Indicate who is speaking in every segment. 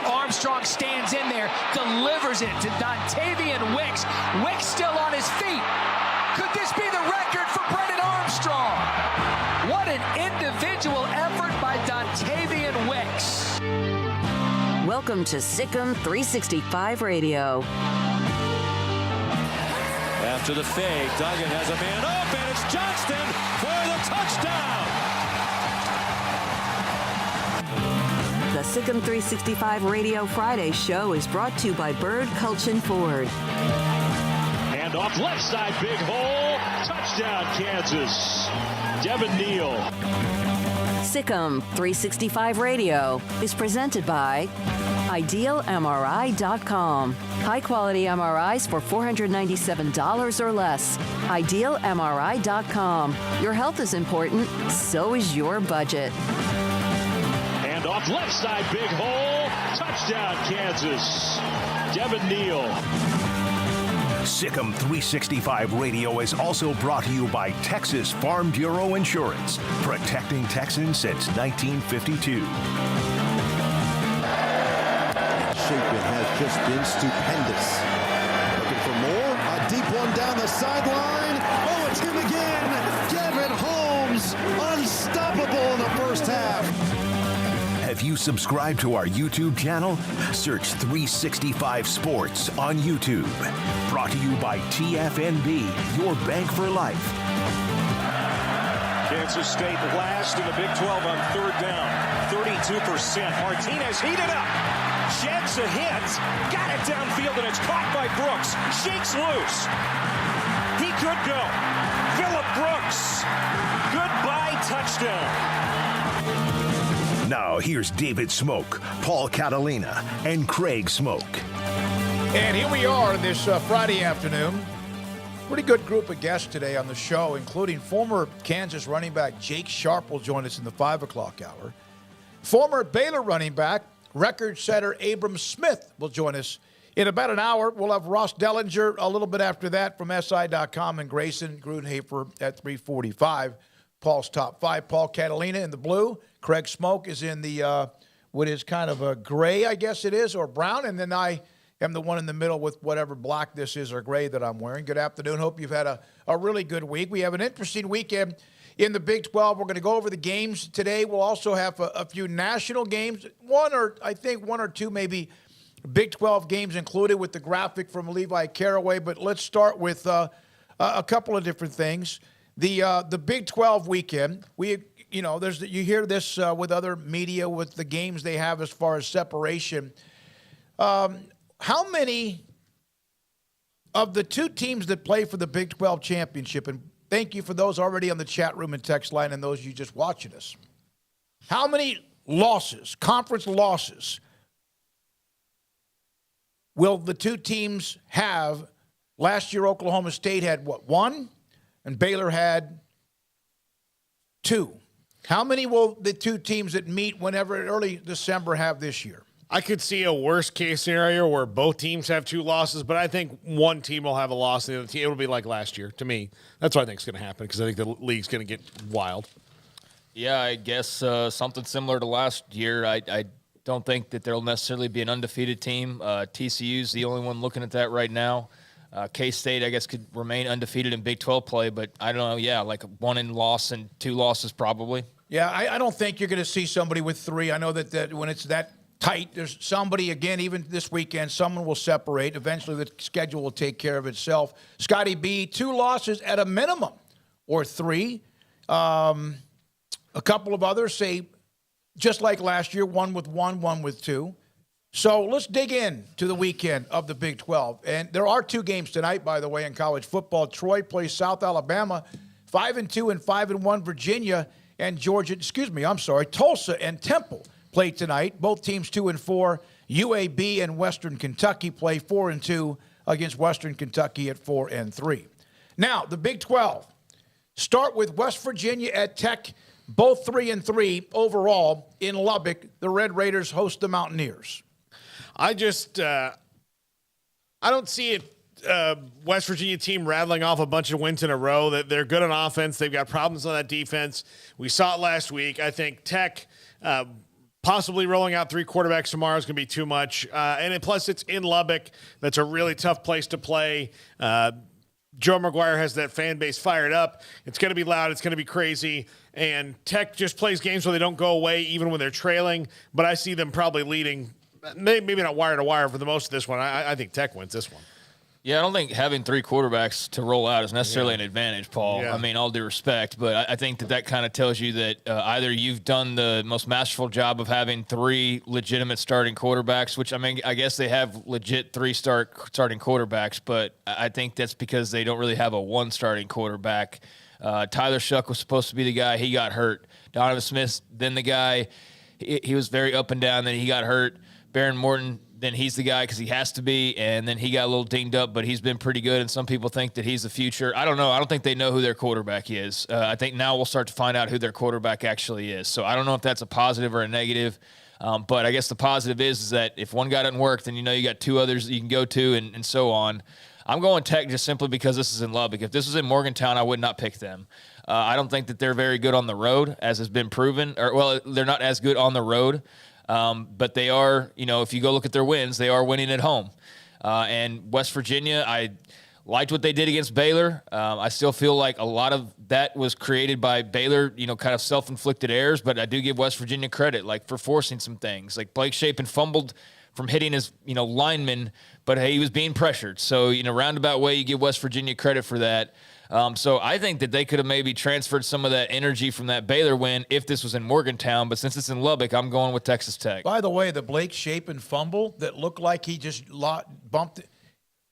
Speaker 1: Armstrong stands in there, delivers it to Dontavian Wicks. Wicks still on his feet. Could this be the record for Brennan Armstrong? What an individual effort by Dontavian Wicks.
Speaker 2: Welcome to Sikkim 365 Radio.
Speaker 3: After the fake, Duggan has a man up, and it's Johnston for the touchdown.
Speaker 2: The Sikkim 365 Radio Friday show is brought to you by Bird Culchin Ford.
Speaker 3: And off left side, big hole. Touchdown, Kansas. Devin Neal.
Speaker 2: Sikkim 365 Radio is presented by IdealMRI.com. High-quality MRIs for $497 or less. IdealMRI.com. Your health is important, so is your budget.
Speaker 3: Off left side, big hole. Touchdown, Kansas. Devin Neal.
Speaker 4: Sikkim 365 Radio is also brought to you by Texas Farm Bureau Insurance, protecting Texans since 1952.
Speaker 5: Shapen has just been stupendous. Looking for more. A deep one down the sideline. Oh, it's him again. Devin Holmes, unstoppable in the first half.
Speaker 4: Have you subscribed to our YouTube channel? Search 365 Sports on YouTube. Brought to you by TFNB, your bank for life.
Speaker 3: Kansas State last in the Big 12 on third down. 32%. Martinez heated up. Sheds a hit. Got it downfield, and it's caught by Brooks. Shakes loose. He could go. Phillip Brooks. Goodbye touchdown.
Speaker 4: Now, here's David Smoak, Paul Catalina, and Craig Smoak.
Speaker 6: And here we are this Friday afternoon. Pretty good group of guests today on the show, including former Kansas running back Jake Sharp will join us in the 5 o'clock hour. Former Baylor running back, record setter Abram Smith will join us in about an hour. We'll have Ross Dellinger a little bit after that from SI.com and Grayson Grunhafer at 3:45. Paul's top 5. Paul Catalina in the blue. Craig Smoak is in the, what is kind of a gray, I guess it is, or brown. And then I am the one in the middle with whatever black this is or gray that I'm wearing. Good afternoon. Hope you've had a really good week. We have an interesting weekend in the Big 12. We're going to go over the games today. We'll also have a few national games. One or two maybe Big 12 games included with the graphic from Levi Caraway. But let's start with a couple of different things. The Big 12 weekend, you hear this with other media with the games they have as far as separation. How many of the two teams that play for the Big 12 championship, and thank you for those already on the chat room and text line and those you just watching us, how many losses, conference losses, will the two teams have? Last year, Oklahoma State had, one? And Baylor had 2. How many will the two teams that meet whenever early December have this year?
Speaker 7: I could see a worst-case scenario where both teams have 2 losses, but I think one team will have a loss, and the other team, it'll be like last year, to me. That's what I think is going to happen, because I think the league's going to get wild.
Speaker 8: Yeah, I guess something similar to last year. I don't think that there will necessarily be an undefeated team. TCU's the only one looking at that right now. K-State, I guess, could remain undefeated in Big 12 play, but I don't know. Yeah, like 1 loss and 2 losses probably.
Speaker 6: Yeah, I don't think you're going to see somebody with 3. I know that when it's that tight, there's somebody, again, even this weekend, someone will separate. Eventually, the schedule will take care of itself. Scotty B, 2 losses at a minimum, or 3. A couple of others say, just like last year, 1 with 1, 1 with 2. So let's dig in to the weekend of the Big 12. And there are 2 games tonight, by the way, in college football. Troy plays South Alabama, 5-2 and 5-1 Virginia and Tulsa and Temple play tonight. Both teams 2-4. UAB and Western Kentucky play 4-2 against Western Kentucky at 4-3. Now, the Big 12. Start with West Virginia at Tech, both 3-3 overall in Lubbock. The Red Raiders host the Mountaineers.
Speaker 7: I don't see it. West Virginia team rattling off a bunch of wins in a row. That they're good on offense. They've got problems on that defense. We saw it last week. I think Tech possibly rolling out 3 quarterbacks tomorrow is going to be too much. Plus, it's in Lubbock. That's a really tough place to play. Joe McGuire has that fan base fired up. It's going to be loud. It's going to be crazy. And Tech just plays games where they don't go away even when they're trailing. But I see them probably leading, maybe not wire to wire for the most of this one. I think Tech wins this one.
Speaker 8: Yeah, I don't think having 3 quarterbacks to roll out is necessarily an advantage, Paul.
Speaker 7: Yeah.
Speaker 8: I mean, all due respect, but I think that kind of tells you that either you've done the most masterful job of having 3 legitimate starting quarterbacks, which, I mean, I guess they have legit 3 starting quarterbacks, but I think that's because they don't really have a 1 starting quarterback. Tyler Shuck was supposed to be the guy. He got hurt. Donovan Smith, then the guy. He was very up and down. Then he got hurt. Baron Morton, then he's the guy because he has to be, and then he got a little dinged up, but he's been pretty good, and some people think that he's the future. I don't know. I don't think they know who their quarterback is. I think now we'll start to find out who their quarterback actually is. So I don't know if that's a positive or a negative, but I guess the positive is that if one guy doesn't work, then you got 2 others that you can go to and so on. I'm going Tech just simply because this is in Lubbock. If this was in Morgantown, I would not pick them. I don't think that they're very good on the road, as has been proven. They're not as good on the road. But they are, if you go look at their wins, they are winning at home. And West Virginia, I liked what they did against Baylor. I still feel like a lot of that was created by Baylor, kind of self-inflicted errors, but I do give West Virginia credit, like for forcing some things. Like Blake Shapen fumbled from hitting his, lineman, but hey, he was being pressured. So, roundabout way, you give West Virginia credit for that. So I think that they could have maybe transferred some of that energy from that Baylor win if this was in Morgantown, but since it's in Lubbock, I'm going with Texas Tech.
Speaker 6: By the way, the Blake Shapen fumble that looked like he just bumped it,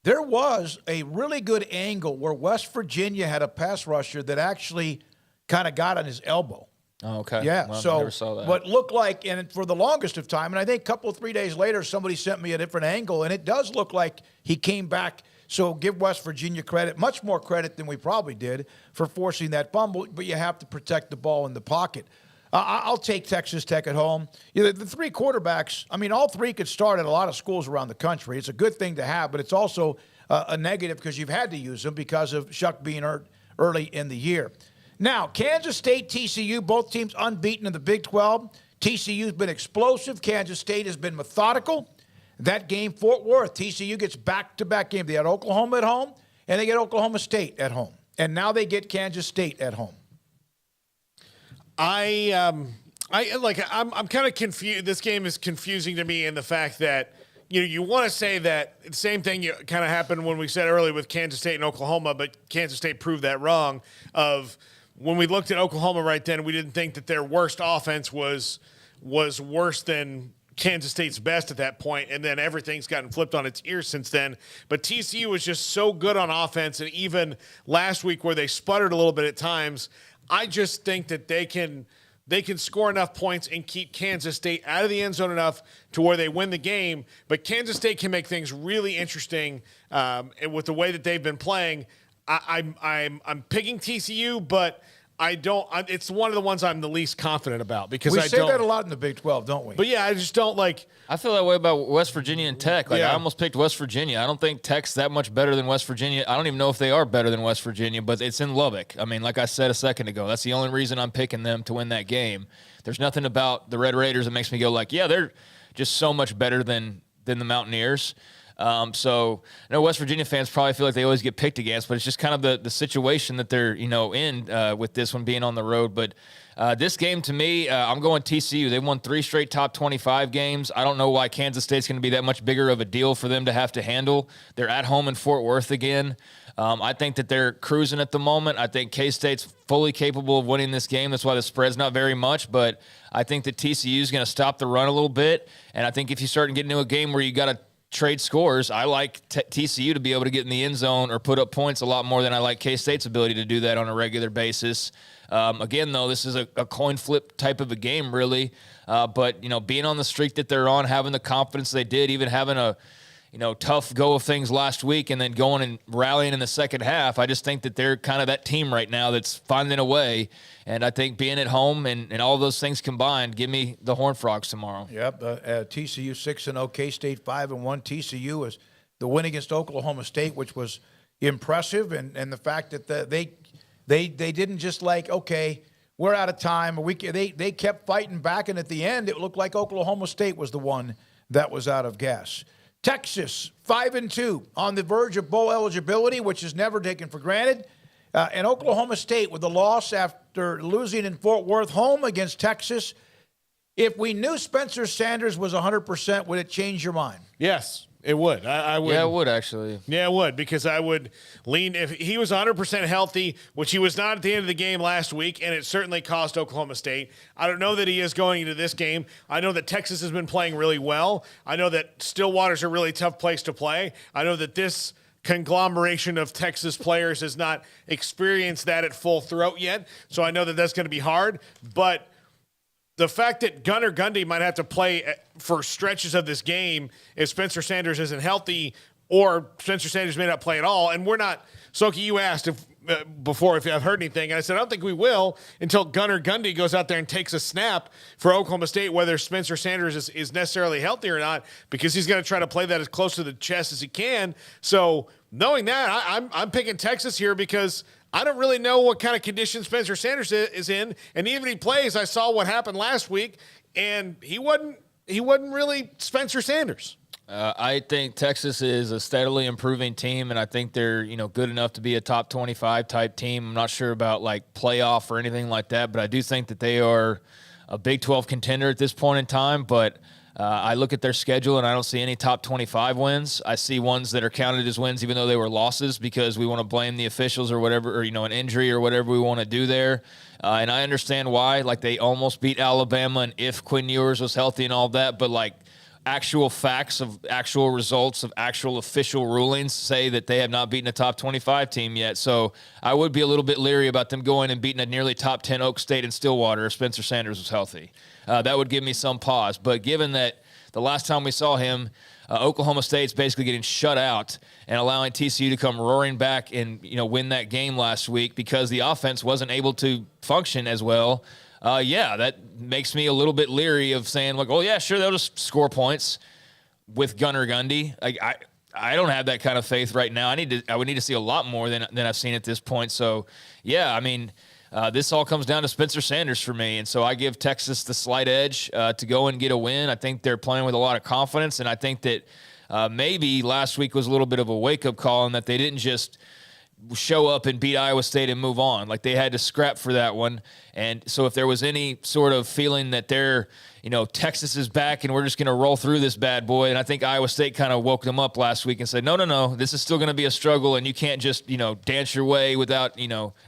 Speaker 6: there was a really good angle where West Virginia had a pass rusher that actually kind of got on his elbow.
Speaker 8: Oh, okay.
Speaker 6: Yeah,
Speaker 8: well,
Speaker 6: so
Speaker 8: never saw that.
Speaker 6: What looked like, and for the longest of time, and I think 3 days later, somebody sent me a different angle, and it does look like he came back. So give West Virginia credit, much more credit than we probably did, for forcing that fumble, but you have to protect the ball in the pocket. I'll take Texas Tech at home. The 3 quarterbacks, all 3 could start at a lot of schools around the country. It's a good thing to have, but it's also a negative because you've had to use them because of Shuck being hurt early in the year. Now, Kansas State, TCU, both teams unbeaten in the Big 12. TCU's been explosive. Kansas State has been methodical. That game, Fort Worth, TCU gets back-to-back games. They had Oklahoma at home, and they get Oklahoma State at home. And now they get Kansas State at home.
Speaker 7: I'm kind of confused. This game is confusing to me in the fact that you want to say that the same thing kind of happened when we said earlier with Kansas State and Oklahoma, but Kansas State proved that wrong. Of when we looked at Oklahoma right then, we didn't think that their worst offense was worse than Kansas State's best at that point, and then everything's gotten flipped on its ear since then. But TCU was just so good on offense, and even last week where they sputtered a little bit at times, I just think that they can score enough points and keep Kansas State out of the end zone enough to where they win the game. But Kansas State can make things really interesting, and with the way that they've been playing. I'm picking TCU, but I don't. It's one of the ones I'm the least confident about because
Speaker 6: we say that a lot in the Big 12, don't we?
Speaker 7: But yeah, I just don't like.
Speaker 8: I feel that way about West Virginia and Tech.
Speaker 7: Yeah.
Speaker 8: I almost picked West Virginia. I don't think Tech's that much better than West Virginia. I don't even know if they are better than West Virginia, but it's in Lubbock. Like I said a second ago, that's the only reason I'm picking them to win that game. There's nothing about the Red Raiders that makes me go like, yeah, they're just so much better than the Mountaineers. So I know West Virginia fans probably feel like they always get picked against, but it's just kind of the situation that they're, in with this one being on the road. But this game, to me, I'm going TCU. They won 3 straight top 25 games. I don't know why Kansas State's going to be that much bigger of a deal for them to have to handle. They're at home in Fort Worth again. I think that they're cruising at the moment. I think K-State's fully capable of winning this game. That's why the spread's not very much. But I think that TCU is going to stop the run a little bit. And I think if you start getting into a game where you got to trade scores, I like TCU to be able to get in the end zone or put up points a lot more than I like K-State's ability to do that on a regular basis. Again, though, this is a coin flip type of a game, really. But, being on the streak that they're on, having the confidence they did, even having a tough go of things last week and then going and rallying in the second half, I just think that they're kind of that team right now that's finding a way. And I think being at home and all those things combined, give me the Horned Frogs tomorrow.
Speaker 6: Yep, TCU 6-0, K-State 5-1. TCU is the win against Oklahoma State, which was impressive, and the fact that they didn't just okay, we're out of time. They kept fighting back, and at the end, it looked like Oklahoma State was the one that was out of gas. Texas, 5-2, on the verge of bowl eligibility, which is never taken for granted. And Oklahoma State with the loss after losing in Fort Worth home against Texas. If we knew Spencer Sanders was 100%, would it change your mind?
Speaker 7: Yes, it would. I would.
Speaker 8: Yeah, it would, actually.
Speaker 7: Yeah, it would, because I would lean, if he was 100% healthy, which he was not at the end of the game last week, and it certainly cost Oklahoma State. I don't know that he is going into this game. I know that Texas has been playing really well. I know that Stillwater's a really tough place to play. I know that this conglomeration of Texas players has not experienced that at full throat yet, so I know that that's going to be hard, but the fact that Gunnar Gundy might have to play for stretches of this game if Spencer Sanders isn't healthy, or Spencer Sanders may not play at all. And we're not, Soki, you asked before if I've heard anything, and I said I don't think we will until Gunnar Gundy goes out there and takes a snap for Oklahoma State, whether Spencer Sanders is necessarily healthy or not, because he's going to try to play that as close to the chest as he can. So knowing that, I'm picking Texas here because I don't really know what kind of condition Spencer Sanders is in, and even if he plays, I saw what happened last week, and he wasn't really Spencer Sanders.
Speaker 8: I think Texas is a steadily improving team, and I think they're good enough to be a top 25 type team. I'm not sure about playoff or anything like that, but I do think that they are a Big 12 contender at this point in time. But I look at their schedule and I don't see any top 25 wins. I see ones that are counted as wins even though they were losses because we want to blame the officials or whatever, or an injury or whatever we want to do there. And I understand why. They almost beat Alabama, and if Quinn Ewers was healthy and all that, but actual facts of actual results of actual official rulings say that they have not beaten a top 25 team yet. So I would be a little bit leery about them going and beating a nearly top 10 Oak State and Stillwater if Spencer Sanders was healthy. That would give me some pause. But given that the last time we saw him, Oklahoma State's basically getting shut out and allowing TCU to come roaring back and win that game last week because the offense wasn't able to function as well. That makes me a little bit leery of saying, oh, yeah, sure, they'll just score points with Gunnar Gundy. I don't have that kind of faith right now. I would need to see a lot more than I've seen at this point. So, yeah, this all comes down to Spencer Sanders for me. And so I give Texas the slight edge to go and get a win. I think they're playing with a lot of confidence, and I think that maybe last week was a little bit of a wake-up call in that they didn't just show up and beat Iowa State and move on. They had to scrap for that one. And so if there was any sort of feeling that they're, Texas is back and we're just going to roll through this bad boy, and I think Iowa State kind of woke them up last week and said, no, this is still going to be a struggle, and you can't just, dance your way without,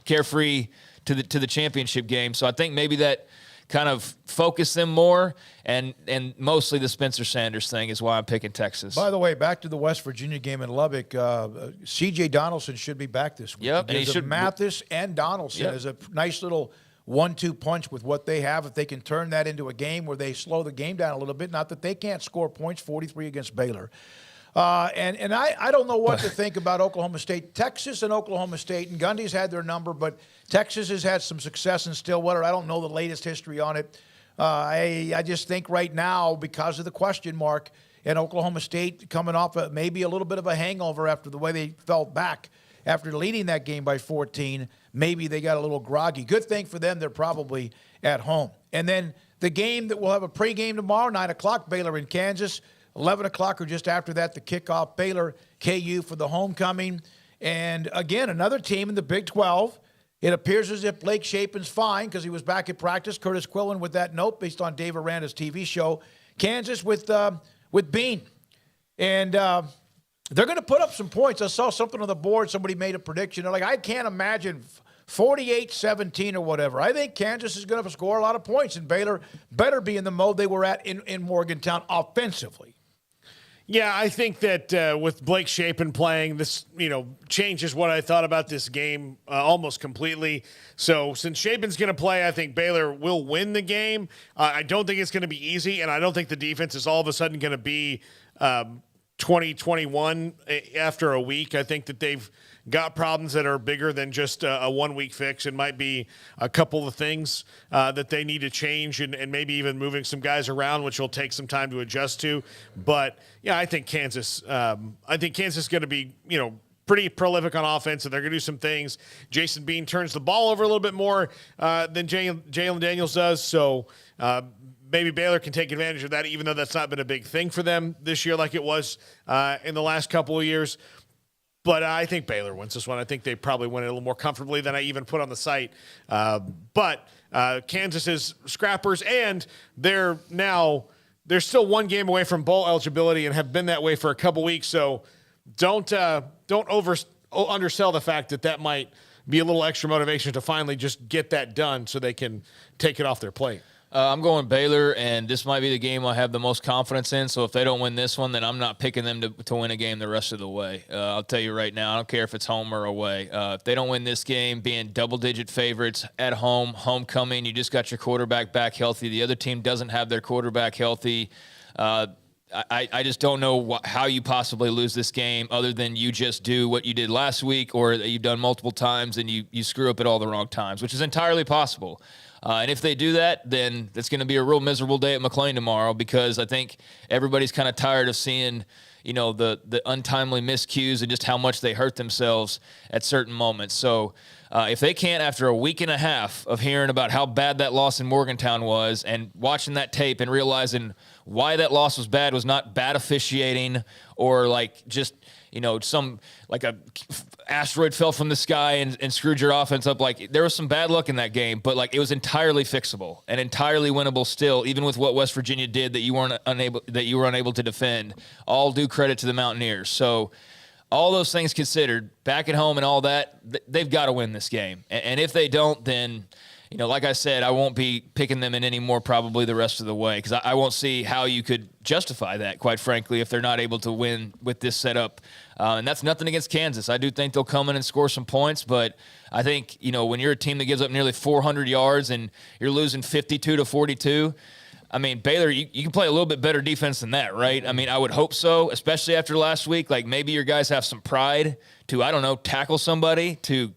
Speaker 8: carefree to the championship game. So I think maybe that kind of focus them more, and mostly the Spencer Sanders thing is why I'm picking Texas.
Speaker 6: By the way, back to the West Virginia game in Lubbock, C.J. Donaldson should be back this week.
Speaker 8: Yep, and he should.
Speaker 6: Mathis and Donaldson is a nice little 1-2 punch with what they have. If they can turn that into a game where they slow the game down a little bit, not that they can't score points, 43 against Baylor. And I don't know what to think about Oklahoma State. Texas and Oklahoma State, and Gundy's had their number, but Texas has had some success in Stillwater. I don't know the latest history on it. I just think right now, because of the question mark, and Oklahoma State coming off maybe a little bit of a hangover after the way they fell back after leading that game by 14, maybe they got a little groggy. Good thing for them, they're probably at home. And then the game that we'll have a pregame tomorrow, 9 o'clock, Baylor in Kansas. 11 o'clock or just after that, the kickoff, Baylor, KU for the homecoming. And, again, another team in the Big 12. It appears as if Blake Shapen's fine because he was back at practice. Curtis Quillen with that note based on Dave Aranda's TV show. Kansas with Bean. And they're going to put up some points. I saw something on the board. Somebody made a prediction. They're like, I can't imagine 48-17 or whatever. I think Kansas is going to score a lot of points, and Baylor better be in the mode they were at in Morgantown offensively.
Speaker 7: Yeah, I think that with Blake Shapen playing, this changes what I thought about this game almost completely. So since Shapen's going to play, I think Baylor will win the game. I don't think it's going to be easy, and I don't think the defense is all of a sudden going to be 2021 after a week. I think that they've got problems that are bigger than just a 1 week fix. It might be a couple of things that they need to change and maybe even moving some guys around, which will take some time to adjust to. But yeah, I think Kansas is going to be, pretty prolific on offense, and they're going to do some things. Jason Bean turns the ball over a little bit more than Jalen Daniels does. So maybe Baylor can take advantage of that, even though that's not been a big thing for them this year like it was in the last couple of years. But I think Baylor wins this one. I think they probably win it a little more comfortably than I even put on the site. But Kansas is scrappers, and they're still one game away from bowl eligibility and have been that way for a couple weeks. So don't undersell the fact that might be a little extra motivation to finally just get that done so they can take it off their plate.
Speaker 8: I'm going Baylor, and this might be the game I have the most confidence in. So if they don't win this one, then I'm not picking them to win a game the rest of the way. I'll tell you right now, I don't care if it's home or away. If they don't win this game, being double-digit favorites at home, homecoming, you just got your quarterback back healthy. The other team doesn't have their quarterback healthy. I just don't know how you possibly lose this game other than you just do what you did last week or that you've done multiple times and you screw up at all the wrong times, which is entirely possible. And if they do that, then it's going to be a real miserable day at McLean tomorrow because I think everybody's kind of tired of seeing, the untimely miscues and just how much they hurt themselves at certain moments. So if they can't, after a week and a half of hearing about how bad that loss in Morgantown was and watching that tape and realizing why that loss was bad was not bad officiating or just some a asteroid fell from the sky and screwed your offense up. There was some bad luck in that game, but it was entirely fixable and entirely winnable still, even with what West Virginia did that you were unable to defend. All due credit to the Mountaineers. So all those things considered, back at home and all that, they've got to win this game. And if they don't, then like I said, I won't be picking them in anymore probably the rest of the way because I won't see how you could justify that, quite frankly, if they're not able to win with this setup. And that's nothing against Kansas. I do think they'll come in and score some points, but I think, when you're a team that gives up nearly 400 yards and you're losing 52-42, Baylor, you can play a little bit better defense than that, right? I would hope so, especially after last week. Maybe your guys have some pride to, tackle somebody, to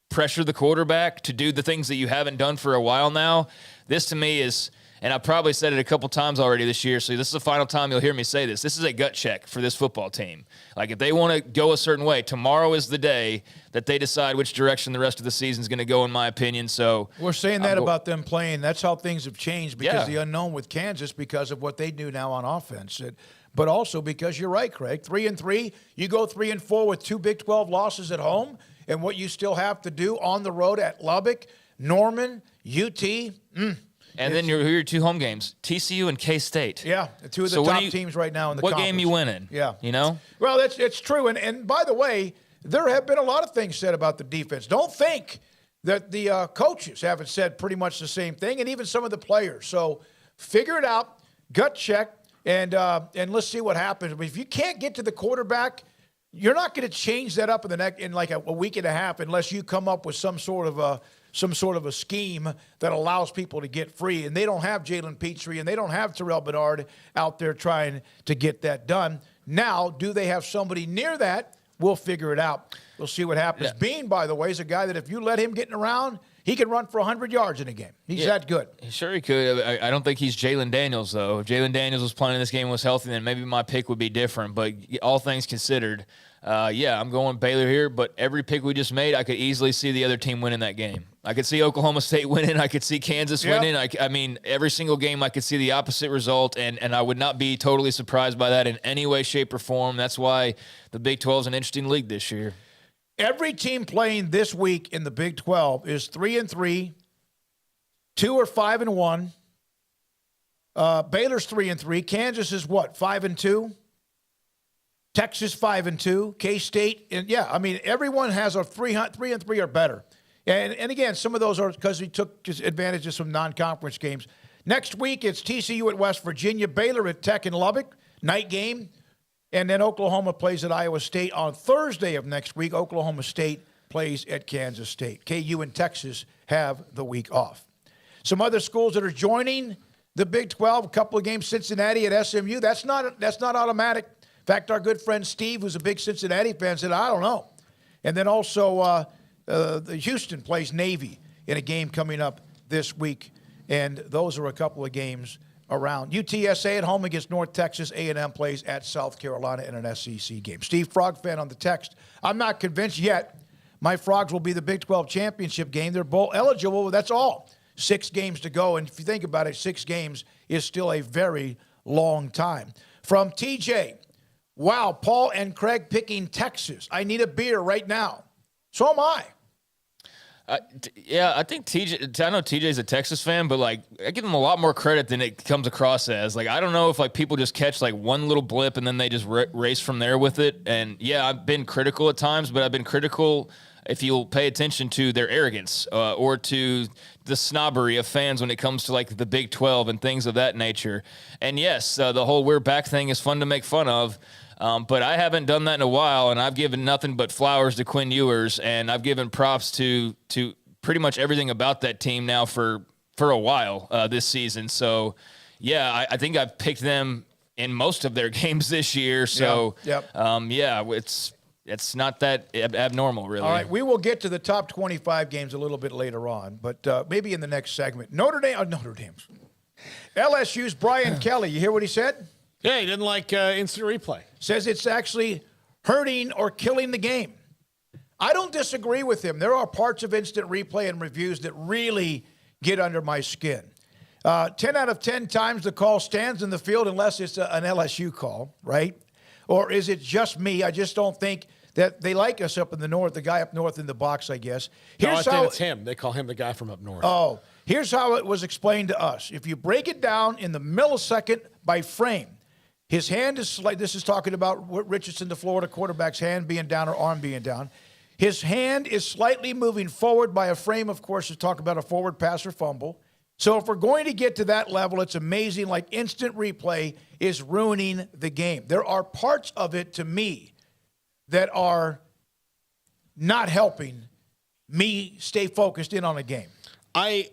Speaker 8: pressure the quarterback, to do the things that you haven't done for a while now. This to me is, and I've probably said it a couple times already this year, so this is the final time you'll hear me say this. This is a gut check for this football team. If they want to go a certain way, tomorrow is the day that they decide which direction the rest of the season is going to go, in my opinion. So
Speaker 6: we're saying that about them playing. That's how things have changed because the unknown with Kansas because of what they do now on offense. But also because you're right, Craig. 3-3, you go 3-4 with two Big 12 losses at home, and what you still have to do on the road at Lubbock, Norman, UT. And
Speaker 8: then your two home games, TCU and K-State.
Speaker 6: Yeah, two of the top teams right now in the conference.
Speaker 8: What game you winning?
Speaker 6: Yeah.
Speaker 8: Well,
Speaker 6: it's true. And by the way, there have been a lot of things said about the defense. Don't think that the coaches haven't said pretty much the same thing, and even some of the players. So figure it out, gut check, and let's see what happens. But if you can't get to the quarterback, you're not going to change that up in a week and a half unless you come up with some sort of a scheme that allows people to get free. And they don't have Jalen Petrie and they don't have Terrell Bernard out there trying to get that done. Now, do they have somebody near that? We'll figure it out. We'll see what happens. Yeah. Bean, by the way, is a guy that if you let him getting around, he can run for 100 yards in a game. He's that good.
Speaker 8: Sure he could. I don't think he's Jalen Daniels, though. If Jalen Daniels was playing in this game and was healthy, then maybe my pick would be different. But all things considered, I'm going Baylor here, but every pick we just made, I could easily see the other team winning that game. I could see Oklahoma State winning. I could see Kansas winning. I mean, every single game I could see the opposite result, and I would not be totally surprised by that in any way, shape, or form. That's why the Big 12 is an interesting league this year.
Speaker 6: Every team playing this week in the Big 12 is 3-3. 2 are 5-1. Baylor's 3-3. Kansas is what? 5-2. Texas 5-2. K-State, and everyone has a 3-3 or better. And again, some of those are because we took advantage of some non-conference games. Next week, it's TCU at West Virginia, Baylor at Tech in Lubbock, night game. And then Oklahoma plays at Iowa State on Thursday of next week. Oklahoma State plays at Kansas State. KU and Texas have the week off. Some other schools that are joining the Big 12, a couple of games, Cincinnati at SMU. That's not automatic. In fact, our good friend Steve, who's a big Cincinnati fan, said, I don't know. And then also the Houston plays Navy in a game coming up this week. And those are a couple of games around. UTSA at home against North Texas. A&M plays at South Carolina in an SEC game. Steve, Frog fan on the text. I'm not convinced yet my Frogs will be the Big 12 championship game. They're bowl eligible. That's all. 6 games to go. And if you think about it, 6 games is still a very long time. From TJ, wow, Paul and Craig picking Texas. I need a beer right now. So am I.
Speaker 8: I think TJ. I know TJ's a Texas fan, but I give him a lot more credit than it comes across as. I don't know if people just catch one little blip and then they just race from there with it. And I've been critical at times, but I've been critical if you'll pay attention to their arrogance or to the snobbery of fans when it comes to the Big 12 and things of that nature. And yes, the whole we're back thing is fun to make fun of. But I haven't done that in a while, and I've given nothing but flowers to Quinn Ewers, and I've given props to pretty much everything about that team now for a while this season. So, I think I've picked them in most of their games this year. So, it's not that abnormal, really.
Speaker 6: All right, we will get to the top 25 games a little bit later on, but maybe in the next segment. Notre Dame's. LSU's Brian Kelly. You hear what he said?
Speaker 7: Yeah, he didn't like instant replay.
Speaker 6: Says it's actually hurting or killing the game. I don't disagree with him. There are parts of instant replay and reviews that really get under my skin. 10 out of 10 times the call stands in the field unless it's an LSU call, right? Or is it just me? I just don't think that they like us up in the north, the guy up north in the box, I guess.
Speaker 7: I think it's him. They call him the guy from up north.
Speaker 6: Oh, here's how it was explained to us. If you break it down in the millisecond by frame, his hand is this is talking about Richardson, the Florida quarterback's hand being down or arm being down. His hand is slightly moving forward by a frame, of course, to talk about a forward pass or fumble. So if we're going to get to that level, it's amazing. Instant replay is ruining the game. There are parts of it, to me, that are not helping me stay focused in on a game.
Speaker 7: I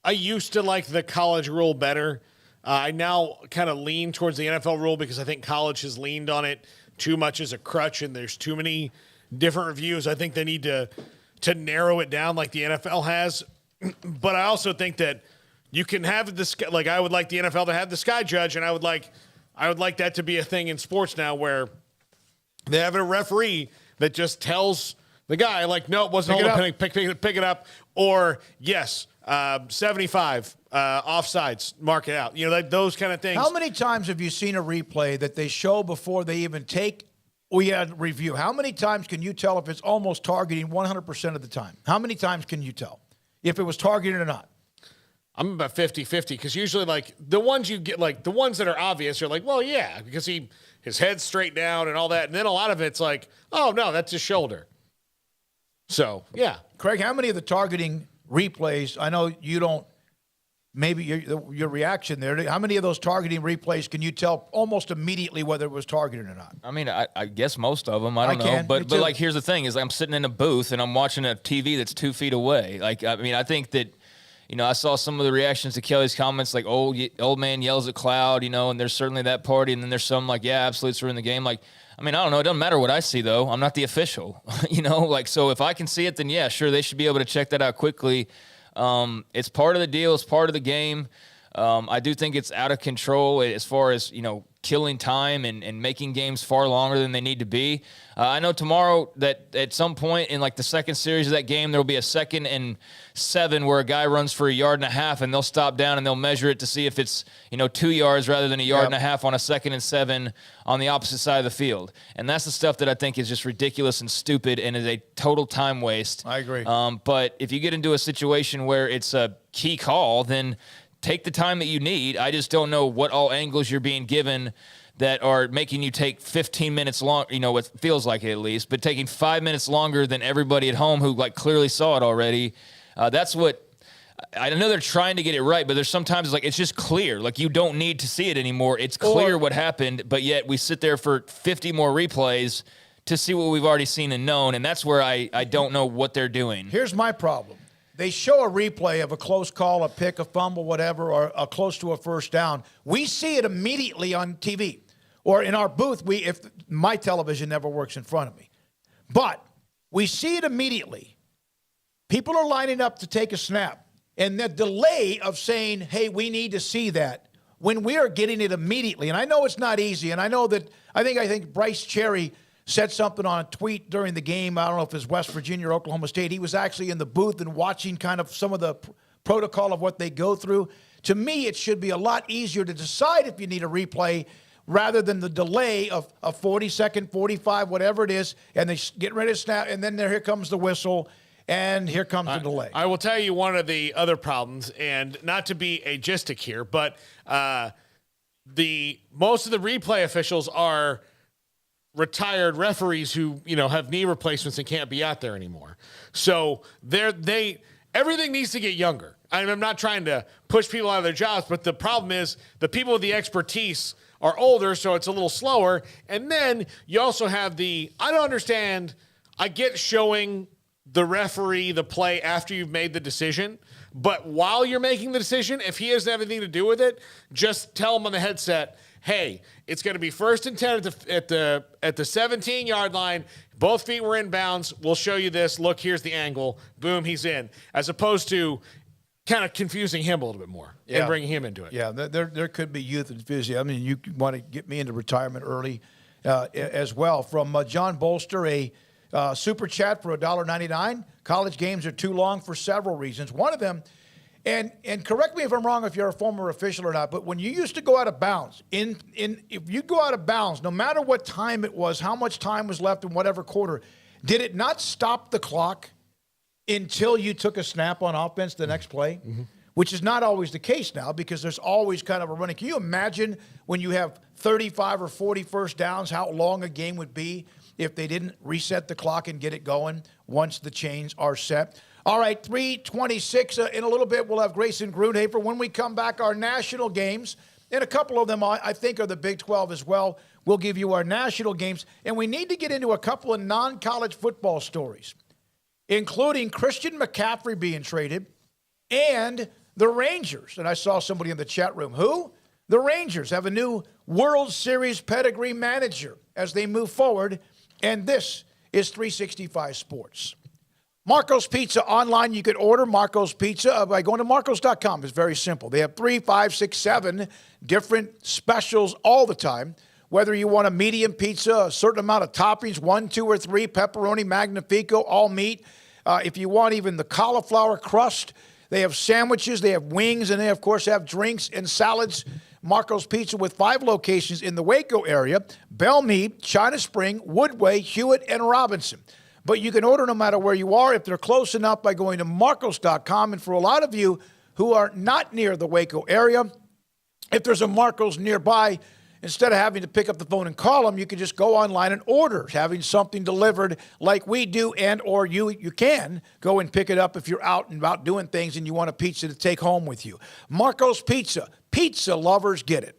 Speaker 7: used to like the college rule better. I now kind of lean towards the NFL rule because I think college has leaned on it too much as a crutch, and there's too many different reviews. I think they need to narrow it down like the NFL has. But I also think that you can have this, I would like the NFL to have the sky judge, and I would like that to be a thing in sports now where they have a referee that just tells the guy, no, it wasn't pick it up, or yes, 75 offsides, mark it out. Those kind of things.
Speaker 6: How many times have you seen a replay that they show before they even take review? How many times can you tell if it's almost targeting 100% of the time? How many times can you tell if it was targeted or not?
Speaker 7: I'm about 50-50 because usually the ones you get, the ones that are obvious are well, yeah, because his head's straight down and all that. And then a lot of it's oh, no, that's his shoulder. So, yeah.
Speaker 6: Craig, how many of the targeting replays, I know you don't, maybe your reaction there, how many of those targeting replays can you tell almost immediately whether it was targeted or not?
Speaker 8: I mean, I guess most of them. I don't know. But here's the thing is I'm sitting in a booth and I'm watching a TV that's 2 feet away. I think that, I saw some of the reactions to Kelly's comments old man yells at cloud, and there's certainly that party. And then there's some absolutely it's ruined the game. I don't know. It doesn't matter what I see, though. I'm not the official, so if I can see it, then yeah, sure, they should be able to check that out quickly. It's part of the deal. It's part of the game. I do think it's out of control as far as, killing time and making games far longer than they need to be. I know tomorrow that at some point in like the second series of that game, there will be a 2nd and 7 where a guy runs for 1.5 yards, and they'll stop down and they'll measure it to see if it's 2 yards rather than 1.5 yards on a 2nd and 7 on the opposite side of the field. And that's the stuff that I think is just ridiculous and stupid and is a total time waste.
Speaker 6: I agree.
Speaker 8: But if you get into a situation where it's a key call, then take the time that you need. I just don't know what all angles you're being given that are making you take 15 minutes long, it feels like it at least, but taking 5 minutes longer than everybody at home who like clearly saw it already. That's what I know they're trying to get it right, but there's sometimes like it's just clear. Like you don't need to see it anymore. It's clear what happened, but yet we sit there for 50 more replays to see what we've already seen and known, and that's where I don't know what they're doing.
Speaker 6: Here's my problem. They show a replay of a close call, a pick, a fumble, whatever, or a close to a first down. We see it immediately on TV. Or in our booth, if my television never works in front of me. But we see it immediately. People are lining up to take a snap. And the delay of saying, hey, we need to see that, when we are getting it immediately. And I know it's not easy. And I know that I think Bryce Cherry said something on a tweet during the game. I don't know if it's West Virginia or Oklahoma State. He was actually in the booth and watching kind of some of the protocol of what they go through. To me, it should be a lot easier to decide if you need a replay rather than the delay of a 40-second, 45, whatever it is, and they get ready to snap, and then here comes the whistle, and here comes the delay.
Speaker 7: I will tell you one of the other problems, and not to be ageistic here, but most of the replay officials are retired referees who have knee replacements and can't be out there anymore. So everything needs to get younger. I'm not trying to push people out of their jobs, but the problem is the people with the expertise are older, so it's a little slower. And then you also have I don't understand, I get showing the referee the play after you've made the decision, but while you're making the decision, if he doesn't have anything to do with it, just tell him on the headset, hey, it's going to be 1st and 10 at the 17-yard line. Both feet were in bounds. We'll show you this. Look, here's the angle. Boom, he's in. As opposed to kind of confusing him a little bit more and bringing him into it.
Speaker 6: Yeah, there could be youth enthusiasm. I mean, you want to get me into retirement early as well. From John Bolster, a super chat for $1.99. College games are too long for several reasons. One of them, and correct me if I'm wrong if you're a former official or not, but when you used to go out of bounds, if you go out of bounds, no matter what time it was, how much time was left in whatever quarter, did it not stop the clock until you took a snap on offense the next play? Mm-hmm. Which is not always the case now because there's always kind of a running. Can you imagine when you have 35 or 40 first downs, how long a game would be if they didn't reset the clock and get it going once the chains are set? All right, 3:26 in a little bit. We'll have Grayson Grunhafer. When we come back, our national games, and a couple of them I think are the Big 12 as well. We'll give you our national games. And we need to get into a couple of non-college football stories, including Christian McCaffrey being traded and the Rangers. And I saw somebody in the chat room. Who? The Rangers have a new World Series pedigree manager as they move forward. And this is 365 Sports. Marco's Pizza online. You can order Marco's Pizza by going to marcos.com. It's very simple. They have 3, 5, 6, 7 different specials all the time. Whether you want a medium pizza, a certain amount of toppings, 1, 2, or 3, pepperoni, magnifico, all meat. If you want even the cauliflower crust, they have sandwiches, they have wings, and they, of course, have drinks and salads. Marco's Pizza with 5 locations in the Waco area: Belmead, China Spring, Woodway, Hewitt, and Robinson. But you can order no matter where you are if they're close enough by going to marcos.com. And for a lot of you who are not near the Waco area, if there's a Marco's nearby, instead of having to pick up the phone and call them, you can just go online and order, having something delivered like we do, and or you can go and pick it up if you're out and about doing things and you want a pizza to take home with you. Marco's Pizza. Pizza lovers get it.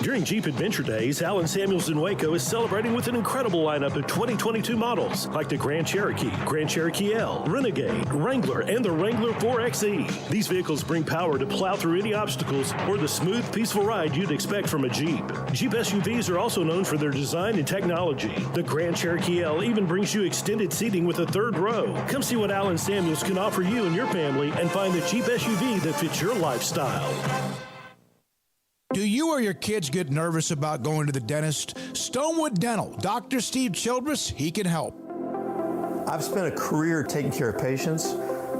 Speaker 9: During Jeep Adventure Days, Allen Samuels in Waco is celebrating with an incredible lineup of 2022 models like the Grand Cherokee L, Renegade, Wrangler, and the Wrangler 4xe. These vehicles bring power to plow through any obstacles or the smooth, peaceful ride you'd expect from a Jeep. Jeep SUVs are also known for their design and technology. The Grand Cherokee L even brings you extended seating with a 3rd row. Come see what Allen Samuels can offer you and your family and find the Jeep SUV that fits your lifestyle.
Speaker 6: Do you or your kids get nervous about going to the dentist? Stonewood Dental, Dr. Steve Childress, he can help.
Speaker 10: I've spent a career taking care of patients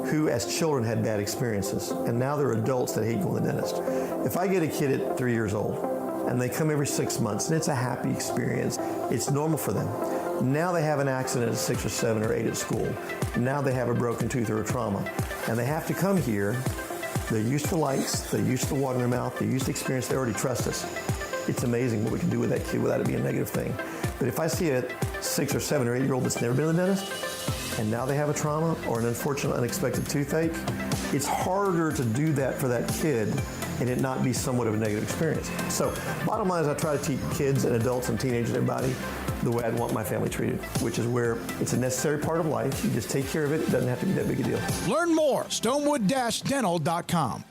Speaker 10: who as children had bad experiences, and now they're adults that hate going to the dentist. If I get a kid at 3 years old and they come every 6 months and it's a happy experience, it's normal for them. Now they have an accident at 6 or 7 or 8 at school. Now they have a broken tooth or a trauma, and they have to come here. They're used to lights, they're used to water in their mouth, they're used to experience, they already trust us. It's amazing what we can do with that kid without it being a negative thing. But if I see a 6 or 7 or 8 year old that's never been to the dentist, and now they have a trauma or an unfortunate unexpected toothache, it's harder to do that for that kid and it not be somewhat of a negative experience. So bottom line is I try to teach kids and adults and teenagers and everybody the way I'd want my family treated, which is where it's a necessary part of life. You just take care of it. It doesn't have to be that big a deal.
Speaker 6: Learn more, stonewood-dental.com.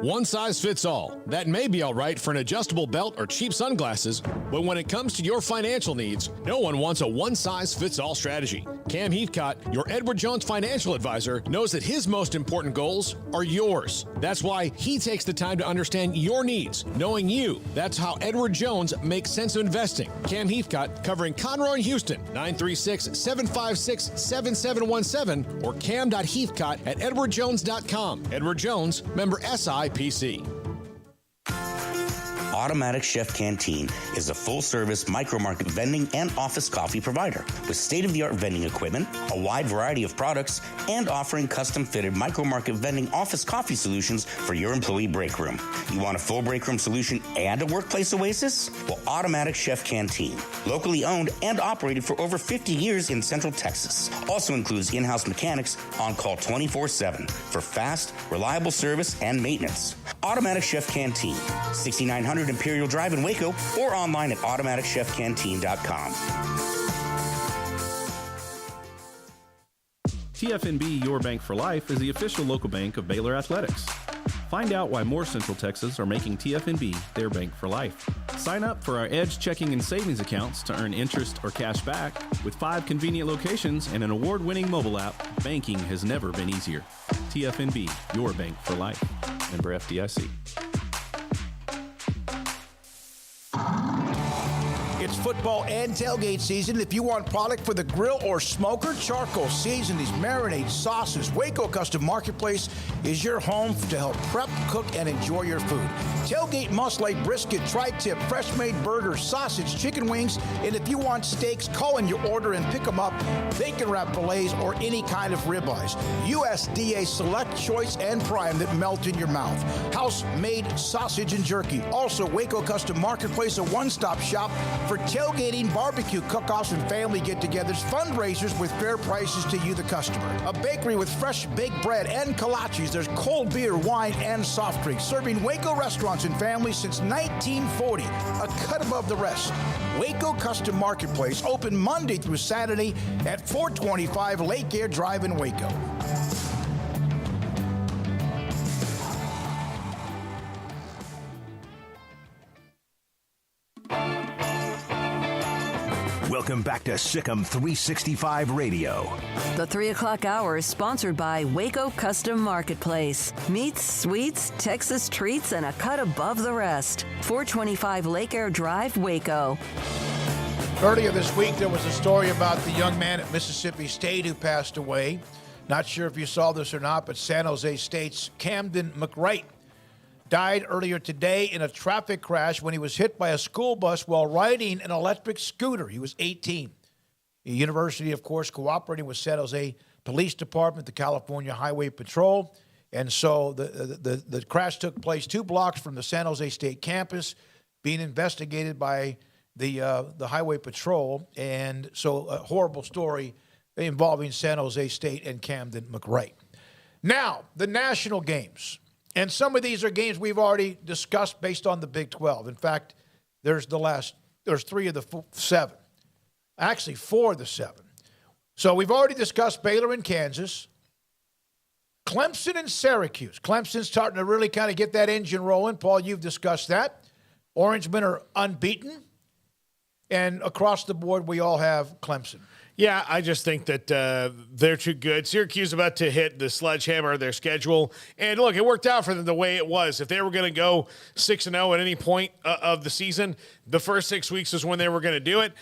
Speaker 11: One size fits all. That may be all right for an adjustable belt or cheap sunglasses, but when it comes to your financial needs, no one wants a one-size-fits-all strategy. Cam Heathcott, your Edward Jones financial advisor, knows that his most important goals are yours. That's why he takes the time to understand your needs, knowing you. That's how Edward Jones makes sense of investing. Cam Heathcott, covering Conroe and Houston, 936-756-7717 or cam.heathcott@edwardjones.com. Edward Jones, member SIPC.
Speaker 12: Automatic Chef Canteen is a full-service micro-market vending and office coffee provider with state-of-the-art vending equipment, a wide variety of products, and offering custom-fitted micro-market vending office coffee solutions for your employee break room. You want a full break room solution and a workplace oasis? Well, Automatic Chef Canteen, locally owned and operated for over 50 years in Central Texas, also includes in-house mechanics on call 24/7 for fast, reliable service and maintenance. Automatic Chef Canteen, 6900 Imperial Drive in Waco, or online at automaticchefcanteen.com.
Speaker 13: TFNB Your Bank for Life is the official local bank of Baylor Athletics. Find out why more Central Texas are making TFNB their bank for life. Sign up for our Edge checking and savings accounts to earn interest or cash back. With 5 convenient locations and an award-winning mobile app, banking has never been easier. TFNB, your bank for life. Member FDIC.
Speaker 6: It's football and tailgate season. If you want product for the grill or smoker, charcoal, seasonings, marinades, sauces, Waco Custom Marketplace is your home to help prep, cook, and enjoy your food. Tailgate must-like brisket, tri-tip, fresh-made burgers, sausage, chicken wings, and if you want steaks, call in your order and pick them up. Bacon wrap fillets or any kind of ribeyes. USDA Select, Choice, and Prime that melt in your mouth. House-made sausage and jerky. Also, Waco Custom Marketplace, a one-stop shop for tailgating, barbecue cook-offs, and family get-togethers, fundraisers with fair prices to you, the customer. A bakery with fresh baked bread and kolaches. There's cold beer, wine, and soft drinks. Serving Waco restaurants and families since 1940. A cut above the rest. Waco Custom Marketplace, open Monday through Saturday at 425 Lake Air Drive in Waco.
Speaker 4: Welcome back to Sikkim 365 Radio.
Speaker 2: The 3 o'clock hour is sponsored by Waco Custom Marketplace. Meats, sweets, Texas treats, and a cut above the rest. 425 Lake Air Drive, Waco.
Speaker 6: Earlier this week, there was a story about the young man at Mississippi State who passed away. Not sure if you saw this or not, but San Jose State's Camden McWright died earlier today in a traffic crash when he was hit by a school bus while riding an electric scooter. He was 18. The university, of course, cooperating with San Jose Police Department, the California Highway Patrol. And so the crash took place 2 blocks from the San Jose State campus, being investigated by the Highway Patrol. And so a horrible story involving San Jose State and Camden McWright. Now, the national games. And some of these are games we've already discussed based on the Big 12. In fact, there's 3 of the 7. Actually, 4 of the 7. So we've already discussed Baylor and Kansas. Clemson and Syracuse. Clemson's starting to really kind of get that engine rolling. Paul, you've discussed that. Orangemen are unbeaten. And across the board, we all have Clemson.
Speaker 7: Yeah, I just think that they're too good. Syracuse about to hit the sledgehammer of their schedule. And look, it worked out for them the way it was. If they were going to go 6-0 at any point of the season, the first 6 weeks is when they were going to do it.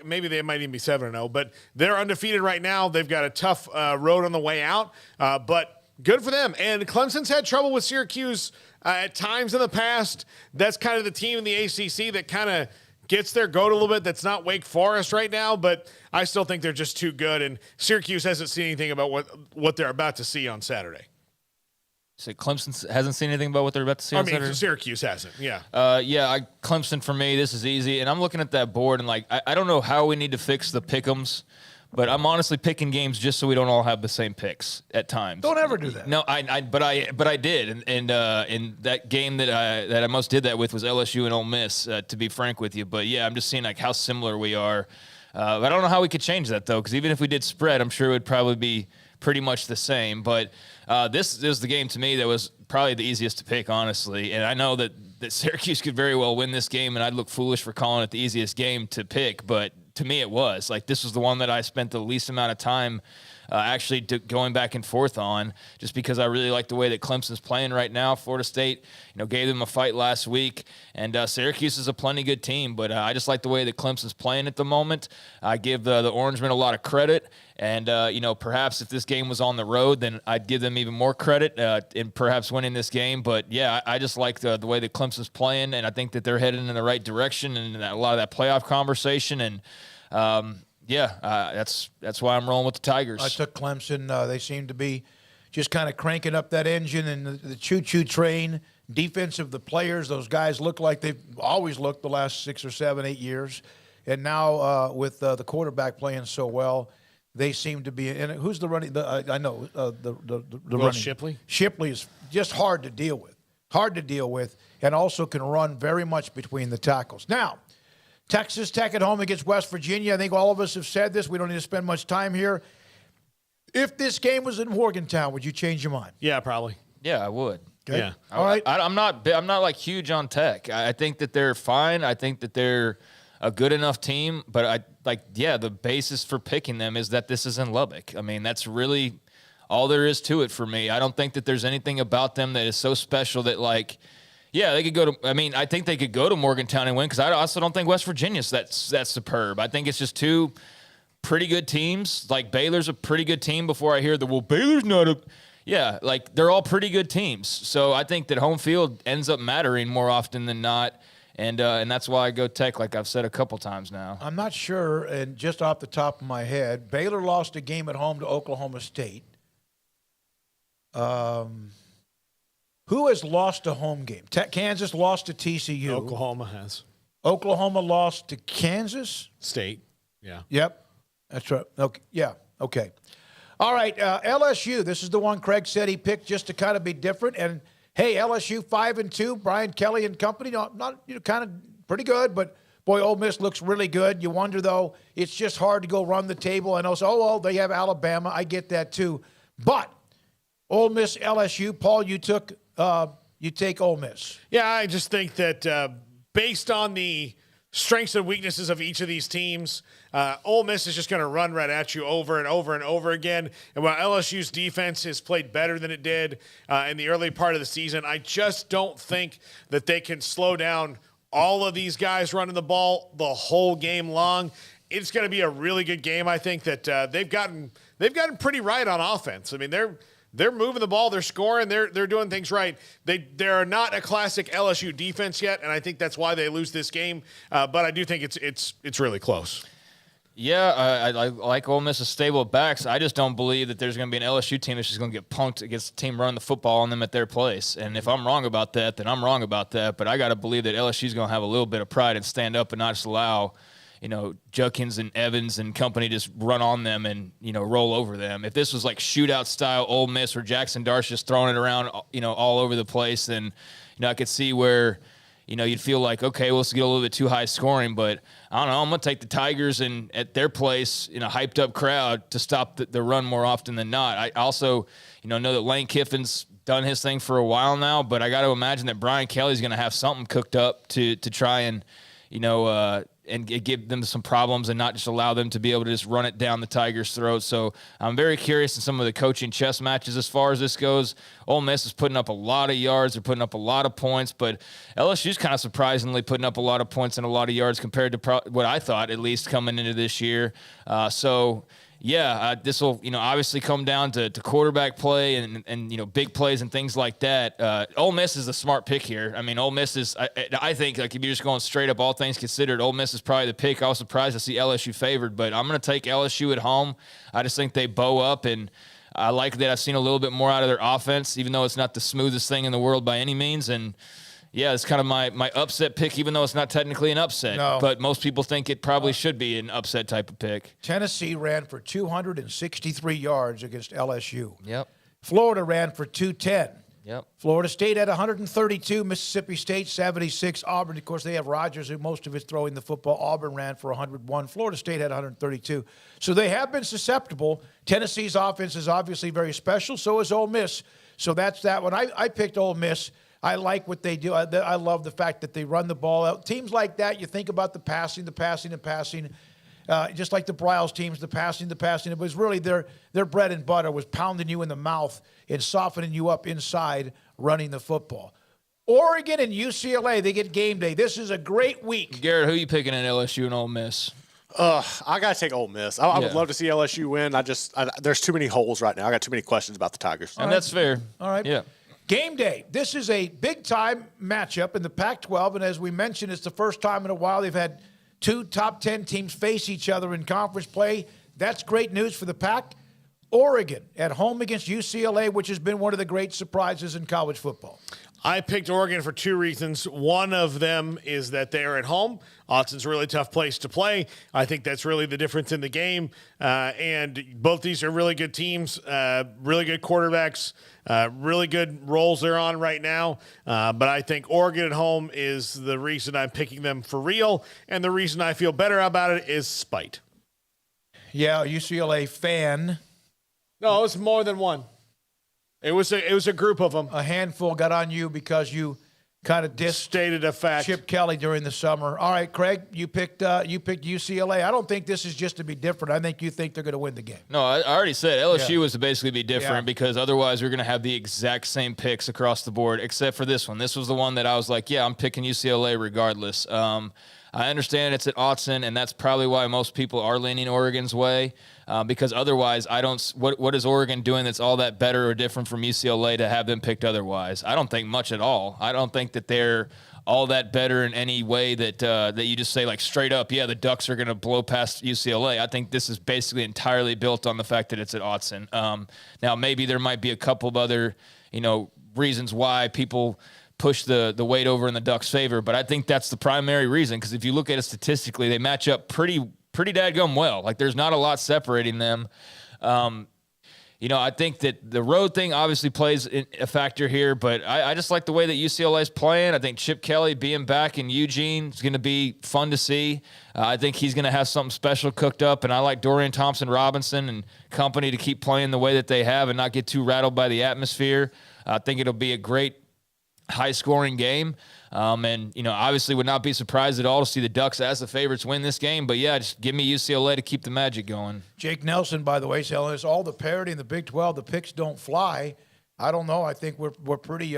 Speaker 7: Maybe they might even be 7-0, but they're undefeated right now. They've got a tough road on the way out, but good for them. And Clemson's had trouble with Syracuse at times in the past. That's kind of the team in the ACC that kind of gets their goat a little bit. That's not Wake Forest right now, but I still think they're just too good. And Syracuse hasn't seen anything about what they're about to see on Saturday.
Speaker 8: So Clemson hasn't seen anything about what they're about to see on Saturday?
Speaker 7: Syracuse hasn't, yeah.
Speaker 8: Clemson for me, this is easy. And I'm looking at that board, and I don't know how we need to fix the pick'ems, but I'm honestly picking games just so we don't all have the same picks at times.
Speaker 6: Don't ever do that.
Speaker 8: No, but I did, and in that game that I most did that with was LSU and Ole Miss. To be frank with you, but yeah, I'm just seeing how similar we are. I don't know how we could change that though, because even if we did spread, I'm sure it would probably be pretty much the same. But this is the game to me that was probably the easiest to pick, honestly. And I know that Syracuse could very well win this game, and I'd look foolish for calling it the easiest game to pick, but to me it was. This was the one that I spent the least amount of time actually going back and forth on, just because I really like the way that Clemson's playing right now. Florida State, gave them a fight last week, and Syracuse is a plenty good team, but I just like the way that Clemson's playing at the moment. I give the Orangemen a lot of credit, and perhaps if this game was on the road, then I'd give them even more credit in perhaps winning this game. But yeah, I just like the way that Clemson's playing, and I think that they're heading in the right direction and a lot of that playoff conversation. And that's why I'm rolling with the Tigers.
Speaker 6: I took Clemson. They seem to be just kind of cranking up that engine and the choo-choo train. Defensive, the players, those guys look like they've always looked the last 6 or 7, 8 years. And now with the quarterback playing so well, they seem to be. And who's the running? I know the running.
Speaker 7: Shipley.
Speaker 6: Shipley is just hard to deal with, and also can run very much between the tackles. Now, Texas Tech at home against West Virginia. I think all of us have said this. We don't need to spend much time here. If this game was in Morgantown, would you change your mind?
Speaker 7: Yeah, probably.
Speaker 8: Yeah, I would.
Speaker 6: Okay.
Speaker 7: Yeah.
Speaker 6: All right.
Speaker 8: I'm not huge on Tech. I think that they're fine. I think that they're a good enough team, but the basis for picking them is that this is in Lubbock. I mean, that's really all there is to it for me. I don't think that there's anything about them that is so special that they could go to. I mean, I think they could go to Morgantown and win, because I also don't think West Virginia's that's superb. I think it's just two pretty good teams. Baylor's a pretty good team. Before I hear Baylor's not a. Yeah, they're all pretty good teams. So I think that home field ends up mattering more often than not, and that's why I go Tech, like I've said a couple times now.
Speaker 6: I'm not sure, and just off the top of my head, Baylor lost a game at home to Oklahoma State. Who has lost a home game? Kansas lost to TCU.
Speaker 7: Oklahoma has.
Speaker 6: Oklahoma lost to Kansas
Speaker 7: State. Yeah.
Speaker 6: Yep. That's right. Okay. Yeah. Okay. All right. LSU. This is the one Craig said he picked just to kind of be different. And hey, LSU 5-2. Brian Kelly and company. Not kind of pretty good, but boy, Ole Miss looks really good. You wonder though, it's just hard to go run the table. I know. They have Alabama. I get that too. But Ole Miss, LSU. Paul, you take Ole Miss.
Speaker 7: Yeah, I just think that based on the strengths and weaknesses of each of these teams, Ole Miss is just going to run right at you over and over and over again. And while LSU's defense has played better than it did in the early part of the season, I just don't think that they can slow down all of these guys running the ball the whole game long. It's going to be a really good game. I think that they've gotten pretty right on offense. I mean, they're moving the ball, they're scoring, they're doing things right. They're not a classic LSU defense yet, and I think that's why they lose this game. But I do think it's really close.
Speaker 8: Yeah, I like Ole Miss's stable of backs. I just don't believe that there's going to be an LSU team that's just going to get punked against the team running the football on them at their place. And if I'm wrong about that, then I'm wrong about that. But I got to believe that LSU's going to have a little bit of pride and stand up and not just allow Judkins and Evans and company just run on them and, roll over them. If this was like shootout style Ole Miss or Jackson Darsh just throwing it around, all over the place, then, I could see where, you'd feel like, okay, well, let's get a little bit too high scoring. But I don't know, I'm going to take the Tigers and at their place in a hyped up crowd to stop the run more often than not. I also, know that Lane Kiffin's done his thing for a while now, but I got to imagine that Brian Kelly's going to have something cooked up to try and, and give them some problems and not just allow them to be able to just run it down the Tigers' throat. So I'm very curious in some of the coaching chess matches as far as this goes. Ole Miss is putting up a lot of yards. They're putting up a lot of points, but LSU's kind of surprisingly putting up a lot of points and a lot of yards compared to what I thought, at least coming into this year. This will, obviously come down to quarterback play and big plays and things like that. Ole Miss is a smart pick here. I mean, Ole Miss is, I think, like, if you're just going straight up, all things considered, Ole Miss is probably the pick. I was surprised to see LSU favored, but I'm going to take LSU at home. I just think they bow up, and I like that I've seen a little bit more out of their offense, even though it's not the smoothest thing in the world by any means. And yeah, it's kind of my upset pick, even though it's not technically an upset.
Speaker 6: No.
Speaker 8: But most people think it probably should be an upset type of pick.
Speaker 6: Tennessee ran for 263 yards against LSU.
Speaker 8: Yep.
Speaker 6: Florida ran for 210.
Speaker 8: Yep.
Speaker 6: Florida State had 132. Mississippi State 76. Auburn, of course, they have Rodgers, who most of it's throwing the football. Auburn ran for 101. Florida State had 132. So they have been susceptible. Tennessee's offense is obviously very special. So is Ole Miss. So that's that one. I picked Ole Miss. I like what they do. I love the fact that they run the ball out. Teams like that, you think about the passing. Just like the Briles teams, the passing. It was really their bread and butter was pounding you in the mouth and softening you up inside running the football. Oregon and UCLA, they get game day. This is a great week.
Speaker 8: Garrett, who are you picking in LSU and Ole Miss?
Speaker 14: I got to take Ole Miss. I would love to see LSU win. There's too many holes right now. I got too many questions about the Tigers.
Speaker 8: And that's fair.
Speaker 6: All right.
Speaker 8: Yeah.
Speaker 6: Game day. This is a big-time matchup in the Pac-12, and as we mentioned, it's the first time in a while they've had two top 10 teams face each other in conference play. That's great news for the Pac. Oregon at home against UCLA, which has been one of the great surprises in college football.
Speaker 7: I picked Oregon for two reasons. One of them is that they are at home. Autzen a really tough place to play. I think that's really the difference in the game. And both these are really good teams, really good quarterbacks, really good roles they're on right now. But I think Oregon at home is the reason I'm picking them for real. And the reason I feel better about it is spite.
Speaker 6: Yeah, UCLA fan.
Speaker 7: No, it's more than one. It was a group of them.
Speaker 6: A handful got on you because you kind of
Speaker 7: stated a fact.
Speaker 6: Chip Kelly during the summer. All right, Craig, you picked UCLA. I don't think this is just to be different. I think you think they're going to win the game.
Speaker 8: No, I already said LSU was to basically be different because otherwise we're going to have the exact same picks across the board, except for this one. This was the one that I was like, yeah, I'm picking UCLA regardless. I understand it's at Autzen, and that's probably why most people are leaning Oregon's way. Because otherwise, what is Oregon doing that's all that better or different from UCLA to have them picked otherwise? I don't think much at all. I don't think that they're all that better in any way that you just say, like, straight up, yeah, the Ducks are going to blow past UCLA. I think this is basically entirely built on the fact that it's at Autzen. Now, maybe there might be a couple of other, reasons why people push the weight over in the Ducks' favor, but I think that's the primary reason, because if you look at it statistically, they match up pretty dadgum well. Like, there's not a lot separating them. I think that the road thing obviously plays a factor here, but I just like the way that UCLA is playing. I think Chip Kelly being back in Eugene is going to be fun to see. I think he's going to have something special cooked up, and I like Dorian Thompson-Robinson and company to keep playing the way that they have and not get too rattled by the atmosphere. I think it'll be a great high-scoring game. Obviously would not be surprised at all to see the Ducks as the favorites win this game. But, yeah, just give me UCLA to keep the magic going.
Speaker 6: Jake Nelson, by the way, telling us all the parity in the Big 12, the picks don't fly. I don't know. I think we're pretty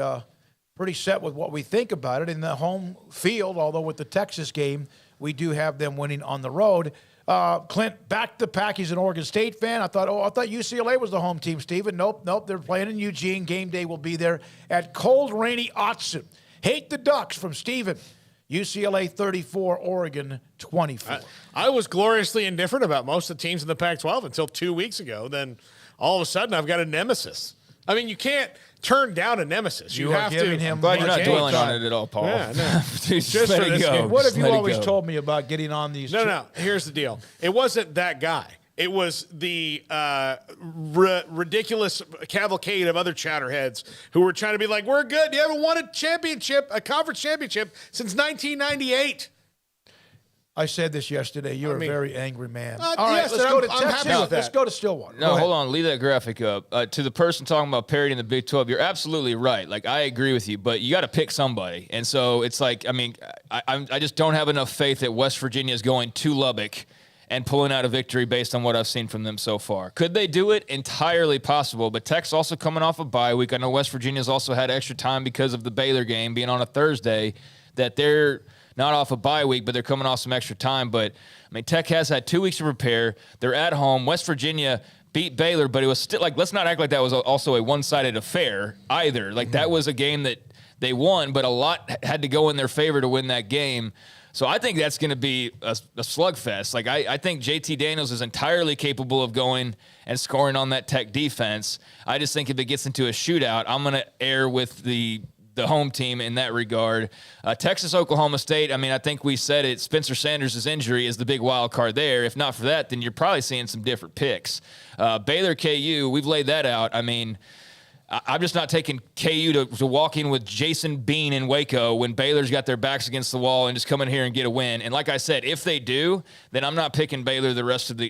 Speaker 6: set with what we think about it. In the home field, although with the Texas game, we do have them winning on the road. Clint, back to Pac. He's an Oregon State fan. I thought UCLA was the home team, Steven. Nope. They're playing in Eugene. Game day will be there at cold, rainy Autzen. Hate the Ducks from Steven. UCLA 34, Oregon 24.
Speaker 7: I was gloriously indifferent about most of the teams in the Pac-12 until 2 weeks ago. Then all of a sudden I've got a nemesis. I mean, you can't turn down a nemesis. You have to.
Speaker 8: I'm glad you're not dwelling on it at all, Paul.
Speaker 7: Yeah, no.
Speaker 8: Just let it go.
Speaker 6: What have you always told me about getting on these?
Speaker 7: No. Here's the deal. It wasn't that guy. It was the ridiculous cavalcade of other chatterheads who were trying to be like, we're good. You haven't won a conference championship since 1998.
Speaker 6: I said this yesterday. You're a very angry man. All right,
Speaker 7: yes,
Speaker 6: let's go to
Speaker 7: I'm
Speaker 6: Texas.
Speaker 7: happy with that.
Speaker 6: Let's go to Stillwater.
Speaker 8: No, hold on. Leave that graphic up. To the person talking about parity in the Big 12, you're absolutely right. Like, I agree with you, but you got to pick somebody. And so it's like, I mean, I just don't have enough faith that West Virginia is going to Lubbock and pulling out a victory based on what I've seen from them so far. Could they do it? Entirely possible. But Tech's also coming off a bye week. I know West Virginia's also had extra time because of the Baylor game being on a Thursday, that they're not off a bye week, but they're coming off some extra time. But, I mean, Tech has had 2 weeks to prepare. They're at home. West Virginia beat Baylor, but it was still, like, let's not act like that was also a one-sided affair either. Like, that was a game that they won, but a lot had to go in their favor to win that game. So I think that's going to be a slugfest. Like, I think JT Daniels is entirely capable of going and scoring on that Tech defense. I just think if it gets into a shootout, I'm going to err with the home team in that regard. Texas, Oklahoma State, I mean, I think we said it. Spencer Sanders' injury is the big wild card there. If not for that, then you're probably seeing some different picks. Baylor, KU, we've laid that out. I mean, I'm just not taking KU to walk in with Jason Bean in Waco when Baylor's got their backs against the wall and just come in here and get a win. And like I said, if they do, then I'm not picking Baylor the rest of the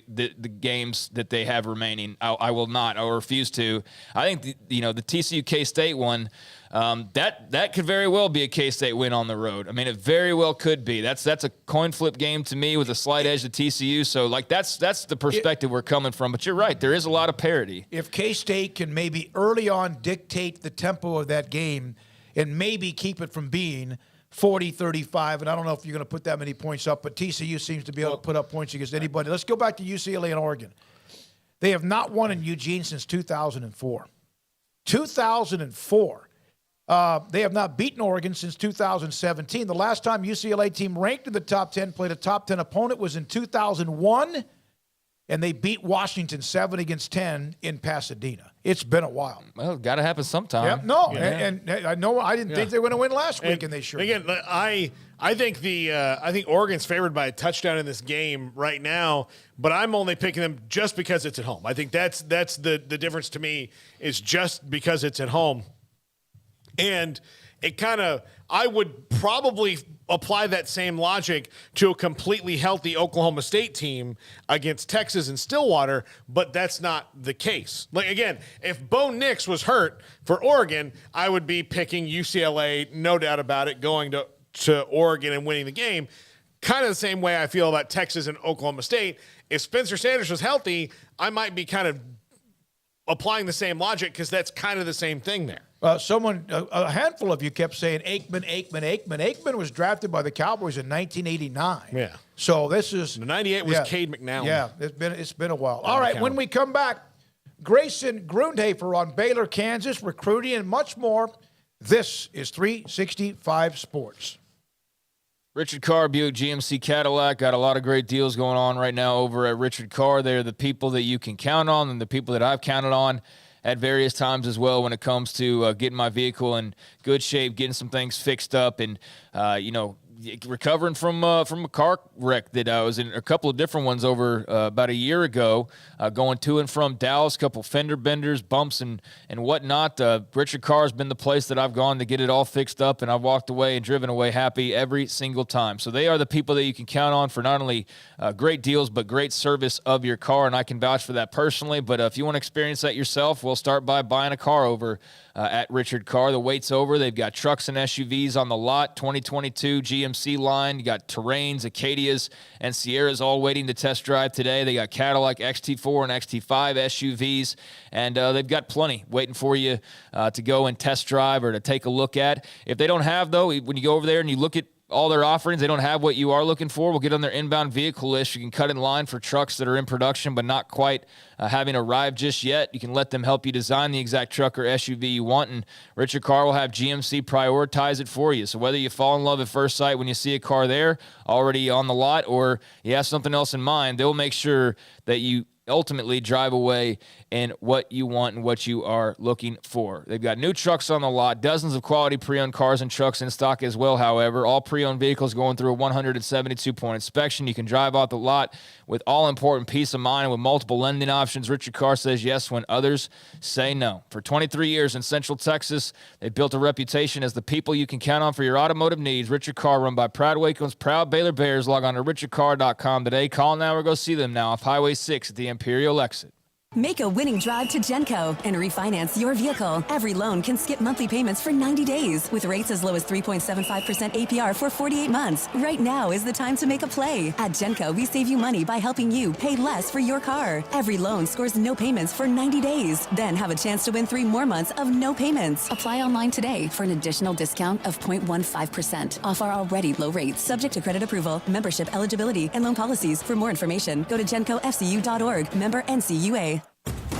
Speaker 8: games that they have remaining. I will not. I will refuse to. I think the TCU K-State one, that could very well be a K-State win on the road. I mean, it very well could be. That's a coin flip game to me with a slight edge to TCU. So, like, that's the perspective we're coming from. But you're right. There is a lot of parity.
Speaker 6: If K-State can maybe early on dictate the tempo of that game and maybe keep it from being 40-35, and I don't know if you're going to put that many points up, but TCU seems to be able to put up points against anybody. Let's go back to UCLA and Oregon. They have not won in Eugene since 2004. 2004. They have not beaten Oregon since 2017. The last time UCLA team ranked in the top 10, played a top 10 opponent, was in 2001, and they beat Washington 7-10 in Pasadena. It's been a while.
Speaker 8: Well, got to happen sometime.
Speaker 6: Yeah, no, and I know I didn't think they were going to win last week, and they sure
Speaker 7: again,
Speaker 6: did.
Speaker 7: I think Oregon's favored by a touchdown in this game right now, but I'm only picking them just because it's at home. I think that's the difference to me, is just because it's at home. And it kind of, I would probably apply that same logic to a completely healthy Oklahoma State team against Texas and Stillwater, but that's not the case. Like, again, if Bo Nix was hurt for Oregon, I would be picking UCLA, no doubt about it, going to Oregon and winning the game. Kind of the same way I feel about Texas and Oklahoma State. If Spencer Sanders was healthy, I might be kind of applying the same logic, because that's kind of the same thing there.
Speaker 6: A handful of you kept saying Aikman. Aikman was drafted by the Cowboys in 1989.
Speaker 7: Yeah.
Speaker 6: So this is
Speaker 7: the 98 was Cade McNown.
Speaker 6: Yeah, it's been a while. All right, when we come back, Grayson Grundhafer on Baylor, Kansas, recruiting and much more. This is 365 Sports.
Speaker 8: Richard Carr, Buick GMC Cadillac, got a lot of great deals going on right now over at Richard Carr. They're the people that you can count on, and the people that I've counted on at various times as well when it comes to getting my vehicle in good shape, getting some things fixed up, and recovering from a car wreck that I was in, a couple of different ones over about a year ago, going to and from Dallas, a couple fender benders, bumps, and whatnot. Richard Carr has been the place that I've gone to get it all fixed up, and I've walked away and driven away happy every single time. So they are the people that you can count on for not only great deals, but great service of your car, and I can vouch for that personally. But if you want to experience that yourself, we'll start by buying a car over at Richard Carr. The wait's over. They've got trucks and SUVs on the lot, 2022 GMC line. You got Terrains, Acadias, and Sierras all waiting to test drive today. They got Cadillac XT4 and XT5 SUVs, and they've got plenty waiting for you to go and test drive or to take a look at. If they don't have, though, when you go over there and you look at all their offerings, they don't have what you are looking for, we'll get on their inbound vehicle list. You can cut in line for trucks that are in production but not quite having arrived just yet. You can let them help you design the exact truck or SUV you want, and Richard Carr will have GMC prioritize it for you. So whether you fall in love at first sight when you see a car there already on the lot, or you have something else in mind, they'll make sure that you ultimately drive away in what you want and what you are looking for. They've got new trucks on the lot, dozens of quality pre-owned cars and trucks in stock as well, however. All pre-owned vehicles going through a 172-point inspection. You can drive off the lot with all-important peace of mind and with multiple lending options. Richard Carr says yes when others say no. For 23 years in Central Texas, they've built a reputation as the people you can count on for your automotive needs. Richard Carr, run by proud Waco's proud Baylor Bears. Log on to richardcarr.com today. Call now or go see them now off Highway 6 at the Imperial exit.
Speaker 15: Make a winning drive to Genco and refinance your vehicle. Every loan can skip monthly payments for 90 days with rates as low as 3.75% APR for 48 months. Right now is the time to make a play. At Genco, we save you money by helping you pay less for your car. Every loan scores no payments for 90 days. Then have a chance to win 3 more months of no payments. Apply online today for an additional discount of 0.15% off our already low rates. Subject to credit approval, membership eligibility, and loan policies. For more information, go to GencoFCU.org. Member NCUA.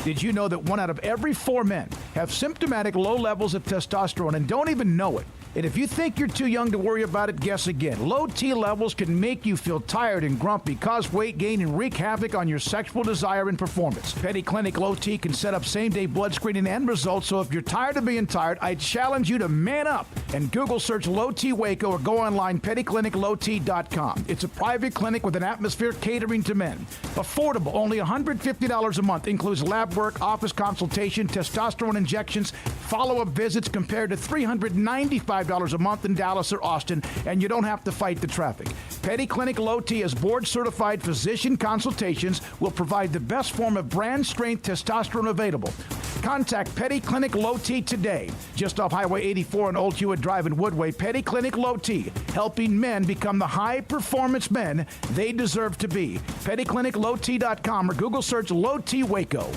Speaker 16: Did you know that 1 out of every 4 men have symptomatic low levels of testosterone and don't even know it? And if you think you're too young to worry about it, guess again. Low T levels can make you feel tired and grumpy, cause weight gain, and wreak havoc on your sexual desire and performance. Petty Clinic Low T can set up same-day blood screening and results, so if you're tired of being tired, I challenge you to man up and Google search Low T Waco or go online, pettycliniclowt.com. It's a private clinic with an atmosphere catering to men. Affordable, only $150 a month, includes lab work, office consultation, testosterone injections, follow-up visits compared to $395 a month in Dallas or Austin, and you don't have to fight the traffic. Petty Clinic Low T as board-certified physician consultations will provide the best form of brand-strength testosterone available. Contact Petty Clinic Low T today. Just off Highway 84 and Old Hewitt Drive in Woodway, Petty Clinic Low T, helping men become the high-performance men they deserve to be. PettyClinicLowT.com or Google search Low T Waco.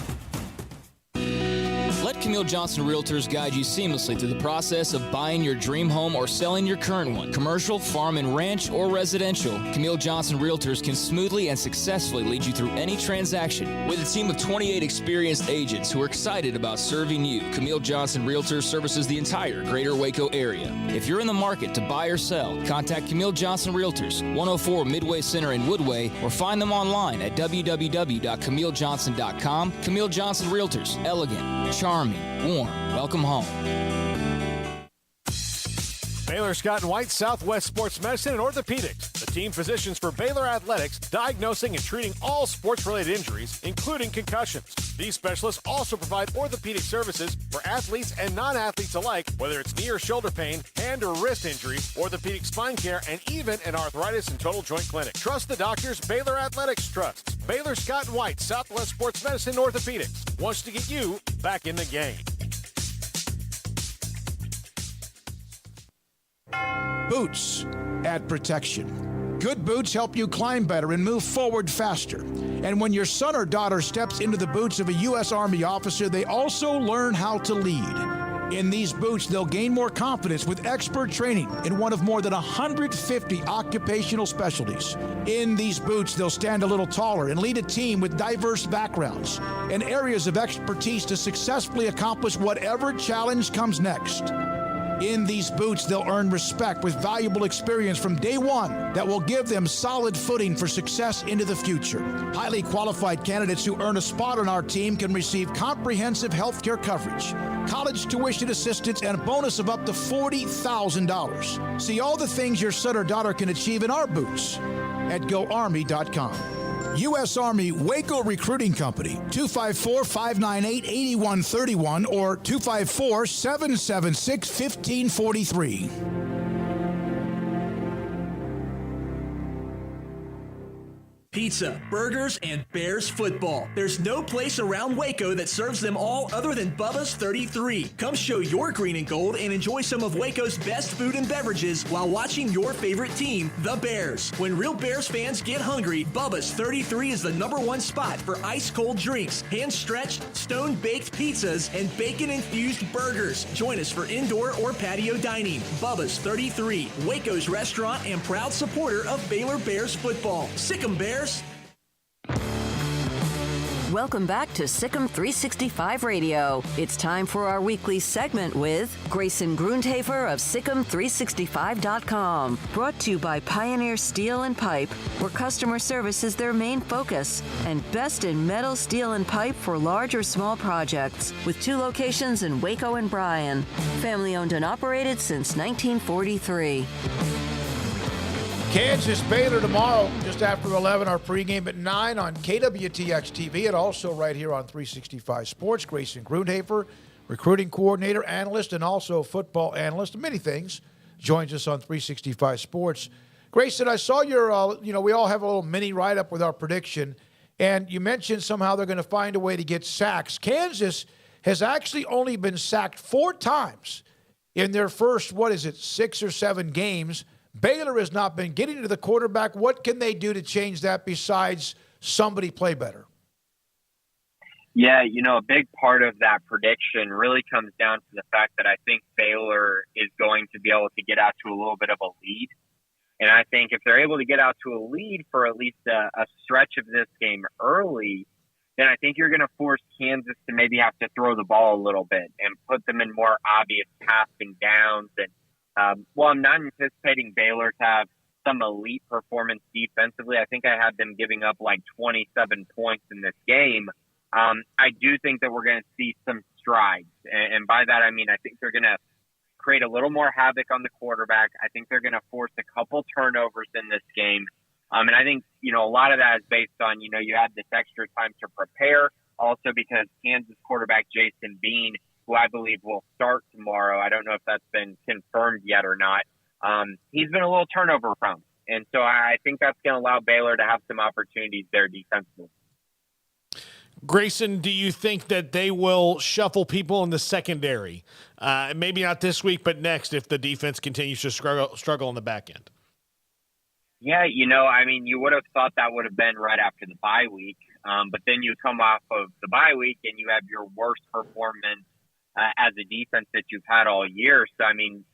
Speaker 17: Let Camille Johnson Realtors guide you seamlessly through the process of buying your dream home or selling your current one. Commercial, farm and ranch, or residential, Camille Johnson Realtors can smoothly and successfully lead you through any transaction. With a team of 28 experienced agents who are excited about serving you, Camille Johnson Realtors services the entire greater Waco area. If you're in the market to buy or sell, contact Camille Johnson Realtors, 104 Midway Center in Woodway, or find them online at www.camillejohnson.com. Camille Johnson Realtors, elegant, charming, warm. Welcome home.
Speaker 3: Baylor Scott and White, Southwest Sports Medicine and Orthopedics, the team physicians for Baylor Athletics, diagnosing and treating all sports-related injuries, including concussions. These specialists also provide orthopedic services for athletes and non-athletes alike, whether it's knee or shoulder pain, hand or wrist injury, orthopedic spine care, and even an arthritis and total joint clinic. Trust the doctors Baylor Athletics trusts. Baylor Scott and White, Southwest Sports Medicine and Orthopedics wants to get you back in the game.
Speaker 16: Boots add protection. Good boots help you climb better and move forward faster. And when your son or daughter steps into the boots of a U.S. Army officer, they also learn how to lead. In these boots, they'll gain more confidence with expert training in one of more than 150 occupational specialties. In these boots, they'll stand a little taller and lead a team with diverse backgrounds and areas of expertise to successfully accomplish whatever challenge comes next. In these boots, they'll earn respect with valuable experience from day one that will give them solid footing for success into the future. Highly qualified candidates who earn a spot on our team can receive comprehensive health care coverage, college tuition assistance, and a bonus of up to $40,000. See all the things your son or daughter can achieve in our boots at GoArmy.com. U.S. Army Waco Recruiting Company, 254-598-8131 or 254-776-1543.
Speaker 18: Pizza, burgers, and Bears football. There's no place around Waco that serves them all other than Bubba's 33. Come show your green and gold and enjoy some of Waco's best food and beverages while watching your favorite team, the Bears. When real Bears fans get hungry, Bubba's 33 is the #1 spot for ice-cold drinks, hand-stretched, stone-baked pizzas, and bacon-infused burgers. Join us for indoor or patio dining. Bubba's 33, Waco's restaurant and proud supporter of Baylor Bears football. Sick 'em, Bears!
Speaker 2: Welcome back to Sikkim 365 Radio. It's time for our weekly segment with Grayson Grundhafer of Sikkim365.com. Brought to you by Pioneer Steel and Pipe, where customer service is their main focus, and best in metal, steel, and pipe for large or small projects, with 2 locations in Waco and Bryan. Family owned and operated since 1943.
Speaker 6: Kansas Baylor tomorrow, just after 11, our pregame at 9 on KWTX TV, and also right here on 365 Sports. Grayson Grundhafer, recruiting coordinator, analyst, and also football analyst, many things, joins us on 365 Sports. Grayson, I saw your, we all have a little mini write-up with our prediction, and you mentioned somehow they're going to find a way to get sacks. Kansas has actually only been sacked 4 times in their first, 6 or 7 games. Baylor has not been getting to the quarterback. What can they do to change that besides somebody play better?
Speaker 19: Yeah, a big part of that prediction really comes down to the fact that I think Baylor is going to be able to get out to a little bit of a lead. And I think if they're able to get out to a lead for at least a stretch of this game early, then I think you're going to force Kansas to maybe have to throw the ball a little bit and put them in more obvious passing downs. And while I'm not anticipating Baylor to have some elite performance defensively, I think I had them giving up like 27 points in this game. I do think that we're going to see some strides. And by that, I mean, I think they're going to create a little more havoc on the quarterback. I think they're going to force a couple turnovers in this game. And I think, a lot of that is based on, you had this extra time to prepare. Also because Kansas quarterback Jason Bean, who I believe will start tomorrow, I don't know if that's been confirmed yet or not, he's been a little turnover prone. And so I think that's going to allow Baylor to have some opportunities there defensively.
Speaker 7: Grayson, do you think that they will shuffle people in the secondary? Maybe not this week, but next if the defense continues to struggle on the back end?
Speaker 19: Yeah, you would have thought that would have been right after the bye week. But then you come off of the bye week and you have your worst performance as a defense that you've had all year. So,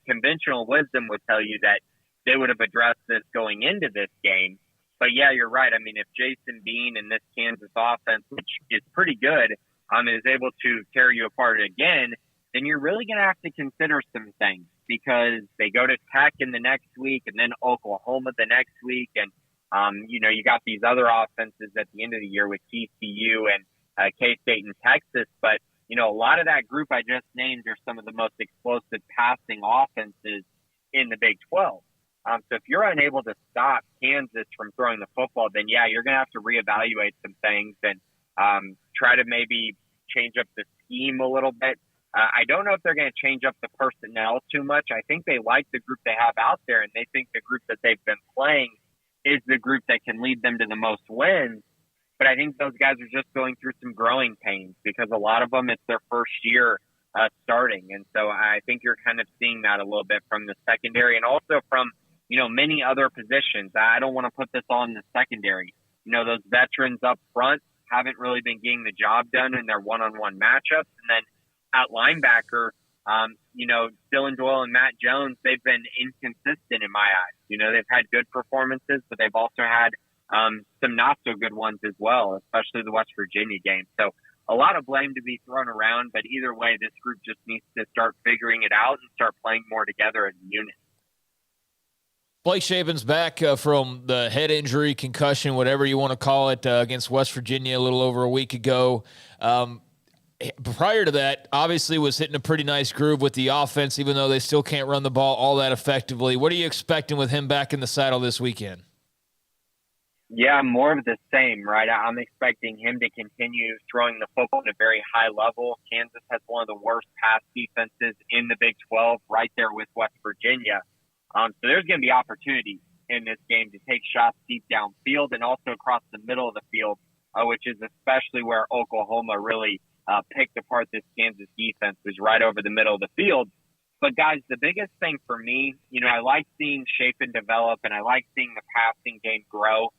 Speaker 19: conventional wisdom would tell you that they would have addressed this going into this game. But, yeah, you're right. If Jason Bean and this Kansas offense, which is pretty good, is able to tear you apart again, then you're really going to have to consider some things because they go to Tech in the next week and then Oklahoma the next week. And, you got these other offenses at the end of the year with TCU and K-State and Texas. But, a lot of that group I just named are some of the most explosive passing offenses in the Big 12. So if you're unable to stop Kansas from throwing the football, then, yeah, you're going to have to reevaluate some things and try to maybe change up the scheme a little bit. I don't know if they're going to change up the personnel too much. I think they like the group they have out there, and they think the group that they've been playing is the group that can lead them to the most wins. But I think those guys are just going through some growing pains because a lot of them, it's their first year starting. And so I think you're kind of seeing that a little bit from the secondary and also from, many other positions. I don't want to put this all in the secondary. Those veterans up front haven't really been getting the job done in their one-on-one matchups. And then at linebacker, Dylan Doyle and Matt Jones, they've been inconsistent in my eyes. They've had good performances, but they've also had some not so good ones as well, especially the West Virginia game. So a lot of blame to be thrown around, but either way, this group just needs to start figuring it out and start playing more together as a unit.
Speaker 8: Blake Shapen's back from the head injury, concussion, whatever you want to call it, against West Virginia a little over a week ago. Prior to that, obviously was hitting a pretty nice groove with the offense, even though they still can't run the ball all that effectively. What are you expecting with him back in the saddle this weekend?
Speaker 19: Yeah, more of the same, right? I'm expecting him to continue throwing the football at a very high level. Kansas has one of the worst pass defenses in the Big 12, right there with West Virginia. So there's going to be opportunities in this game to take shots deep downfield and also across the middle of the field, which is especially where Oklahoma really picked apart this Kansas defense, was right over the middle of the field. But, guys, the biggest thing for me, I like seeing Shapen develop and I like seeing the passing game grow.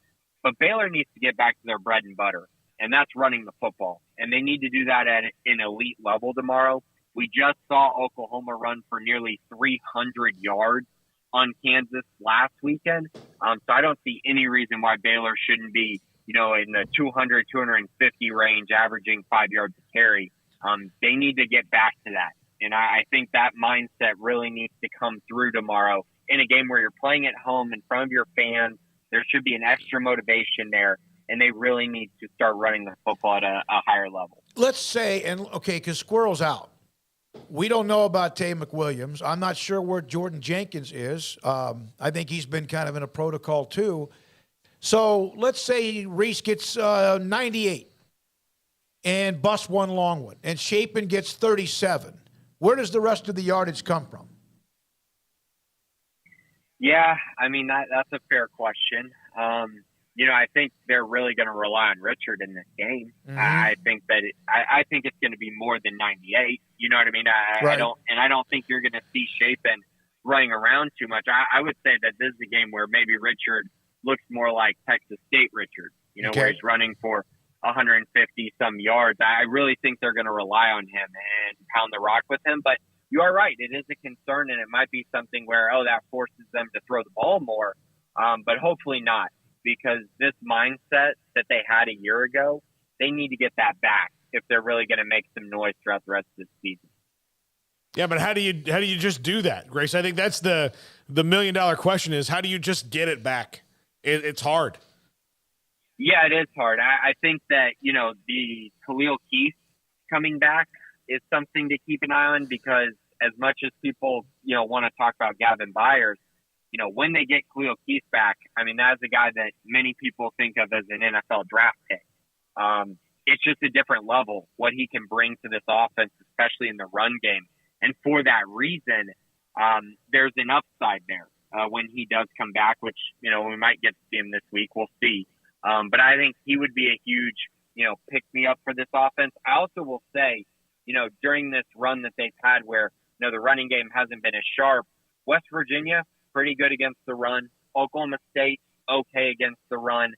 Speaker 19: But Baylor needs to get back to their bread and butter, and that's running the football. And they need to do that at an elite level tomorrow. We just saw Oklahoma run for nearly 300 yards on Kansas last weekend. So I don't see any reason why Baylor shouldn't be in the 200, 250 range, averaging 5 yards a carry. They need to get back to that. And I think that mindset really needs to come through tomorrow in a game where you're playing at home in front of your fans. There should be an extra motivation there, and they really need to start running the football at a higher level.
Speaker 6: Let's say, because Squirrel's out. We don't know about Tay McWilliams. I'm not sure where Jordan Jenkins is. I think he's been kind of in a protocol too. So let's say Reese gets 98 and busts one long one, and Chapin gets 37. Where does the rest of the yardage come from?
Speaker 19: Yeah, I mean, that's a fair question. I think they're really going to rely on Richard in this game.
Speaker 6: Mm-hmm.
Speaker 19: I think that I think it's going to be more than 98. You know what I mean?
Speaker 6: Right.
Speaker 19: I don't think you're going to see Chapin running around too much. I would say that this is a game where maybe Richard looks more like Texas State Richard, where he's running for 150 some yards. I really think they're going to rely on him and pound the rock with him. But you are right. It is a concern, and it might be something where, that forces them to throw the ball more. But hopefully not, because this mindset that they had a year ago, they need to get that back if they're really going to make some noise throughout the rest of the season.
Speaker 7: Yeah, but how do you just do that, Grace? I think that's the $1 million question is, how do you just get it back? It's hard.
Speaker 19: Yeah, it is hard. I think that, the Khalil Keith coming back is something to keep an eye on, because as much as people, want to talk about Gavin Byers, when they get Khalil Keith back, I mean, that's a guy that many people think of as an NFL draft pick. It's just a different level, what he can bring to this offense, especially in the run game. And for that reason, there's an upside there when he does come back, which, we might get to see him this week. We'll see. But I think he would be a huge, pick-me-up for this offense. I also will say, during this run that they've had where, the running game hasn't been as sharp, West Virginia, pretty good against the run. Oklahoma State, okay against the run.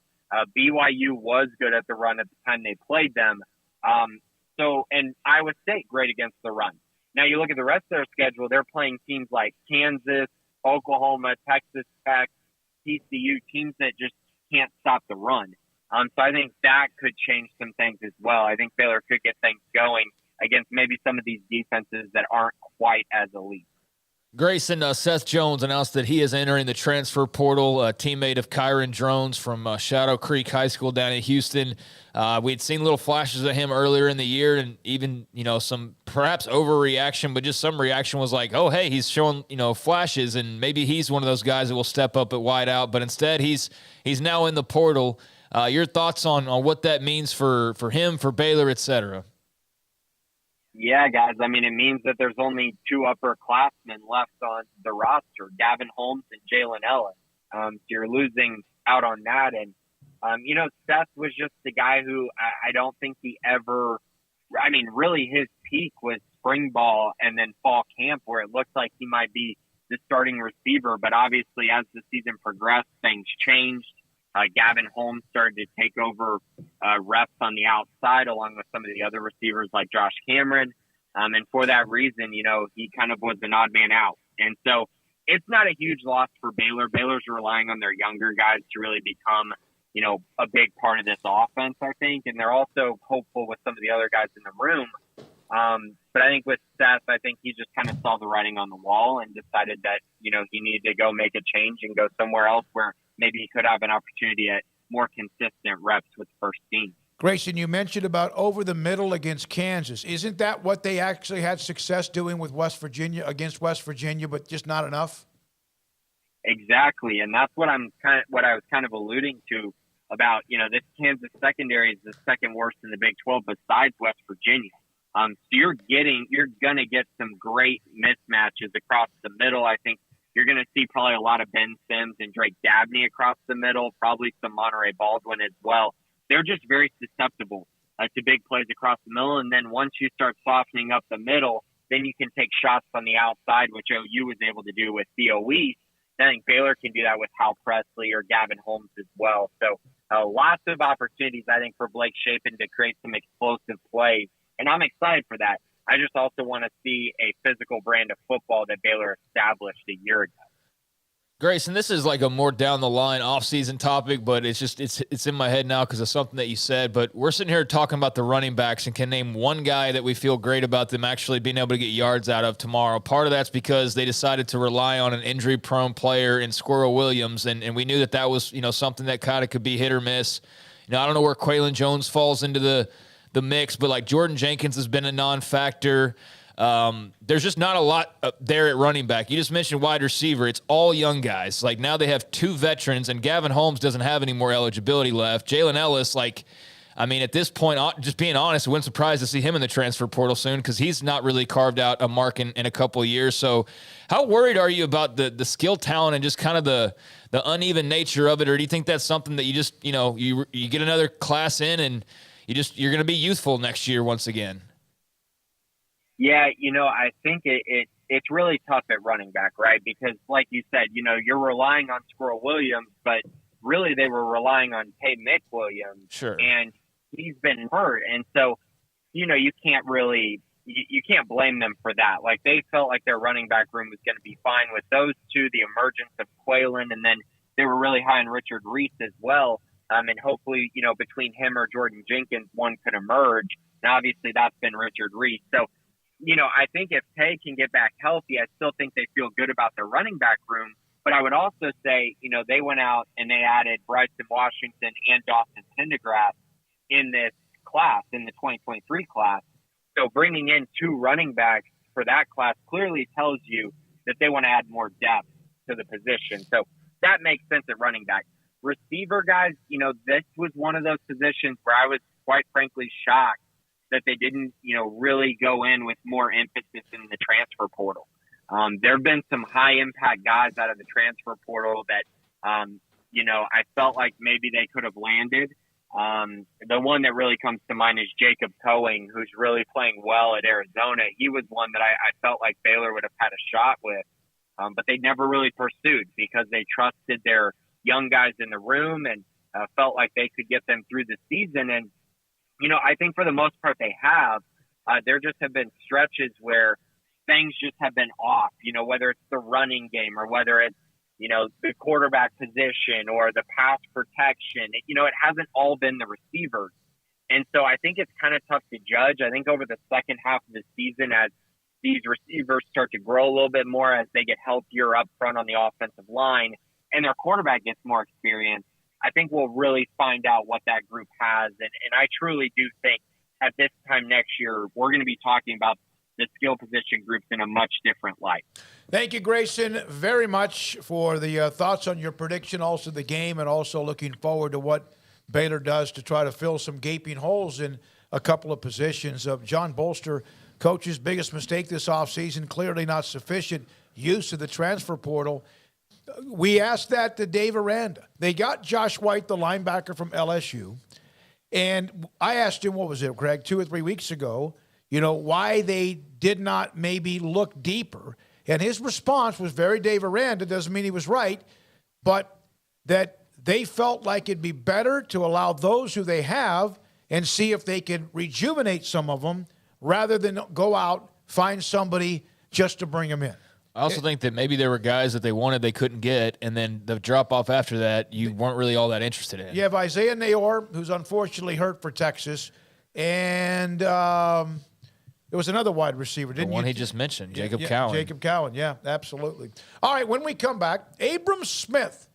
Speaker 19: BYU was good at the run at the time they played them. And Iowa State, great against the run. Now you look at the rest of their schedule, they're playing teams like Kansas, Oklahoma, Texas Tech, TCU, teams that just can't stop the run. So I think that could change some things as well. I think Baylor could get things going against maybe some of these defenses that aren't quite as elite.
Speaker 8: Grayson, Seth Jones announced that he is entering the transfer portal, a teammate of Kyron Drones from Shadow Creek High School down in Houston. We'd seen little flashes of him earlier in the year, and even, some perhaps overreaction, but just some reaction was like, oh, hey, he's showing, flashes, and maybe he's one of those guys that will step up at wide out, but instead he's now in the portal. Your thoughts on what that means for him, for Baylor, et cetera?
Speaker 19: Yeah, guys. I mean, it means that there's only two upperclassmen left on the roster, Gavin Holmes and Jalen Ellis. So you're losing out on that. And, Seth was just the guy who I don't think he ever – I mean, really his peak was spring ball and then fall camp where it looked like he might be the starting receiver. But obviously as the season progressed, things changed. Gavin Holmes started to take over reps on the outside along with some of the other receivers like Josh Cameron. And for that reason, he kind of was an odd man out. And so it's not a huge loss for Baylor. Baylor's relying on their younger guys to really become, a big part of this offense, I think. And they're also hopeful with some of the other guys in the room. But I think with Seth, I think he just kind of saw the writing on the wall and decided that, he needed to go make a change and go somewhere else where maybe he could have an opportunity at more consistent reps with the first team.
Speaker 6: Grayson, you mentioned about over the middle against Kansas. Isn't that what they actually had success doing with West Virginia, but just not enough?
Speaker 19: Exactly. And that's what I was kind of alluding to about, this Kansas secondary is the second worst in the Big 12 besides West Virginia. So you're going to get some great mismatches across the middle. I think you're going to see probably a lot of Ben Sims and Drake Dabney across the middle, probably some Monterey Baldwin as well. They're just very susceptible to big plays across the middle. And then once you start softening up the middle, then you can take shots on the outside, which OU was able to do with Theo Weiss. I think Baylor can do that with Hal Presley or Gavin Holmes as well. So lots of opportunities, I think, for Blake Shapen to create some explosive plays. And I'm excited for that. I just also want to see a physical brand of football that Baylor established a year ago.
Speaker 8: Grayson, this is like a more down the line off-season topic, but it's in my head now because of something that you said. But we're sitting here talking about the running backs and can name one guy that we feel great about them actually being able to get yards out of tomorrow. Part of that's because they decided to rely on an injury-prone player in Squirrel Williams, and we knew that was something that kind of could be hit or miss. I don't know where Quaylon Jones falls into the mix, but like Jordan Jenkins has been a non-factor. There's just not a lot there at running back. You just mentioned wide receiver. It's all young guys. Like now they have 2 veterans, and Gavin Holmes doesn't have any more eligibility left. Jalen Ellis, at this point, just being honest, it wouldn't surprise to see him in the transfer portal soon because he's not really carved out a mark in a couple of years. So how worried are you about the skill talent and just kind of the uneven nature of it? Or do you think that's something that you just, you get another class in and you're going to be youthful next year once again?
Speaker 19: Yeah, I think it's really tough at running back, right? Because like you said, you're relying on Squirrel Williams, but really they were relying on Tay McWilliams.
Speaker 8: Sure.
Speaker 19: And he's been hurt. And so, you can't really, you can't blame them for that. Like they felt like their running back room was going to be fine with those two, the emergence of Quaylon, and then they were really high on Richard Reese as well. And hopefully, between him or Jordan Jenkins, one could emerge. And obviously that's been Richard Reese. So, I think if Tay can get back healthy, I still think they feel good about their running back room. But I would also say, they went out and they added Bryson Washington and Dawson Pendergrass in this class, in the 2023 class. So bringing in 2 running backs for that class clearly tells you that they want to add more depth to the position. So that makes sense at running back. Receiver guys, this was one of those positions where I was quite frankly shocked that they didn't, really go in with more emphasis in the transfer portal. There have been some high impact guys out of the transfer portal that, I felt like maybe they could have landed. The one that really comes to mind is Jacob Towing, who's really playing well at Arizona. He was one that I felt like Baylor would have had a shot with, but they never really pursued because they trusted their young guys in the room and felt like they could get them through the season. And, I think for the most part they have. There just have been stretches where things just have been off, whether it's the running game or whether it's, the quarterback position or the pass protection. It hasn't all been the receivers. And so I think it's kind of tough to judge. I think over the second half of the season, as these receivers start to grow a little bit more, as they get healthier up front on the offensive line and their quarterback gets more experience, I think we'll really find out what that group has. And I truly do think at this time next year, we're going to be talking about the skill position groups in a much different light.
Speaker 6: Thank you, Grayson, very much for the thoughts on your prediction, also the game, and also looking forward to what Baylor does to try to fill some gaping holes in a couple of positions. John Bolster, coach's biggest mistake this offseason, clearly not sufficient use of the transfer portal. We asked that to Dave Aranda. They got Josh White, the linebacker from LSU, and I asked him, what was it, Greg, 2 or 3 weeks ago, why they did not maybe look deeper. And his response was very Dave Aranda. Doesn't mean he was right, but that they felt like it'd be better to allow those who they have and see if they can rejuvenate some of them rather than go out, find somebody just to bring them in.
Speaker 8: I also think that maybe there were guys that they wanted they couldn't get, and then the drop-off after that you weren't really all that interested in.
Speaker 6: You have Isaiah Nayor, who's unfortunately hurt for Texas, and there was another wide receiver, didn't you?
Speaker 8: The one he just mentioned, Jacob Cowan.
Speaker 6: Jacob Cowan, yeah, absolutely. All right, when we come back, Abram Smith,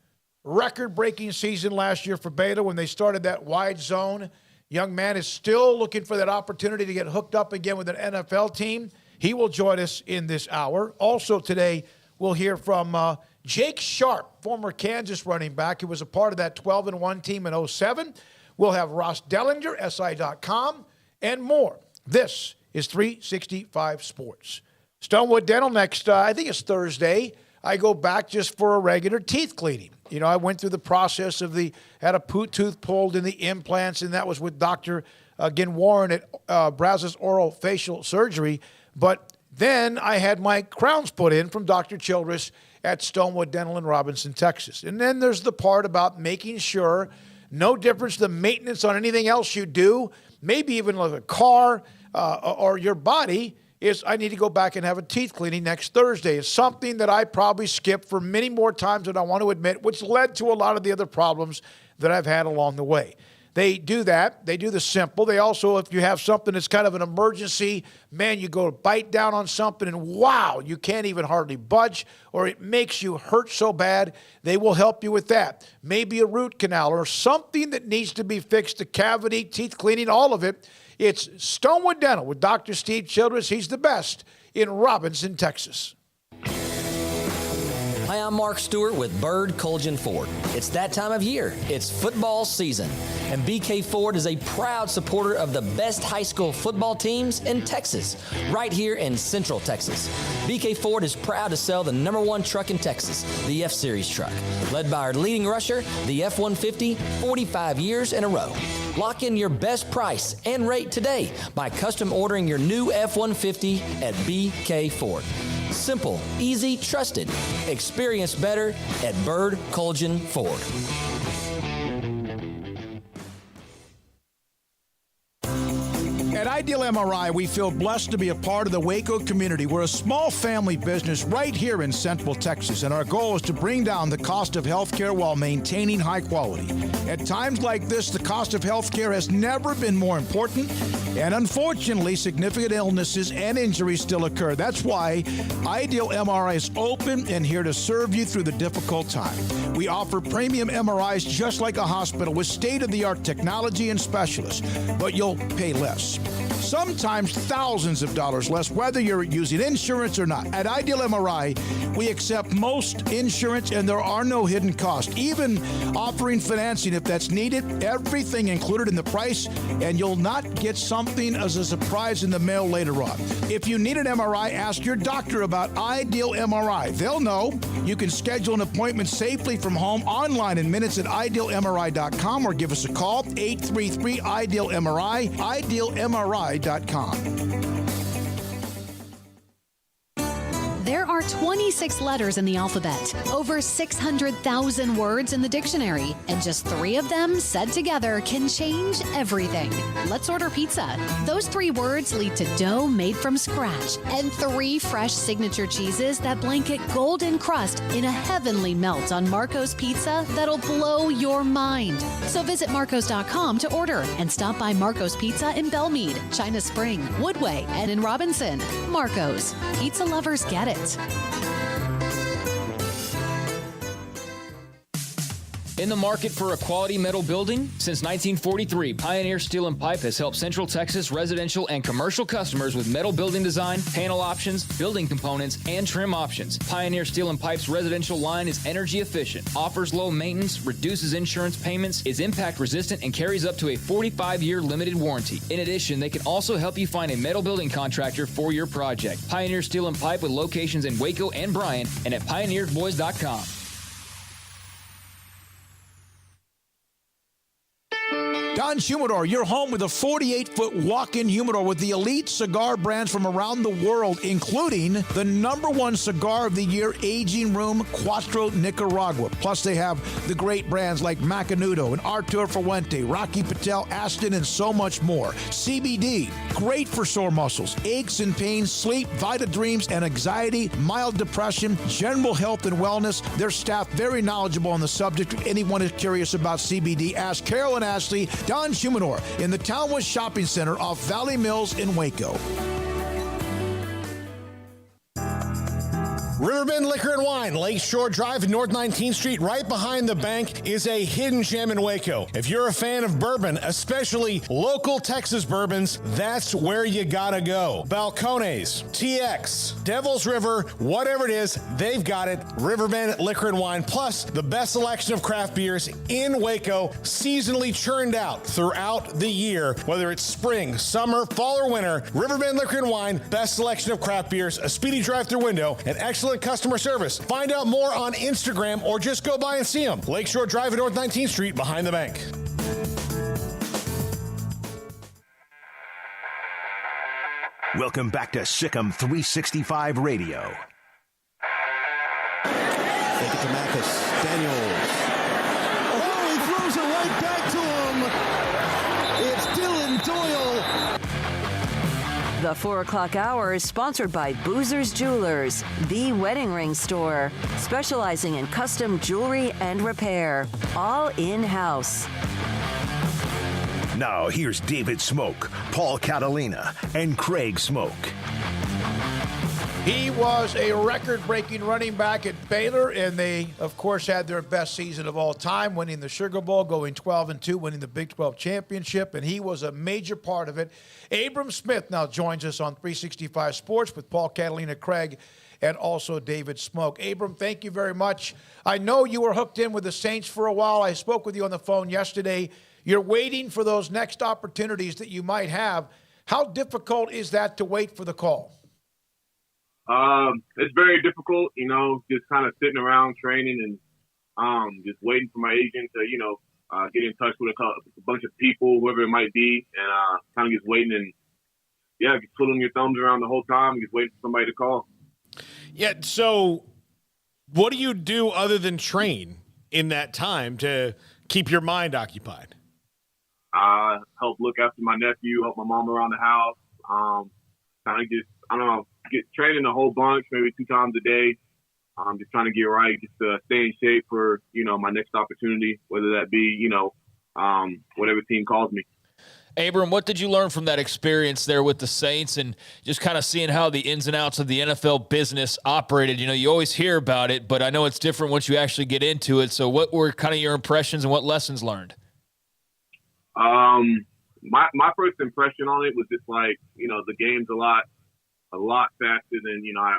Speaker 6: record-breaking season last year for Baylor when they started that wide zone. Young man is still looking for that opportunity to get hooked up again with an NFL team. He will join us in this hour. Also today, we'll hear from Jake Sharp, former Kansas running back, who was a part of that 12-1 team in 2007. We'll have Ross Dellinger, SI.com, and more. This is 365 Sports. Stonewood Dental next, I think it's Thursday. I go back just for a regular teeth cleaning. I went through the process of had a tooth pulled in the implants, and that was with Dr. Warren at Brazos Oral Facial Surgery. But then I had my crowns put in from Dr. Childress at Stonewood Dental in Robinson, Texas. And then there's the part about making sure, no difference the maintenance on anything else you do, maybe even like a car or your body, is I need to go back and have a teeth cleaning next Thursday. It's something that I probably skipped for many more times than I want to admit, which led to a lot of the other problems that I've had along the way. They do that. They do the simple. They also, if you have something that's kind of an emergency, man, you go to bite down on something and wow, you can't even hardly budge, or it makes you hurt so bad, they will help you with that. Maybe a root canal or something that needs to be fixed, a cavity, teeth cleaning, all of it. It's Stonewood Dental with Dr. Steve Childress. He's the best in Robinson, Texas.
Speaker 20: Hi, I'm Mark Stewart with Bird Colgan Ford. It's that time of year. It's football season, and BK Ford is a proud supporter of the best high school football teams in Texas, right here in Central Texas. BK Ford is proud to sell the #1 truck in Texas, the F-Series truck, led by our leading rusher, the F-150, 45 years in a row. Lock in your best price and rate today by custom ordering your new F-150 at BK Ford. Simple, easy, trusted. Experience better at Bird Colgan Ford.
Speaker 16: At Ideal MRI, we feel blessed to be a part of the Waco community. We're a small family business right here in Central Texas, and our goal is to bring down the cost of health care while maintaining high quality. At times like this, the cost of health care has never been more important, and unfortunately, significant illnesses and injuries still occur. That's why Ideal MRI is open and here to serve you through the difficult time. We offer premium MRIs just like a hospital with state-of-the-art technology and specialists, but you'll pay less. Sometimes thousands of dollars less, whether you're using insurance or not. At Ideal MRI, we accept most insurance and there are no hidden costs, even offering financing if that's needed. Everything included in the price, and you'll not get something as a surprise in the mail later on. If you need an MRI, ask your doctor about Ideal MRI. They'll know. You can schedule an appointment safely from home online in minutes at idealmri.com or give us a call, 833-IDEAL-MRI, idealmri.com.
Speaker 21: There are 26 letters in the alphabet, over 600,000 words in the dictionary, and just 3 of them said together can change everything. Let's order pizza. Those 3 words lead to dough made from scratch and 3 fresh signature cheeses that blanket golden crust in a heavenly melt on Marco's Pizza that'll blow your mind. So visit marcos.com to order and stop by Marco's Pizza in Belmead, China Spring, Woodway, and in Robinson. Marco's. Pizza lovers get it.
Speaker 17: In the market for a quality metal building? Since 1943, Pioneer Steel and Pipe has helped Central Texas residential and commercial customers with metal building design, panel options, building components, and trim options. Pioneer Steel and Pipe's residential line is energy efficient, offers low maintenance, reduces insurance payments, is impact resistant, and carries up to a 45-year limited warranty. In addition, they can also help you find a metal building contractor for your project. Pioneer Steel and Pipe with locations in Waco and Bryan and at pioneersboys.com.
Speaker 16: Don Humidor, your home with a 48-foot walk-in humidor with the elite cigar brands from around the world, including the #1 cigar of the year, Aging Room Cuatro Nicaragua. Plus, they have the great brands like Macanudo and Artur Fuente, Rocky Patel, Aston, and so much more. CBD, great for sore muscles, aches and pains, sleep, Vita Dreams, and anxiety, mild depression, general health and wellness. Their staff very knowledgeable on the subject. If anyone is curious about CBD, ask Carol and Ashley. Don Humidor in the Townwest Shopping Center off Valley Mills in Waco.
Speaker 22: Riverbend Liquor and Wine, Lakeshore Drive, North 19th Street, right behind the bank, is a hidden gem in Waco. If you're a fan of bourbon, especially local Texas bourbons, that's where you gotta go. Balcones, TX, Devil's River, whatever it is, they've got it. Riverbend Liquor and Wine, plus the best selection of craft beers in Waco, seasonally churned out throughout the year. Whether it's spring, summer, fall, or winter, Riverbend Liquor and Wine, best selection of craft beers, a speedy drive-through window, and excellent customer service. Find out more on Instagram or just go by and see them. Lakeshore Drive at North 19th Street behind the bank.
Speaker 4: Welcome back to Sikkim 365 Radio.
Speaker 5: Take it to Mathis. Daniels. Oh, he throws it right back to him. It's Dylan Doyle.
Speaker 2: The 4 o'clock hour is sponsored by Boozer's Jewelers, the wedding ring store, specializing in custom jewelry and repair, all in-house.
Speaker 4: Now here's David Smoak, Paul Catalina, and Craig Smoak.
Speaker 6: He was a record-breaking running back at Baylor, and they, of course, had their best season of all time, winning the Sugar Bowl, going 12-2, winning the Big 12 championship, and he was a major part of it. Abram Smith now joins us on 365 Sports with Paul Catalina, Craig, and also David Smoak. Abram, thank you very much. I know you were hooked in with the Saints for a while. I spoke with you on the phone yesterday. You're waiting for those next opportunities that you might have. How difficult is that to wait for the call?
Speaker 1: It's very difficult, just kind of sitting around training and just waiting for my agent to, get in touch with a bunch of people, whoever it might be, and kind of just waiting and, just twiddling your thumbs around the whole time and just waiting for somebody to call.
Speaker 7: Yeah, so what do you do other than train in that time to keep your mind occupied?
Speaker 1: Help look after my nephew, help my mom around the house, kind of just, get training a whole bunch, maybe 2 times a day. I'm just trying to get right, just to stay in shape for, my next opportunity, whether that be, whatever team calls me.
Speaker 8: Abram, what did you learn from that experience there with the Saints and just kind of seeing how the ins and outs of the NFL business operated? You always hear about it, but I know it's different once you actually get into it. So what were kind of your impressions and what lessons learned?
Speaker 1: My first impression on it was just like, the game's a lot faster than, I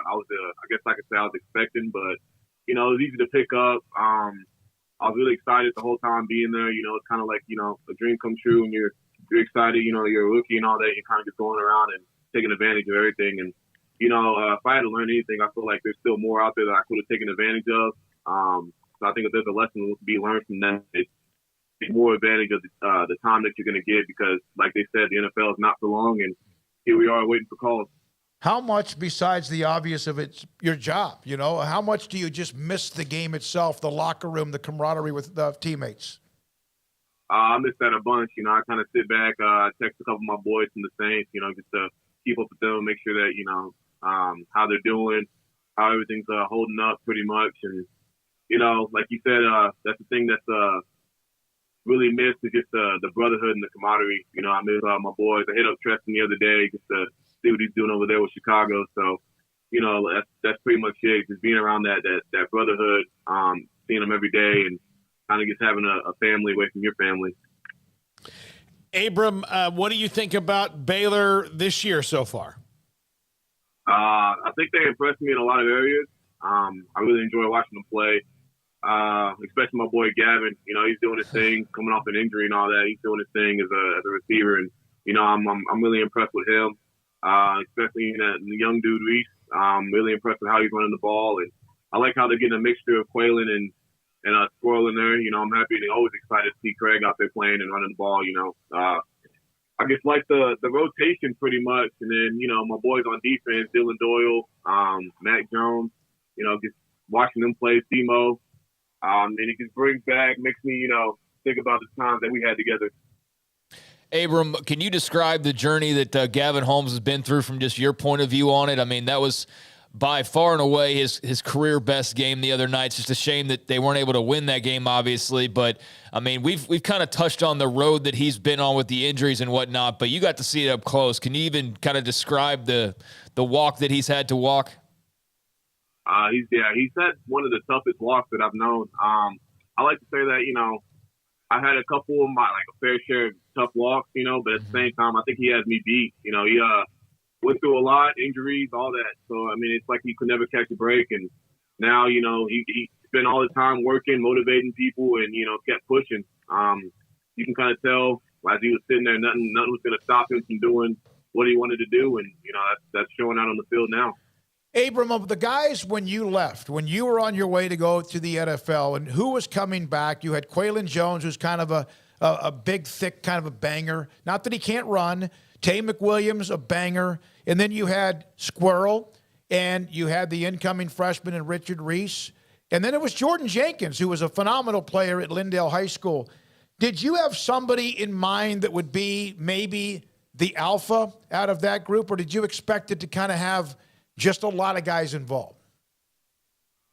Speaker 1: guess I could say I was expecting, but, it was easy to pick up. I was really excited the whole time being there. It's kind of like, a dream come true and you're excited, you're a rookie and all that. You're kind of just going around and taking advantage of everything. And, if I had to learn anything, I feel like there's still more out there that I could have taken advantage of. So I think if there's a lesson to be learned from that, it's more advantage of the time that you're going to get because, like they said, the NFL is not for long, and here we are waiting for calls.
Speaker 6: How much, besides the obvious of it's your job, how much do you just miss the game itself, the locker room, the camaraderie with the teammates?
Speaker 1: I miss that a bunch. I kind of sit back, text a couple of my boys from the Saints, just to keep up with them, make sure that, how they're doing, how everything's holding up pretty much. And, like you said, that's the thing that's really missed is just the brotherhood and the camaraderie. I miss my boys. I hit up Treston the other day just to see what he's doing over there with Chicago. So, that's pretty much it. Just being around that brotherhood, seeing them every day and kind of just having a family away from your family.
Speaker 7: Abram, what do you think about Baylor this year so far?
Speaker 1: I think they impressed me in a lot of areas. I really enjoy watching them play, especially my boy Gavin. He's doing his thing, coming off an injury and all that. He's doing his thing as a receiver, and I'm really impressed with him. Especially the young dude Reese. Really impressed with how he's running the ball, and I like how they're getting a mixture of Quaylen and Squirrel in there. I'm happy and always excited to see Craig out there playing and running the ball. I just like the rotation pretty much, and then my boys on defense, Dylan Doyle, Matt Jones. Just watching them play, Simo, and it just makes me think about the times that we had together.
Speaker 8: Abram, can you describe the journey that Gavin Holmes has been through from just your point of view on it? I mean, that was by far and away his career best game the other night. It's just a shame that they weren't able to win that game, obviously. But, I mean, we've kind of touched on the road that he's been on with the injuries and whatnot, but you got to see it up close. Can you even kind of describe the walk that he's had to walk?
Speaker 1: He's had one of the toughest walks that I've known. I like to say that, I had a couple of a fair share of tough walks, but at the same time, I think he has me beat. He went through a lot, injuries, all that. So, I mean, it's like he could never catch a break. And now, he spent all the time working, motivating people, and, kept pushing. You can kind of tell as he was sitting there, nothing was going to stop him from doing what he wanted to do. And, that's showing out on the field now.
Speaker 6: Abram, of the guys when you left, when you were on your way to go to the NFL, and who was coming back, you had Quaylen Jones, who's kind of a big, thick, kind of a banger. Not that he can't run. Tay McWilliams, a banger. And then you had Squirrel, and you had the incoming freshman in Richard Reese. And then it was Jordan Jenkins, who was a phenomenal player at Lindale High School. Did you have somebody in mind that would be maybe the alpha out of that group, or did you expect it to kind of have just a lot of guys involved?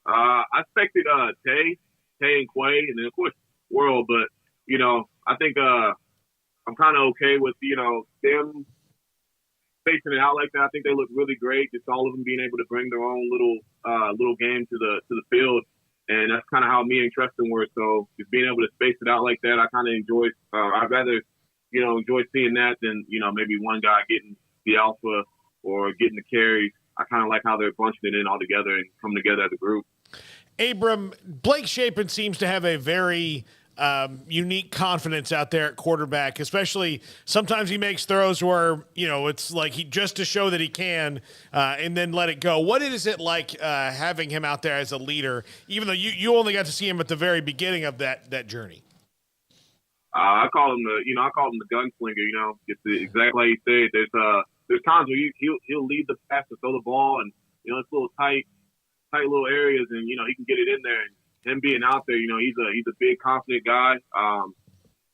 Speaker 1: I expected Tay and Quay, and then, of course, World. But, I think I'm kind of okay with, them spacing it out like that. I think they look really great. Just all of them being able to bring their own little game to the field. And that's kind of how me and Treston were. So just being able to space it out like that, I kind of enjoy. I'd rather, enjoy seeing that than, maybe one guy getting the alpha or getting the carries. I kind of like how they're bunching it in all together and coming together as a group.
Speaker 7: Abram, Blake Shapen seems to have a very unique confidence out there at quarterback, especially sometimes he makes throws where, it's like he just to show that he can and then let it go. What is it like having him out there as a leader, even though you only got to see him at the very beginning of that journey?
Speaker 1: I call him the gunslinger, just exactly like you said. There's times where he'll lead the pass to throw the ball, and, it's little tight little areas, and, he can get it in there. And him being out there, he's a big, confident guy.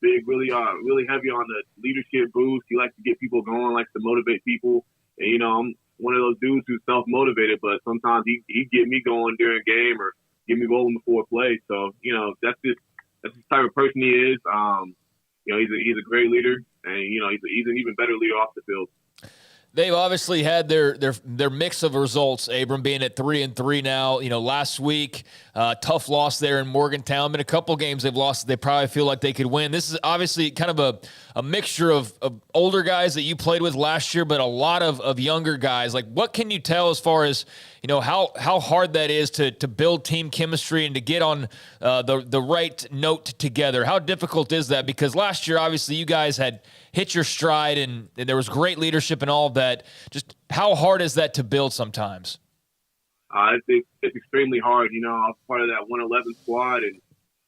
Speaker 1: Big, really heavy on the leadership boost. He likes to get people going, likes to motivate people. And, I'm one of those dudes who's self-motivated, but sometimes he get me going during a game or get me rolling before a play. So, that's the type of person he is. He's a great leader, and, he's an even better leader off the field.
Speaker 8: They've obviously had their mix of results, Abram, being at 3-3 now. Last week, tough loss there in Morgantown. Been a couple games they've lost that they probably feel like they could win. This is obviously kind of a mixture of older guys that you played with last year, but a lot of younger guys. Like, what can you tell as far as, how hard that is to build team chemistry and to get on the right note together? How difficult is that? Because last year, obviously, you guys had hit your stride and there was great leadership and all of that. Just how hard is that to build sometimes?
Speaker 1: It's extremely hard. I was part of that 111 squad, and,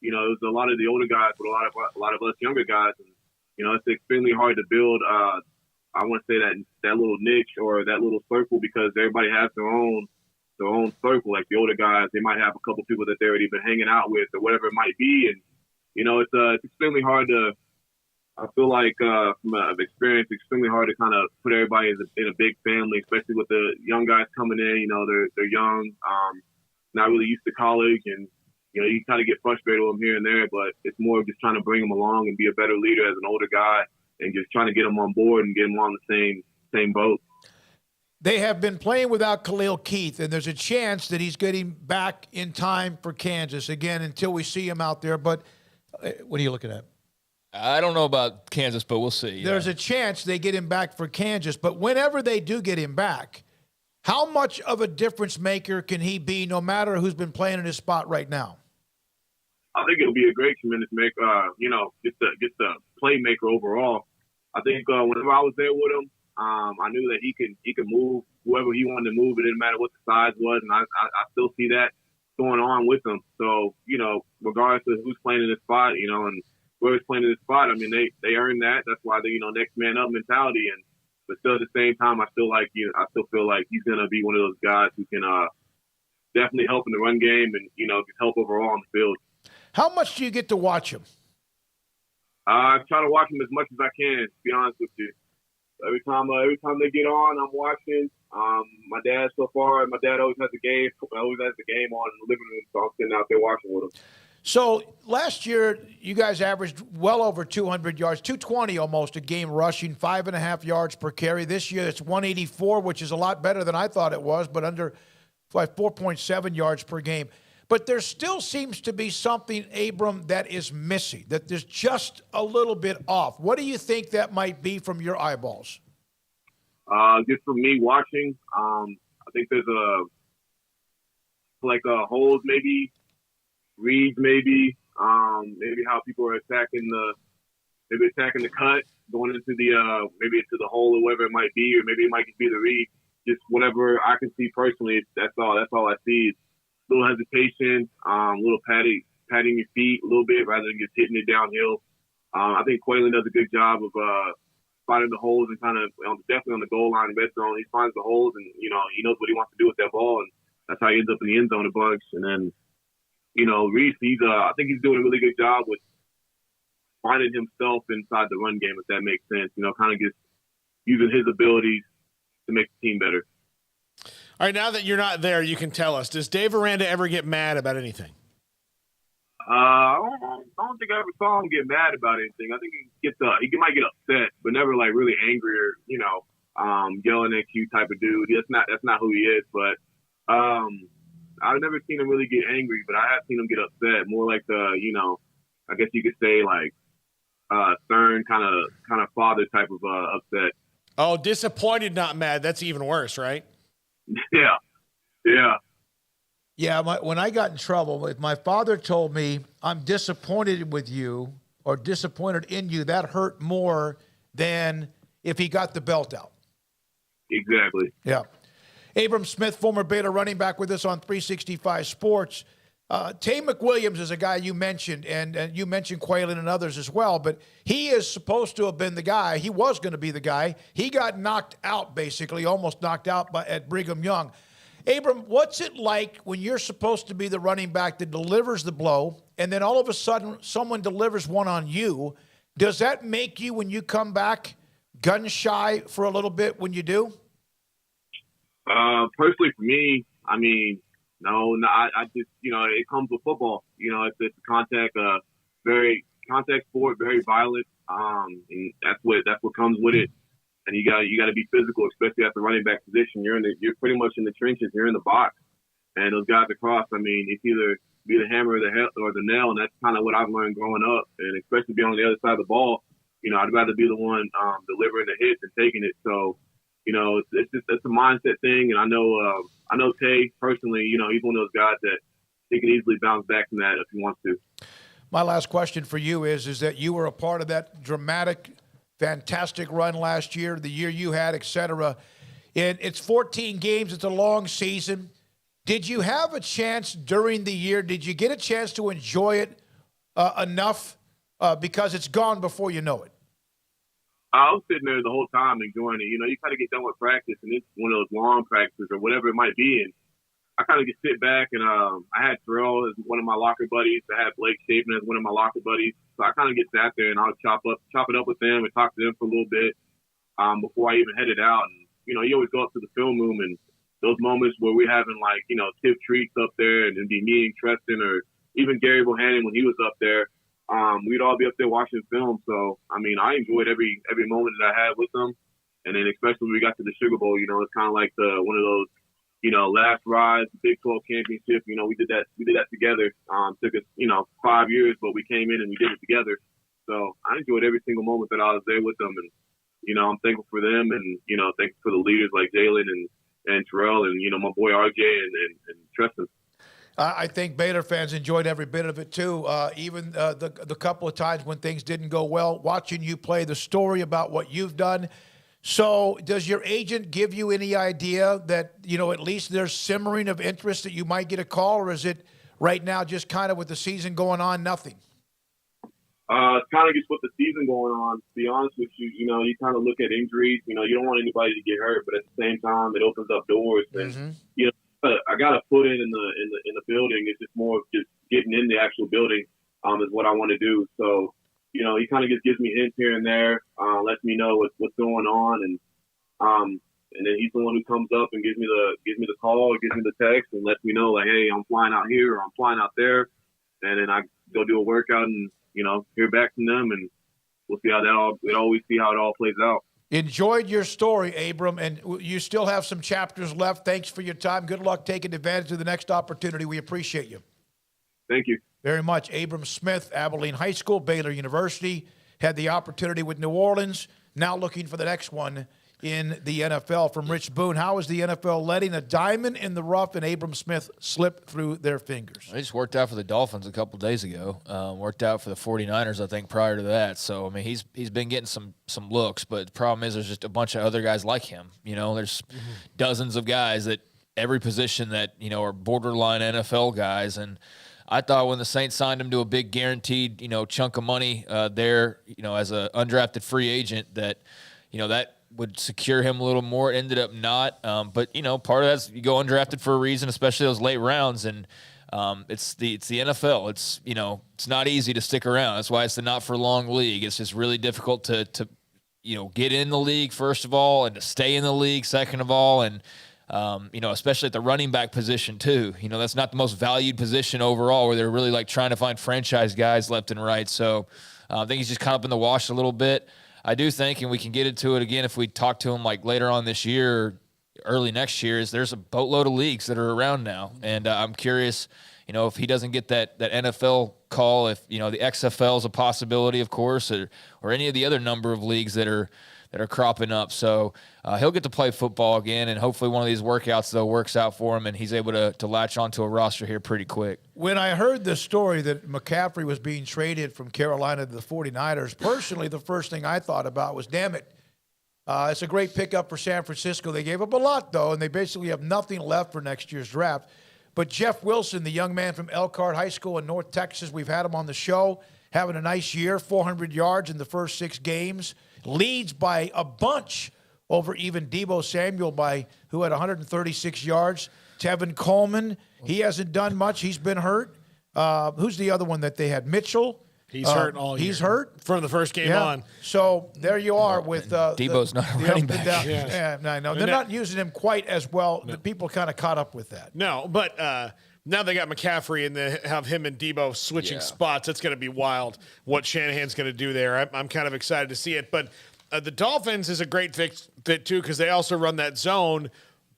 Speaker 1: it was a lot of the older guys, but a lot of us younger guys. And, it's extremely hard to build, I want to say that little niche or that little circle, because everybody has their own circle. Like the older guys, they might have a couple people that they've already been hanging out with or whatever it might be. And, it's extremely hard to, I feel like from experience, extremely hard to kind of put everybody in a big family, especially with the young guys coming in. They're young, not really used to college, and you kind of get frustrated with them here and there. But it's more of just trying to bring them along and be a better leader as an older guy, and just trying to get them on board and get them on the same boat.
Speaker 6: They have been playing without Khalil Keith, and there's a chance that he's getting back in time for Kansas again until we see him out there. But what are you looking at?
Speaker 8: I don't know about Kansas, but we'll see.
Speaker 6: There's a chance they get him back for Kansas, but whenever they do get him back, how much of a difference maker can he be no matter who's been playing in his spot right now?
Speaker 1: I think it'll be a great tremendous maker, just a playmaker overall. I think whenever I was there with him, I knew that he could move whoever he wanted to move. It didn't matter what the size was, and I still see that going on with him. So, regardless of who's playing in this spot, and whoever's playing in this spot, I mean, they earned that. That's why they, next man up mentality. But still at the same time, I still feel like he's going to be one of those guys who can definitely help in the run game and, just help overall on the field.
Speaker 6: How much do you get to watch him?
Speaker 1: I try to watch him as much as I can, to be honest with you. Every time they get on, I'm watching. My dad always has the game. Always has the game on in the living room, so I'm sitting out there watching with him.
Speaker 6: So last year, you guys averaged well over 200 yards, 220 almost a game rushing, 5.5 yards per carry. This year, it's 184, which is a lot better than I thought it was, but under 4.7 yards per game. But there still seems to be something, Abram, that is missing, that there's just a little bit off. What do you think that might be from your eyeballs?
Speaker 1: Just from me watching, I think there's holes maybe, reads maybe how people are attacking the cut, going into the maybe into the hole or whatever it might be, or maybe it might just be the read. Just whatever I can see personally, that's all I see. A little hesitation, a little patting your feet a little bit rather than just hitting it downhill. I think Quaylen does a good job of finding the holes and kind of definitely on the goal line, red zone. He finds the holes and he knows what he wants to do with that ball, and that's how he ends up in the end zone a bunch. And then Reese, I think he's doing a really good job with finding himself inside the run game, if that makes sense. Kind of just using his abilities to make the team better.
Speaker 7: All right, now that you're not there, you can tell us, does Dave Aranda ever get mad about anything?
Speaker 1: I don't think I ever saw him get mad about anything. I think he might get upset, but never like really angry or, yelling at you type of dude. That's not who he is. But I've never seen him really get angry, but I have seen him get upset. More like I guess you could say like stern kind of father type of upset.
Speaker 7: Oh, disappointed, not mad. That's even worse, right?
Speaker 1: Yeah.
Speaker 6: Yeah, when I got in trouble, if my father told me, I'm disappointed with you or disappointed in you, that hurt more than if he got the belt out.
Speaker 1: Exactly.
Speaker 6: Yeah. Abram Smith, former Baylor running back, with us on 365 Sports. Tay McWilliams is a guy you mentioned, and you mentioned Quaylen and others as well, but he is supposed to have been the guy. He was going to be the guy. He got knocked out, basically, almost knocked out at Brigham Young. Abram, what's it like when you're supposed to be the running back that delivers the blow, and then all of a sudden someone delivers one on you? Does that make you, when you come back, gun shy for a little bit when you do?
Speaker 1: Personally, for me, I mean, no, I just, it comes with football. It's a very contact sport, very violent. And that's what comes with it. And you got to be physical, especially at the running back position. You're pretty much in the trenches. You're in the box, and those guys across. I mean, it's either be the hammer or the nail, and that's kind of what I've learned growing up. And especially being on the other side of the ball, I'd rather be the one delivering the hits and taking it. So, it's a mindset thing. And I know Tay personally. He's one of those guys that he can easily bounce back from that if he wants to.
Speaker 6: My last question for you is that you were a part of that dramatic, fantastic run last year, the year you had, et cetera. It's 14 games. It's a long season. Did you have a chance during the year? Did you get a chance to enjoy it enough because it's gone before you know it?
Speaker 1: I was sitting there the whole time enjoying it. You kind of get done with practice, and it's one of those long practices or whatever it might be. And I kind of just sit back, and I had Terrell as one of my locker buddies. I had Blake Shapen as one of my locker buddies. So I kind of get sat there, and I'll chop it up with them and talk to them for a little bit before I even headed out. And, you always go up to the film room, and those moments where we're having, like, Tip Treats up there, and it'd be me and Treston or even Gary Bohannon when he was up there. We'd all be up there watching film. So, I mean, I enjoyed every moment that I had with them. And then especially when we got to the Sugar Bowl, it's kind of like one of those, last rise, Big 12 championship. We did that together. Took us, 5 years, but we came in and we did it together. So I enjoyed every single moment that I was there with them. And, I'm thankful for them and, thankful for the leaders like Jalen and Terrell and, my boy RJ and Treston.
Speaker 6: I think Baylor fans enjoyed every bit of it, too. Even the couple of times when things didn't go well, watching you play, the story about what you've done. So does your agent give you any idea that, at least there's simmering of interest that you might get a call, or is it right now just kind of with the season going on, nothing?
Speaker 1: It's kind of just with the season going on. To be honest with you, you kind of look at injuries. You don't want anybody to get hurt, but at the same time, it opens up doors. And, I got a foot in the building. It's just more of just getting in the actual building is what I want to do. So, he kind of just gives me hints here and there, lets me know what's going on, and then he's the one who comes up and gives me the call, or gives me the text, and lets me know like, hey, I'm flying out here or I'm flying out there, and then I go do a workout and hear back from them, and we'll see how it all plays out.
Speaker 6: Enjoyed your story, Abram, and you still have some chapters left. Thanks for your time. Good luck taking advantage of the next opportunity. We appreciate you.
Speaker 1: Thank you
Speaker 6: very much. Abram Smith, Abilene High School, Baylor University, had the opportunity with New Orleans, now looking for the next one in the NFL. From Rich Boone, how is the NFL letting a diamond in the rough and Abram Smith slip through their fingers?
Speaker 8: It just worked out for the Dolphins a couple days ago. Worked out for the 49ers, I think, prior to that. So, I mean, he's been getting some looks, but the problem is there's just a bunch of other guys like him. There's dozens of guys at every position that, are borderline NFL guys. And I thought when the Saints signed him to a big guaranteed, chunk of money there, as an undrafted free agent that, that would secure him a little more. It ended up not. But, part of that's you go undrafted for a reason, especially those late rounds. And it's the NFL. It's not easy to stick around. That's why it's the not for long league. It's just really difficult to get in the league, first of all, and to stay in the league, second of all, and especially at the running back position too. That's not the most valued position overall, where they're really like trying to find franchise guys left and right. So I think he's just kind of up in the wash a little bit. I do think, and we can get into it again if we talk to him like later on this year, early next year, is there's a boatload of leagues that are around now. And I'm curious, if he doesn't get that NFL call, if, the XFL is a possibility, of course, or any of the other number of leagues that are cropping up. So he'll get to play football again, and hopefully one of these workouts, though, works out for him, and he's able to latch onto a roster here pretty quick.
Speaker 6: When I heard the story that McCaffrey was being traded from Carolina to the 49ers, personally, the first thing I thought about was, damn it, it's a great pickup for San Francisco. They gave up a lot, though, and they basically have nothing left for next year's draft. But Jeff Wilson, the young man from Elkhart High School in North Texas, we've had him on the show, having a nice year, 400 yards in the first 6 games, leads by a bunch over even Deebo Samuel, who had 136 yards. Tevin Coleman, he hasn't done much. He's been hurt. Who's the other one that they had? Mitchell.
Speaker 7: He's hurt all year.
Speaker 6: He's hurt?
Speaker 7: From the first game on.
Speaker 6: So there you are with
Speaker 8: Debo's not a running back.
Speaker 6: Yeah, I know. They're not using him quite as well. The people kind of caught up with that.
Speaker 7: No, but now they got McCaffrey and they have him and Debo switching spots. It's going to be wild what Shanahan's going to do there. I'm kind of excited to see it. But the Dolphins is a great fit too, because they also run that zone.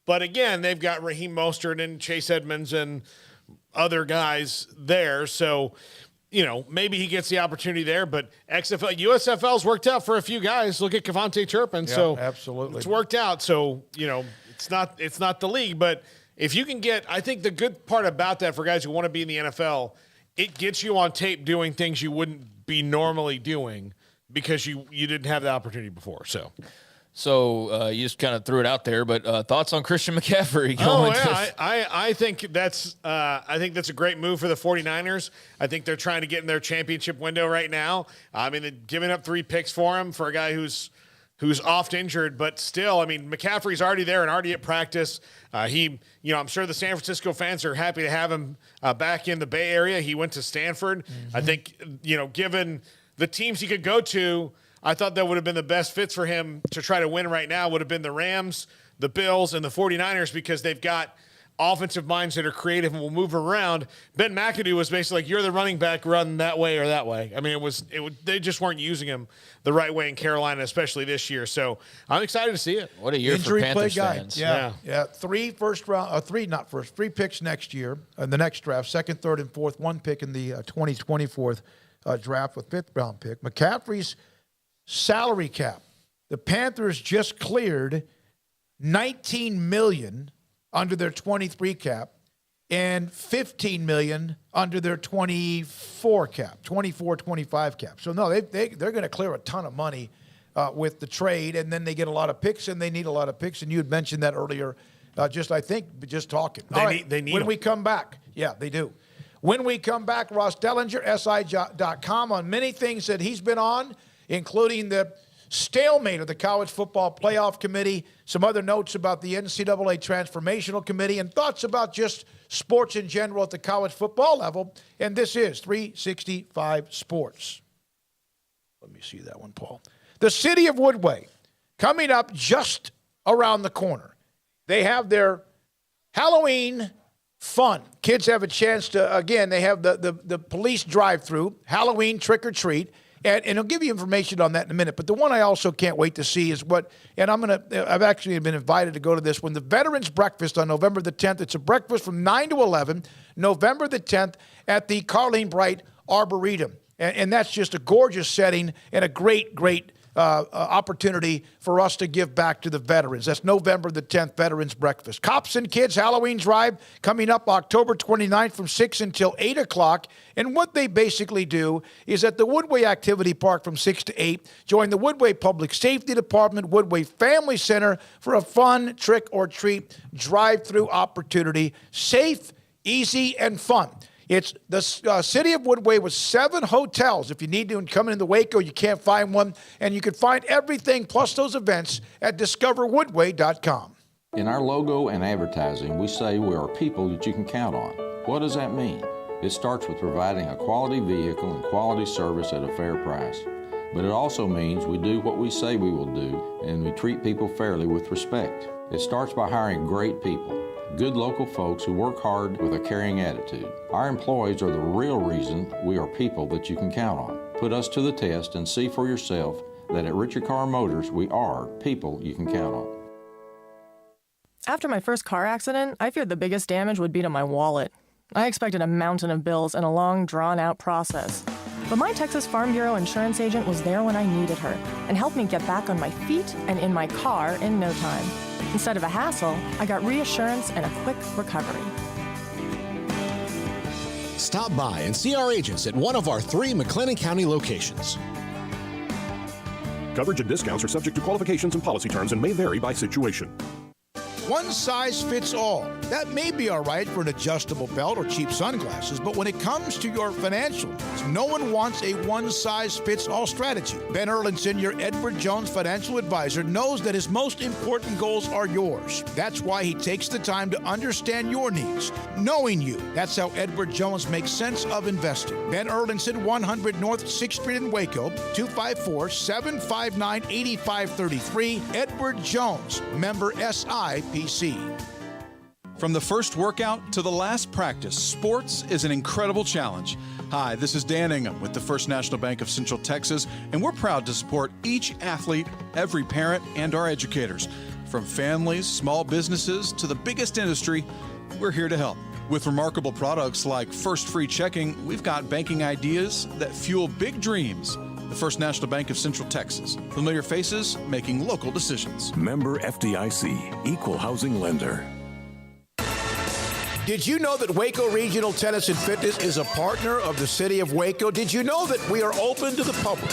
Speaker 7: But again, they've got Raheem Mostert and Chase Edmonds and other guys there. So, maybe he gets the opportunity there, but USFL's worked out for a few guys. Look at Kevontae Turpin.
Speaker 6: Yeah,
Speaker 7: so
Speaker 6: absolutely.
Speaker 7: It's worked out. So, it's not the league, but if you can I think the good part about that for guys who want to be in the NFL, it gets you on tape doing things you wouldn't be normally doing because you didn't have the opportunity before.
Speaker 8: So you just kind of threw it out there, but thoughts on Christian McCaffrey?
Speaker 7: I think that's a great move for the 49ers. I think they're trying to get in their championship window right now. I mean, they're giving up 3 picks for him for a guy who's oft injured, but still, I mean, McCaffrey's already there and already at practice. I'm sure the San Francisco fans are happy to have him back in the Bay Area. He went to Stanford. Mm-hmm. I think, given the teams he could go to, I thought that would have been the best fits for him to try to win right now would have been the Rams, the Bills, and the 49ers, because they've got offensive minds that are creative and will move around. Ben McAdoo was basically like, you're the running back, run that way or that way. I mean, they just weren't using him the right way in Carolina, especially this year. So I'm excited to see it.
Speaker 8: What a year for Panthers fans.
Speaker 6: Yeah. 3 picks next year in the next draft, 2nd, 3rd, and 4th, 1 pick in the 2024 draft with 5th round pick. McCaffrey's salary cap, the Panthers just cleared $19 million under their 23 cap and $15 million under their 24-25 cap. So no, they're going to clear a ton of money with the trade, and then they get a lot of picks, and they need a lot of picks. And you had mentioned that earlier. Just talking.
Speaker 7: They need
Speaker 6: when
Speaker 7: them.
Speaker 6: we come back, yeah, they do. When we come back, Ross Dellinger, SI.com, on many things that he's been on, including the stalemate of the College Football Playoff Committee, some other notes about the NCAA Transformational Committee, and thoughts about just sports in general at the college football level. And this is 365 Sports. Let me see that one, Paul. The city of Woodway, coming up just around the corner. They have their Halloween fun. Kids have a chance to, again, they have the police drive-through, Halloween trick-or-treat. And I'll give you information on that in a minute. But the one I also can't wait to see is I've actually been invited to go to this one, the Veterans Breakfast on November the 10th. It's a breakfast from 9 to 11, November the 10th at the Carleen Bright Arboretum. And that's just a gorgeous setting and a great opportunity for us to give back to the veterans. That's November the 10th, Veterans Breakfast. Cops and Kids Halloween Drive coming up October 29th from 6 until 8 o'clock. And what they basically do is at the Woodway Activity Park from 6 to 8, join the Woodway Public Safety Department, Woodway Family Center for a fun trick-or-treat drive-through opportunity. Safe, easy, and fun. It's the city of Woodway with 7 hotels. If you need to come into Waco, you can't find one. And you can find everything plus those events at discoverwoodway.com.
Speaker 9: In our logo and advertising, we say we are people that you can count on. What does that mean? It starts with providing a quality vehicle and quality service at a fair price. But it also means we do what we say we will do, and we treat people fairly with respect. It starts by hiring great people, good local folks who work hard with a caring attitude. Our employees are the real reason we are people that you can count on. Put us to the test and see for yourself that at Richard Carr Motors, we are people you can count on.
Speaker 10: After my first car accident, I feared the biggest damage would be to my wallet. I expected a mountain of bills and a long, drawn-out process. But my Texas Farm Bureau insurance agent was there when I needed her and helped me get back on my feet and in my car in no time. Instead of a hassle, I got reassurance and a quick recovery.
Speaker 22: Stop by and see our agents at one of our 3 McLennan County locations.
Speaker 11: Coverage and discounts are subject to qualifications and policy terms and may vary by situation.
Speaker 6: One size fits all. That may be all right for an adjustable belt or cheap sunglasses, but when it comes to your financial needs, no one wants a one-size-fits-all strategy. Ben Erlinson, your Edward Jones financial advisor, knows that his most important goals are yours. That's why he takes the time to understand your needs, knowing you. That's how Edward Jones makes sense of investing. Ben Erlinson, 100 North 6th Street in Waco, 254-759-8533. Edward Jones, member SIPC.
Speaker 23: From the first workout to the last practice, sports is an incredible challenge. Hi, this is Dan Ingham with the First National Bank of Central Texas, and we're proud to support each athlete, every parent, and our educators. From families, small businesses, to the biggest industry, we're here to help. With remarkable products like First Free Checking, we've got banking ideas that fuel big dreams. The First National Bank of Central Texas. Familiar faces making local decisions.
Speaker 11: Member FDIC, Equal Housing Lender.
Speaker 6: Did you know that Waco Regional Tennis and Fitness is a partner of the City of Waco? Did you know that we are open to the public?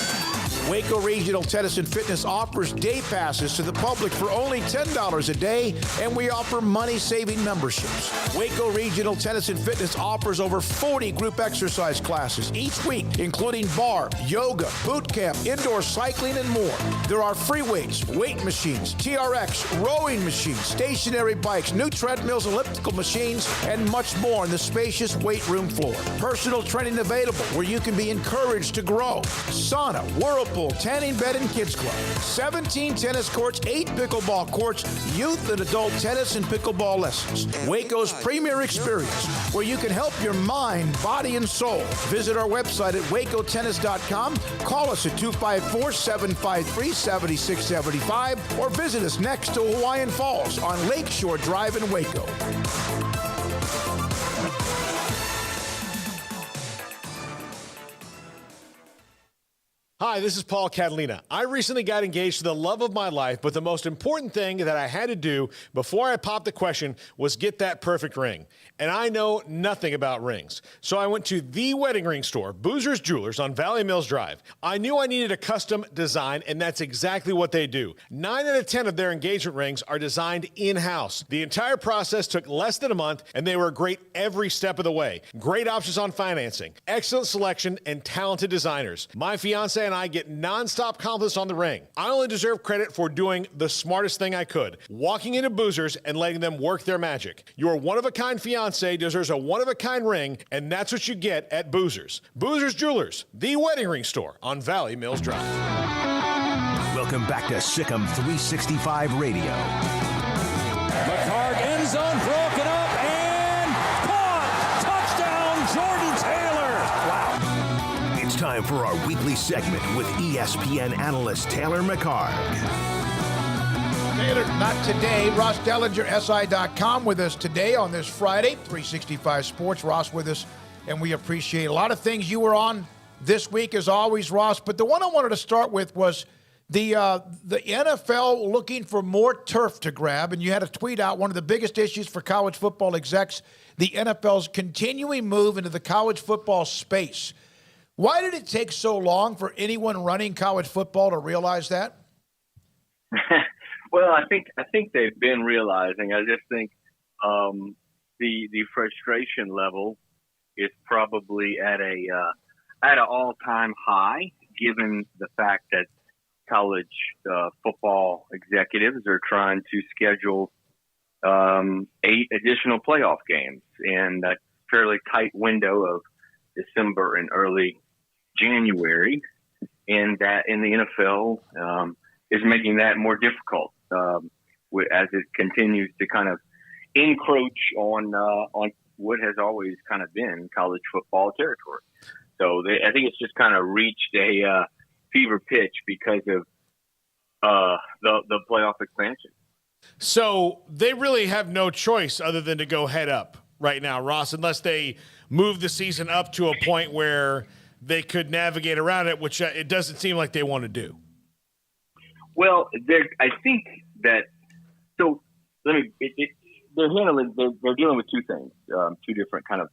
Speaker 6: Waco Regional Tennis and Fitness offers day passes to the public for only $10 a day, and we offer money-saving memberships. Waco Regional Tennis and Fitness offers over 40 group exercise classes each week, including bar, yoga, boot camp, indoor cycling, and more. There are free weights, weight machines, TRX, rowing machines, stationary bikes, new treadmills, elliptical machines, and much more on the spacious weight room floor. Personal training available where you can be encouraged to grow. Sauna, whirlpool, tanning bed and kids club, 17 tennis courts, 8 pickleball courts, youth and adult tennis and pickleball lessons. Waco's premier experience where you can help your mind, body, and soul. Visit our website at wacotennis.com. Call us at 254-753-7675 or visit us next to Hawaiian Falls on Lakeshore Drive in Waco.
Speaker 22: Hi, this is Paul Catalina. I recently got engaged to the love of my life, but the most important thing that I had to do before I popped the question was get that perfect ring. And I know nothing about rings. So I went to the wedding ring store, Boozer's Jewelers on Valley Mills Drive. I knew I needed a custom design, and that's exactly what they do. 9 out of 10 of their engagement rings are designed in-house. The entire process took less than a month, and they were great every step of the way. Great options on financing, excellent selection, and talented designers. My fiance and I get nonstop compliments on the ring. I only deserve credit for doing the smartest thing I could, walking into Boozer's and letting them work their magic. Your one-of-a-kind fiance deserves a one-of-a-kind ring, and that's what you get at Boozer's. Boozer's Jewelers, the wedding ring store on Valley Mills Drive.
Speaker 4: Welcome back to Sikkim 365 Radio.
Speaker 3: McHarg end zone broken up and caught. Touchdown, Jordan Taylor.
Speaker 4: Wow. It's time for our weekly segment with ESPN analyst Taylor McHarg.
Speaker 6: Taylor, not today. Ross Dellinger, SI.com, with us today on this Friday. 365 Sports. Ross with us, and we appreciate a lot of things you were on this week, as always, Ross. But the one I wanted to start with was the NFL looking for more turf to grab, and you had a tweet out, one of the biggest issues for college football execs, the NFL's continuing move into the college football space. Why did it take so long for anyone running college football to realize that?
Speaker 24: Well, I think they've been realizing. I just think the frustration level is probably at an all-time high, given the fact that college football executives are trying to schedule 8 additional playoff games in a fairly tight window of December and early January. in the NFL is making that more difficult as it continues to kind of encroach on what has always kind of been college football territory. So I think it's just kind of reached a fever pitch because of the playoff expansion.
Speaker 7: So they really have no choice other than to go head up right now, Ross, unless they move the season up to a point where they could navigate around it, which it doesn't seem like they want to do.
Speaker 24: Well, I think that so. They're dealing with two things, two different kind of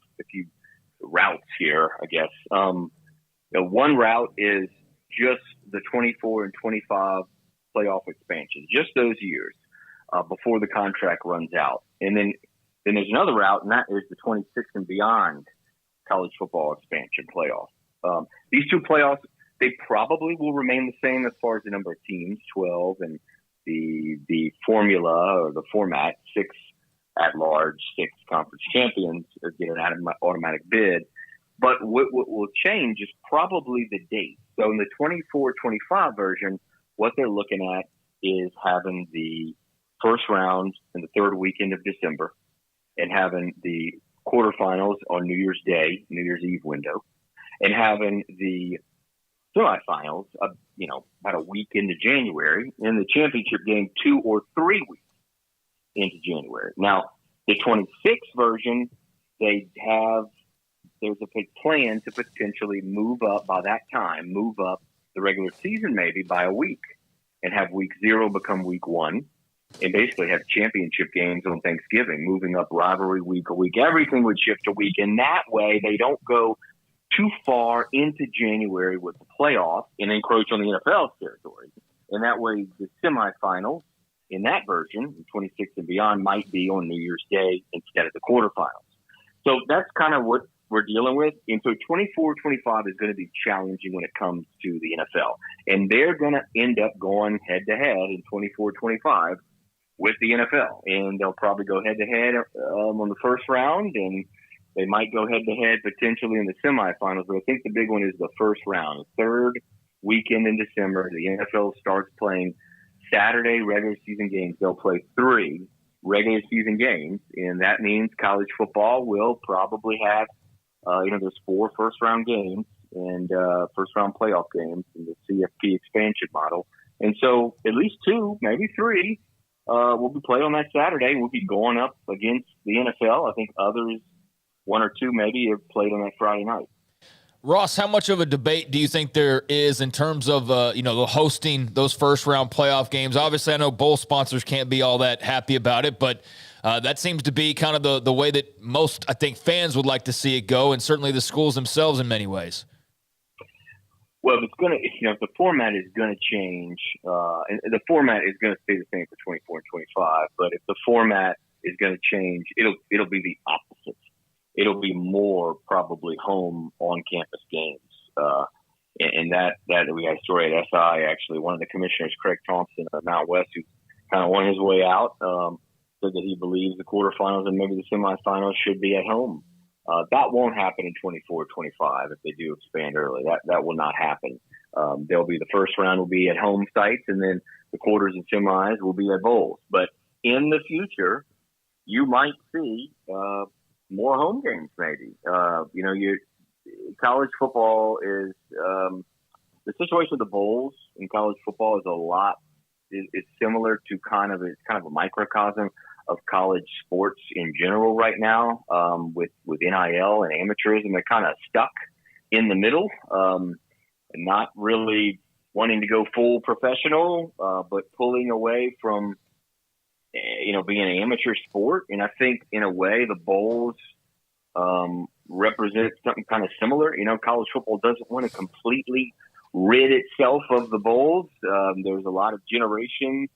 Speaker 24: routes here, I guess. One route is just the 24 and 25 playoff expansion, just those years before the contract runs out, and then there's another route, and that is the 26 and beyond college football expansion playoff. These two playoffs, they probably will remain the same as far as the number of teams, 12, and the formula or the format, 6 at large, 6 conference champions get an automatic bid. But what will change is probably the date. So in the 24-25 version, what they're looking at is having the first round in the third weekend of December and having the quarterfinals on New Year's Day, New Year's Eve window, and having the semifinals, about a week into January, and the championship game 2 or 3 weeks into January. Now, the 26 version, there's a plan to potentially move up the regular season maybe by a week and have week 0 become week 1 and basically have championship games on Thanksgiving, moving up rivalry week a week. Everything would shift a week. And that way they don't go too far into January with the playoff and encroach on the NFL's territory. And that way the semifinals in that version, 26 and beyond, might be on New Year's Day instead of the quarterfinals. So that's kind of what we're dealing with. And so 24-25 is going to be challenging when it comes to the NFL. And they're going to end up going head-to-head in 24-25 with the NFL. And they'll probably go head-to-head on the first round, and they might go head-to-head potentially in the semifinals. But I think the big one is the first round, the third weekend in December. The NFL starts playing Saturday regular season games. They'll play 3 regular season games, and that means college football will probably have, there's 4 first-round games and first-round playoff games in the CFP expansion model. And so at least 2, maybe 3, will be played on that Saturday. We'll be going up against the NFL. I think others, 1 or 2 maybe, have played on that Friday night.
Speaker 8: Ross, how much of a debate do you think there is in terms of, hosting those first-round playoff games? Obviously, I know bowl sponsors can't be all that happy about it, but that seems to be kind of the way that most, I think, fans would like to see it go, and certainly the schools themselves in many ways.
Speaker 24: Well, if it's going to, if the format is going to change, and the format is going to stay the same for 24 and 25, but if the format is going to change, it'll be the opposite. It'll be more probably home on-campus games. And that we had a story at SI, actually. One of the commissioners, Craig Thompson of Mount West, who kind of won his way out, said that he believes the quarterfinals and maybe the semifinals should be at home. That won't happen in 24-25 if they do expand early. That will not happen. There'll be the first round will be at home sites, and then the quarters and semis will be at bowls. But in the future, you might see more home games, maybe. College football is the situation with the bowls in college football is similar to kind of a microcosm of college sports in general right now, with NIL and amateurism. They're kind of stuck in the middle, and not really wanting to go full professional, but pulling away from being an amateur sport. And I think in a way the bowls represent something kind of similar. College football doesn't want to completely rid itself of the bowls. There's a lot of generations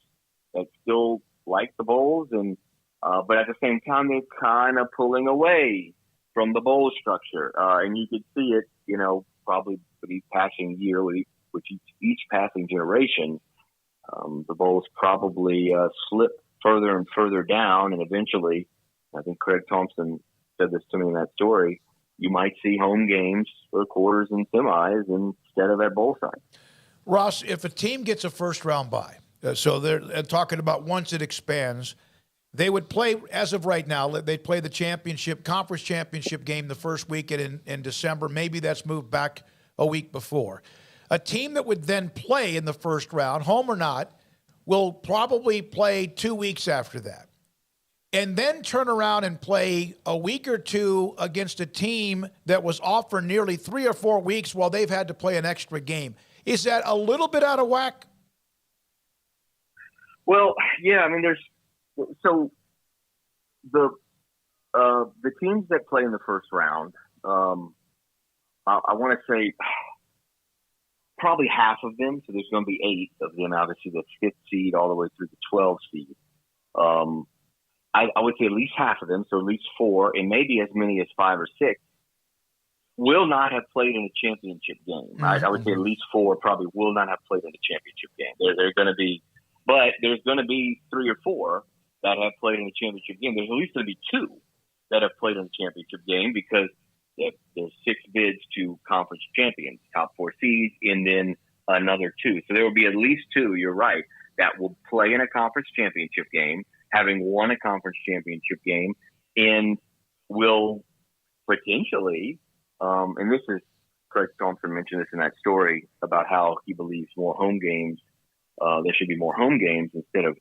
Speaker 24: that still like the bowls, and but at the same time they're kind of pulling away from the bowl structure, and you could see it, probably with each passing year, with each passing generation, the bowls probably slip further and further down, and eventually, I think Craig Thompson said this to me in that story, you might see home games for quarters and semis instead of at bowl sites.
Speaker 6: Ross, if a team gets a first-round bye, so they're talking about once it expands, they would play, as of right now, they'd play the conference championship game the first weekend in December. Maybe that's moved back a week before. A team that would then play in the first round, home or not, will probably play 2 weeks after that, and then turn around and play a week or two against a team that was off for nearly 3 or 4 weeks while they've had to play an extra game. Is that a little bit out of whack?
Speaker 24: Well, yeah, I mean, so the teams that play in the first round, I want to say probably half of them. So there's going to be 8 of them, obviously the 5th seed all the way through the 12th seed. I would say at least half of them, so at least 4, and maybe as many as 5 or 6, will not have played in a championship game. Mm-hmm. I would say at least 4 probably will not have played in a championship game. They're going to be, but there's going to be 3 or 4 that have played in a championship game. There's at least going to be 2 that have played in a championship game because there's 6 bids to conference champions, top 4 seeds, and then another 2. So there will be at least 2, you're right, that will play in a conference championship game, having won a conference championship game, and will potentially, and this is, Craig Thompson mentioned this in that story about how he believes more home games, there should be more home games instead of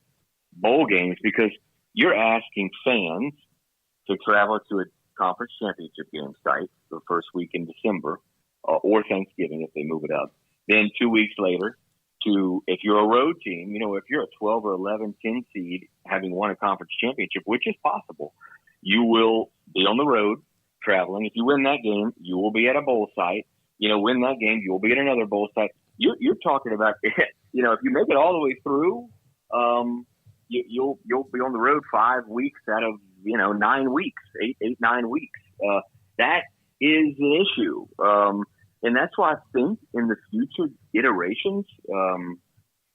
Speaker 24: bowl games, because you're asking fans to travel to a conference championship game site the first week in December, or Thanksgiving if they move it up. Then 2 weeks later, if you're a road team, if you're a 12 or 11, 10 seed, having won a conference championship, which is possible, you will be on the road traveling. If you win that game, you will be at a bowl site. Win that game, you will be at another bowl site. You're talking about, if you make it all the way through, you'll be on the road 5 weeks out of 9 weeks, 9 weeks. That is an issue. And that's why I think in the future iterations,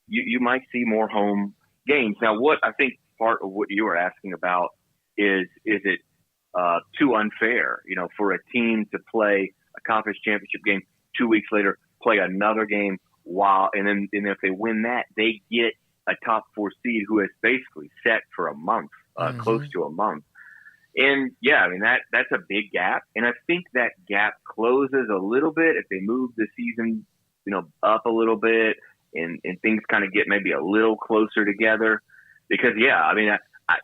Speaker 24: you might see more home games. Now, what I think part of what you were asking about is it too unfair, for a team to play a conference championship game 2 weeks later, play another game and then if they win that, they get a top 4 seed who is basically set for a month, close to a month. And yeah, I mean, that's a big gap. And I think that gap closes a little bit if they move the season, up a little bit and things kind of get maybe a little closer together, because I mean, I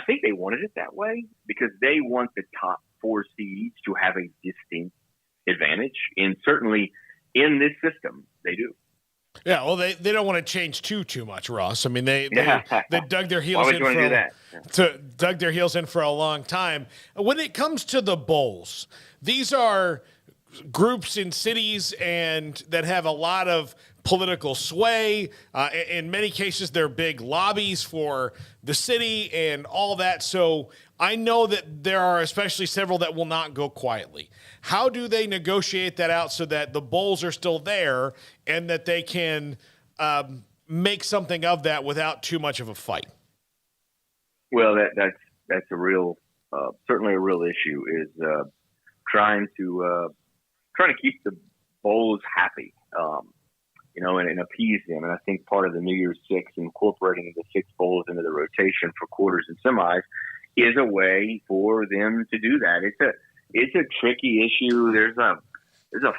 Speaker 24: think they wanted it that way because they want the top 4 seeds to have a distinct advantage. And certainly in this system, they do.
Speaker 7: Yeah, well, they don't want to change too much, Ross. I mean, they dug their heels dug their heels in for a long time. When it comes to the bowls, these are groups in cities and that have a lot of political sway. In many cases, they're big lobbies for the city and all that. So I know that there are especially several that will not go quietly. How do they negotiate that out so that the bowls are still there and that they can make something of that without too much of a fight?
Speaker 24: Well, that's a real, certainly a real issue is trying to keep the bowls happy, and appease them. And I think part of the New Year's Six, incorporating the 6 bowls into the rotation for quarters and semis, is a way for them to do that. It's a tricky issue. There's a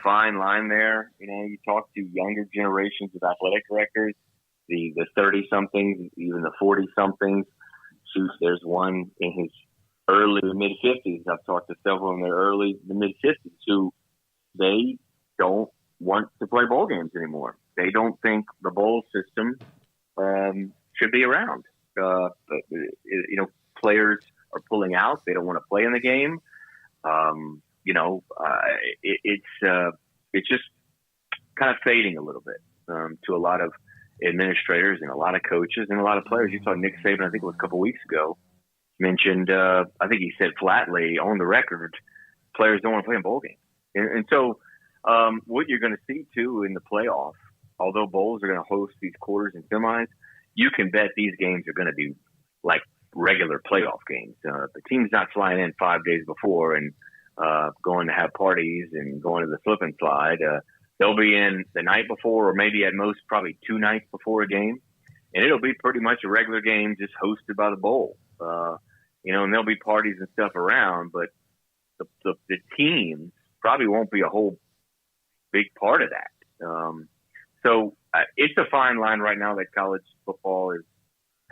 Speaker 24: fine line there. You talk to younger generations of athletic directors, the 30-somethings, even the 40-somethings. There's one in his early mid-50s. I've talked to several in their the mid-50s who they don't want to play bowl games anymore. They don't think the bowl system should be around. Players are pulling out. They don't want to play in the game. It's just kind of fading a little bit to a lot of administrators and a lot of coaches and a lot of players. You saw Nick Saban, I think it was a couple weeks ago, mentioned, I think he said flatly on the record, players don't want to play in bowl games. And so what you're going to see, too, in the playoff, although bowls are going to host these quarters and semis, you can bet these games are going to be like regular playoff games. The team's not flying in 5 days before and going to have parties and going to the slip and slide. they'll be in the night before, or maybe at most probably 2 nights before a game. And it'll be pretty much a regular game just hosted by the bowl. And there'll be parties and stuff around, but the teams probably won't be a whole big part of that. So it's a fine line right now that college football is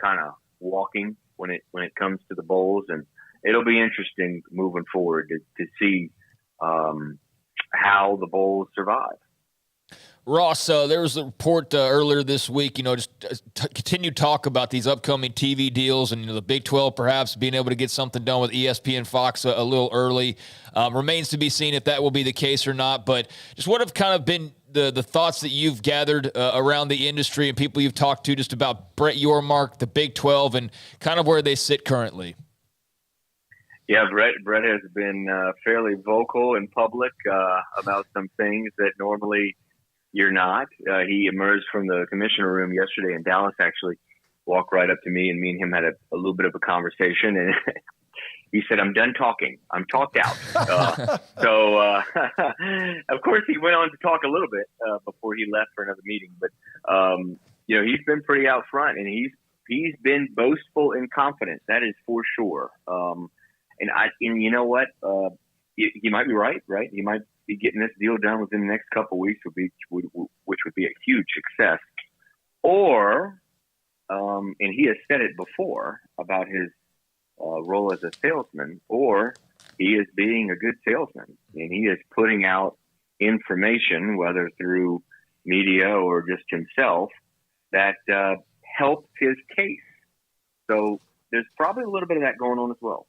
Speaker 24: kind of walking when it comes to the bowls, and it'll be interesting moving forward to see how the bowls survive.
Speaker 8: Ross, there was a report earlier this week, just continued talk about these upcoming TV deals and the Big 12 perhaps being able to get something done with ESPN Fox a little early. Remains to be seen if that will be the case or not. But just what have kind of been the thoughts that you've gathered around the industry and people you've talked to just about Brett Yormark, the Big 12, and kind of where they sit currently?
Speaker 24: Yeah, Brett has been fairly vocal in public about some things that normally you're not. He emerged from the commissioner room yesterday in Dallas, actually walked right up to me, and him had a little bit of a conversation, and he said, "I'm done talking. I'm talked out." So, of course, he went on to talk a little bit before he left for another meeting. But, he's been pretty out front, and he's been boastful and confident. That is for sure. And you know what? He might be right? He might be getting this deal done within the next couple of weeks, which would be a huge success. Or, and he has said it before about his role as a salesman, or he is being a good salesman, and he is putting out information, whether through media or just himself, that helps his case. So there's probably a little bit of that going on as well.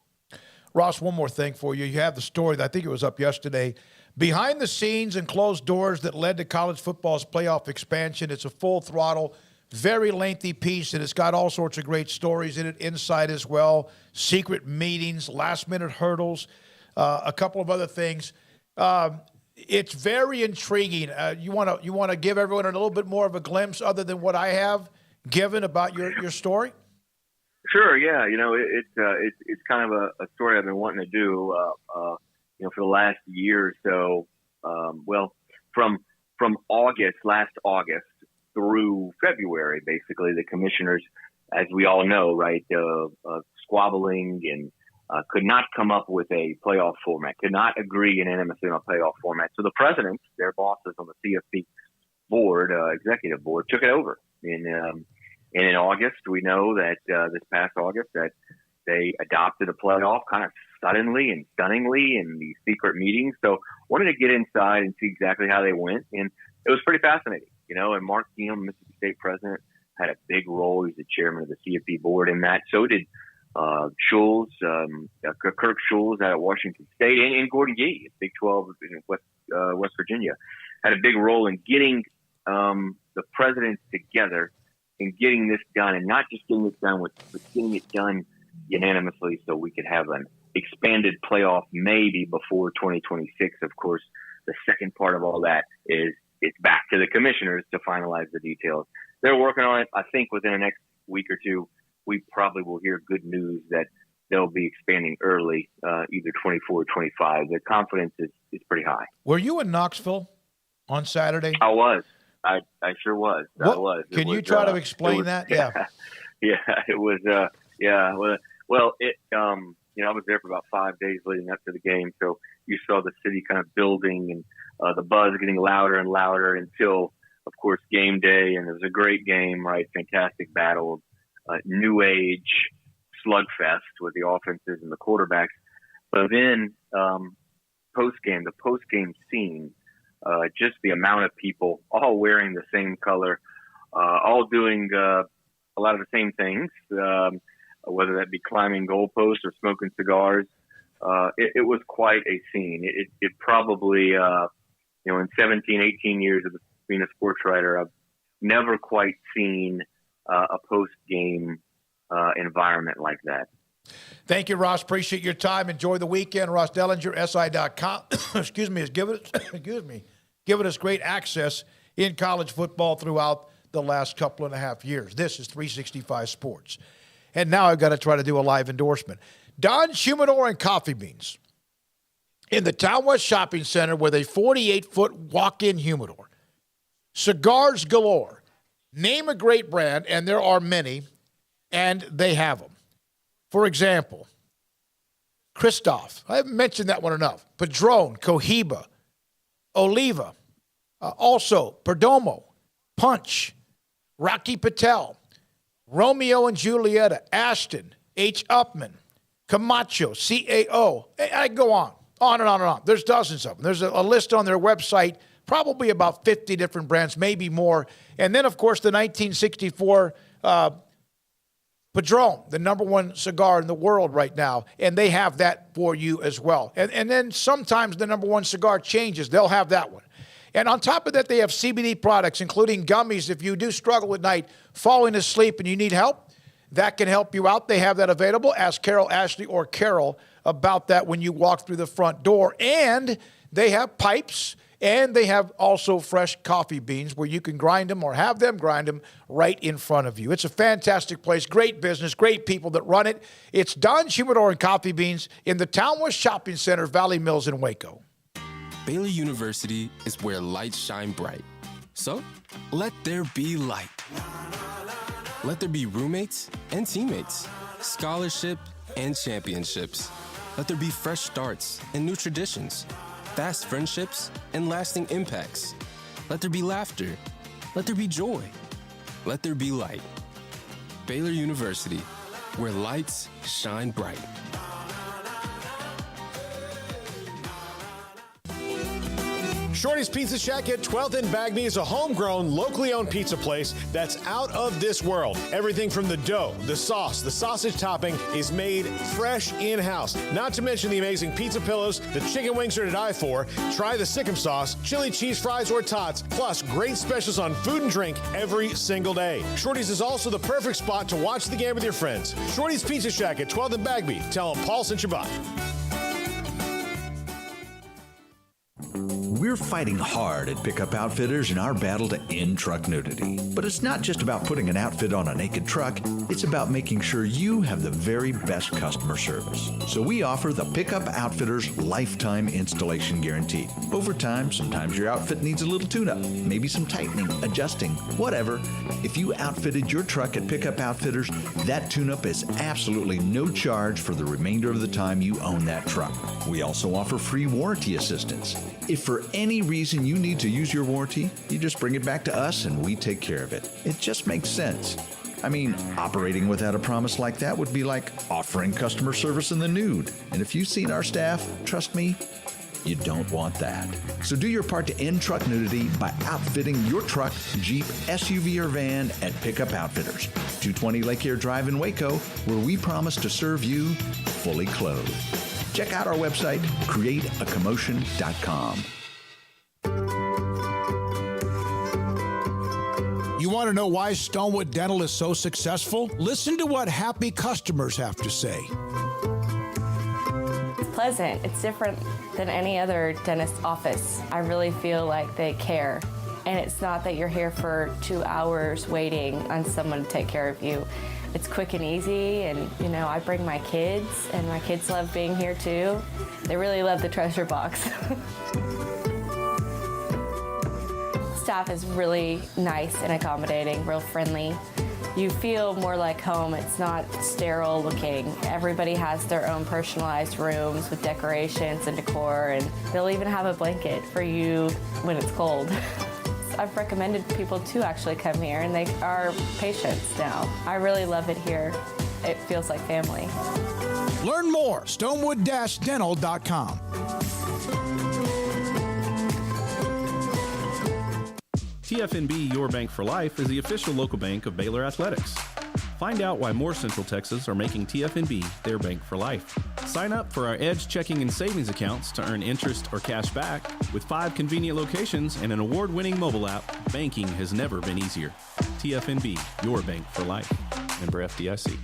Speaker 6: Ross, one more thing for you. You have the story that I think it was up yesterday. Behind the scenes and closed doors that led to college football's playoff expansion. It's a full throttle, very lengthy piece, and it's got all sorts of great stories in it, inside as well, secret meetings, last-minute hurdles, a couple of other things. It's very intriguing. You want to give everyone a little bit more of a glimpse other than what I have given about your story?
Speaker 24: Sure. Yeah. It's kind of a story I've been wanting to do, for the last year or so. From last August through February, basically, the commissioners, as we all know, right, squabbling and could not come up with a playoff format, could not agree unanimously on a playoff format. So the presidents, their bosses on the CFP board, executive board, took it over. And in August, we know that this past August that they adopted a playoff kind of suddenly and stunningly in these secret meetings. So wanted to get inside and see exactly how they went. And it was pretty fascinating, and Mark Neum, Mississippi State president, had a big role. He's the chairman of the CFP board in that. So did Schulz, Kirk Schulz out of Washington State, and Gordon Gee, Big 12 in West Virginia, had a big role in getting the presidents together and getting this done, and not just getting this done, but getting it done unanimously so we could have an expanded playoff maybe before 2026. Of course, the second part of all that is it's back to the commissioners to finalize the details. They're working on it. I think within the next week or two, we probably will hear good news that they'll be expanding early, either 24 or 25. The confidence is pretty high.
Speaker 6: Were you in Knoxville on Saturday?
Speaker 24: I was. I sure was. I was.
Speaker 6: Can you try to explain that? Yeah.
Speaker 24: Yeah, it was. Well, I was there for about 5 days leading up to the game, so you saw the city kind of building and the buzz getting louder and louder until, of course, game day, and it was a great game, right? Fantastic battle, new age slugfest with the offenses and the quarterbacks. But then the post-game scene, just the amount of people all wearing the same color, all doing a lot of the same things, whether that be climbing goalposts or smoking cigars. It was quite a scene. It probably, in 17, 18 years of being a sports writer, I've never quite seen a post-game environment like that.
Speaker 6: Thank you, Ross. Appreciate your time. Enjoy the weekend. Ross Dellinger, SI.com, has given us great access in college football throughout the last couple and a half years. This is 365 Sports. And now I've got to try to do a live endorsement. Don's Humidor and Coffee Beans in the Town West Shopping Center with a 48-foot walk-in humidor. Cigars galore. Name a great brand, and there are many, and they have them. For example, Christoph. I haven't mentioned that one enough. Padron, Cohiba, Oliva. Also, Perdomo, Punch, Rocky Patel, Romeo and Julieta, Ashton, H. Upman, Camacho, CAO. I go on and on and on. There's dozens of them. There's a list on their website, probably about 50 different brands, maybe more. And then, of course, the 1964 Padron, the number one cigar in the world right now, and they have that for you as well. And then sometimes the number one cigar changes. They'll have that one. And on top of that, they have CBD products, including gummies. If you do struggle at night falling asleep and you need help, that can help you out. They have that available. Ask Carol, Ashley, or Carol about that when you walk through the front door. And they have pipes, and they have also fresh coffee beans where you can grind them or have them grind them right in front of you. It's a fantastic place, great business, great people that run it. It's Don's Humidor and Coffee Beans in the Town West Shopping Center, Valley Mills in Waco.
Speaker 12: Baylor University is where lights shine bright. So, let there be light. Let there be roommates and teammates, scholarship and championships. Let there be fresh starts and new traditions, fast friendships and lasting impacts. Let there be laughter. Let there be joy. Let there be light. Baylor University, where lights shine bright.
Speaker 22: Shorty's Pizza Shack at 12th and Bagby is a homegrown, locally owned pizza place that's out of this world. Everything from the dough, the sauce, the sausage topping is made fresh in-house. Not to mention the amazing pizza pillows, the chicken wings are to die for. Try the Sikkim sauce, chili cheese fries or tots, plus great specials on food and drink every single day. Shorty's is also the perfect spot to watch the game with your friends. Shorty's Pizza Shack at 12th and Bagby. Tell them Paul sent you by.
Speaker 13: We're fighting hard at Pickup Outfitters in our battle to end truck nudity. But it's not just about putting an outfit on a naked truck, it's about making sure you have the very best customer service. So we offer the Pickup Outfitters Lifetime Installation Guarantee. Over time, sometimes your outfit needs a little tune-up, maybe some tightening, adjusting, whatever. If you outfitted your truck at Pickup Outfitters, that tune-up is absolutely no charge for the remainder of the time you own that truck. We also offer free warranty assistance. If for any reason you need to use your warranty, you just bring it back to us and we take care of it. It just makes sense. I mean, operating without a promise like that would be like offering customer service in the nude. And if you've seen our staff, trust me, you don't want that. So do your part to end truck nudity by outfitting your truck, Jeep, SUV, or van at Pickup Outfitters, 220 Lake Air Drive in Waco, where we promise to serve you fully clothed. Check out our website, createacommotion.com.
Speaker 16: You want to know why Stonewood Dental is so successful? Listen to what happy customers have to say.
Speaker 14: It's pleasant. It's different than any other dentist office. I really feel like they care. And it's not that you're here for 2 hours waiting on someone to take care of you. It's quick and easy, and I bring my kids, and my kids love being here too. They really love the treasure box. Staff is really nice and accommodating, real friendly. You feel more like home. It's not sterile looking. Everybody has their own personalized rooms with decorations and decor, and they'll even have a blanket for you when it's cold. I've recommended people to actually come here, and they are patients now. I really love it here. It feels like family.
Speaker 16: Learn more, stonewood-dental.com.
Speaker 15: TFNB Your Bank for Life is the official local bank of Baylor Athletics. Find out why more Central Texas are making TFNB their bank for life. Sign up for our Edge checking and savings accounts to earn interest or cash back. With 5 convenient locations and an award-winning mobile app, banking has never been easier. TFNB, your bank for life. Member FDIC.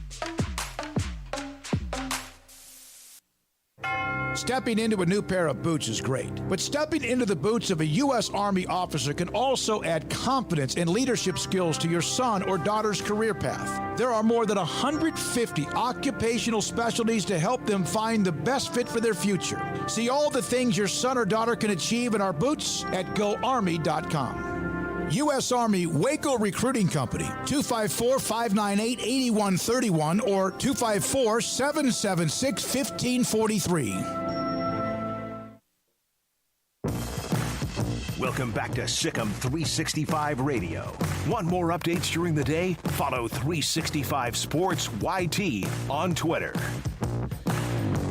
Speaker 16: Stepping into a new pair of boots is great, but stepping into the boots of a U.S. Army officer can also add confidence and leadership skills to your son or daughter's career path. There are more than 150 occupational specialties to help them find the best fit for their future. See all the things your son or daughter can achieve in our boots at GoArmy.com. U.S. Army Waco Recruiting Company, 254-598-8131 or 254-776-1543.
Speaker 4: Welcome back to Sikkim 365 Radio. Want more updates during the day? Follow 365 Sports YT on Twitter.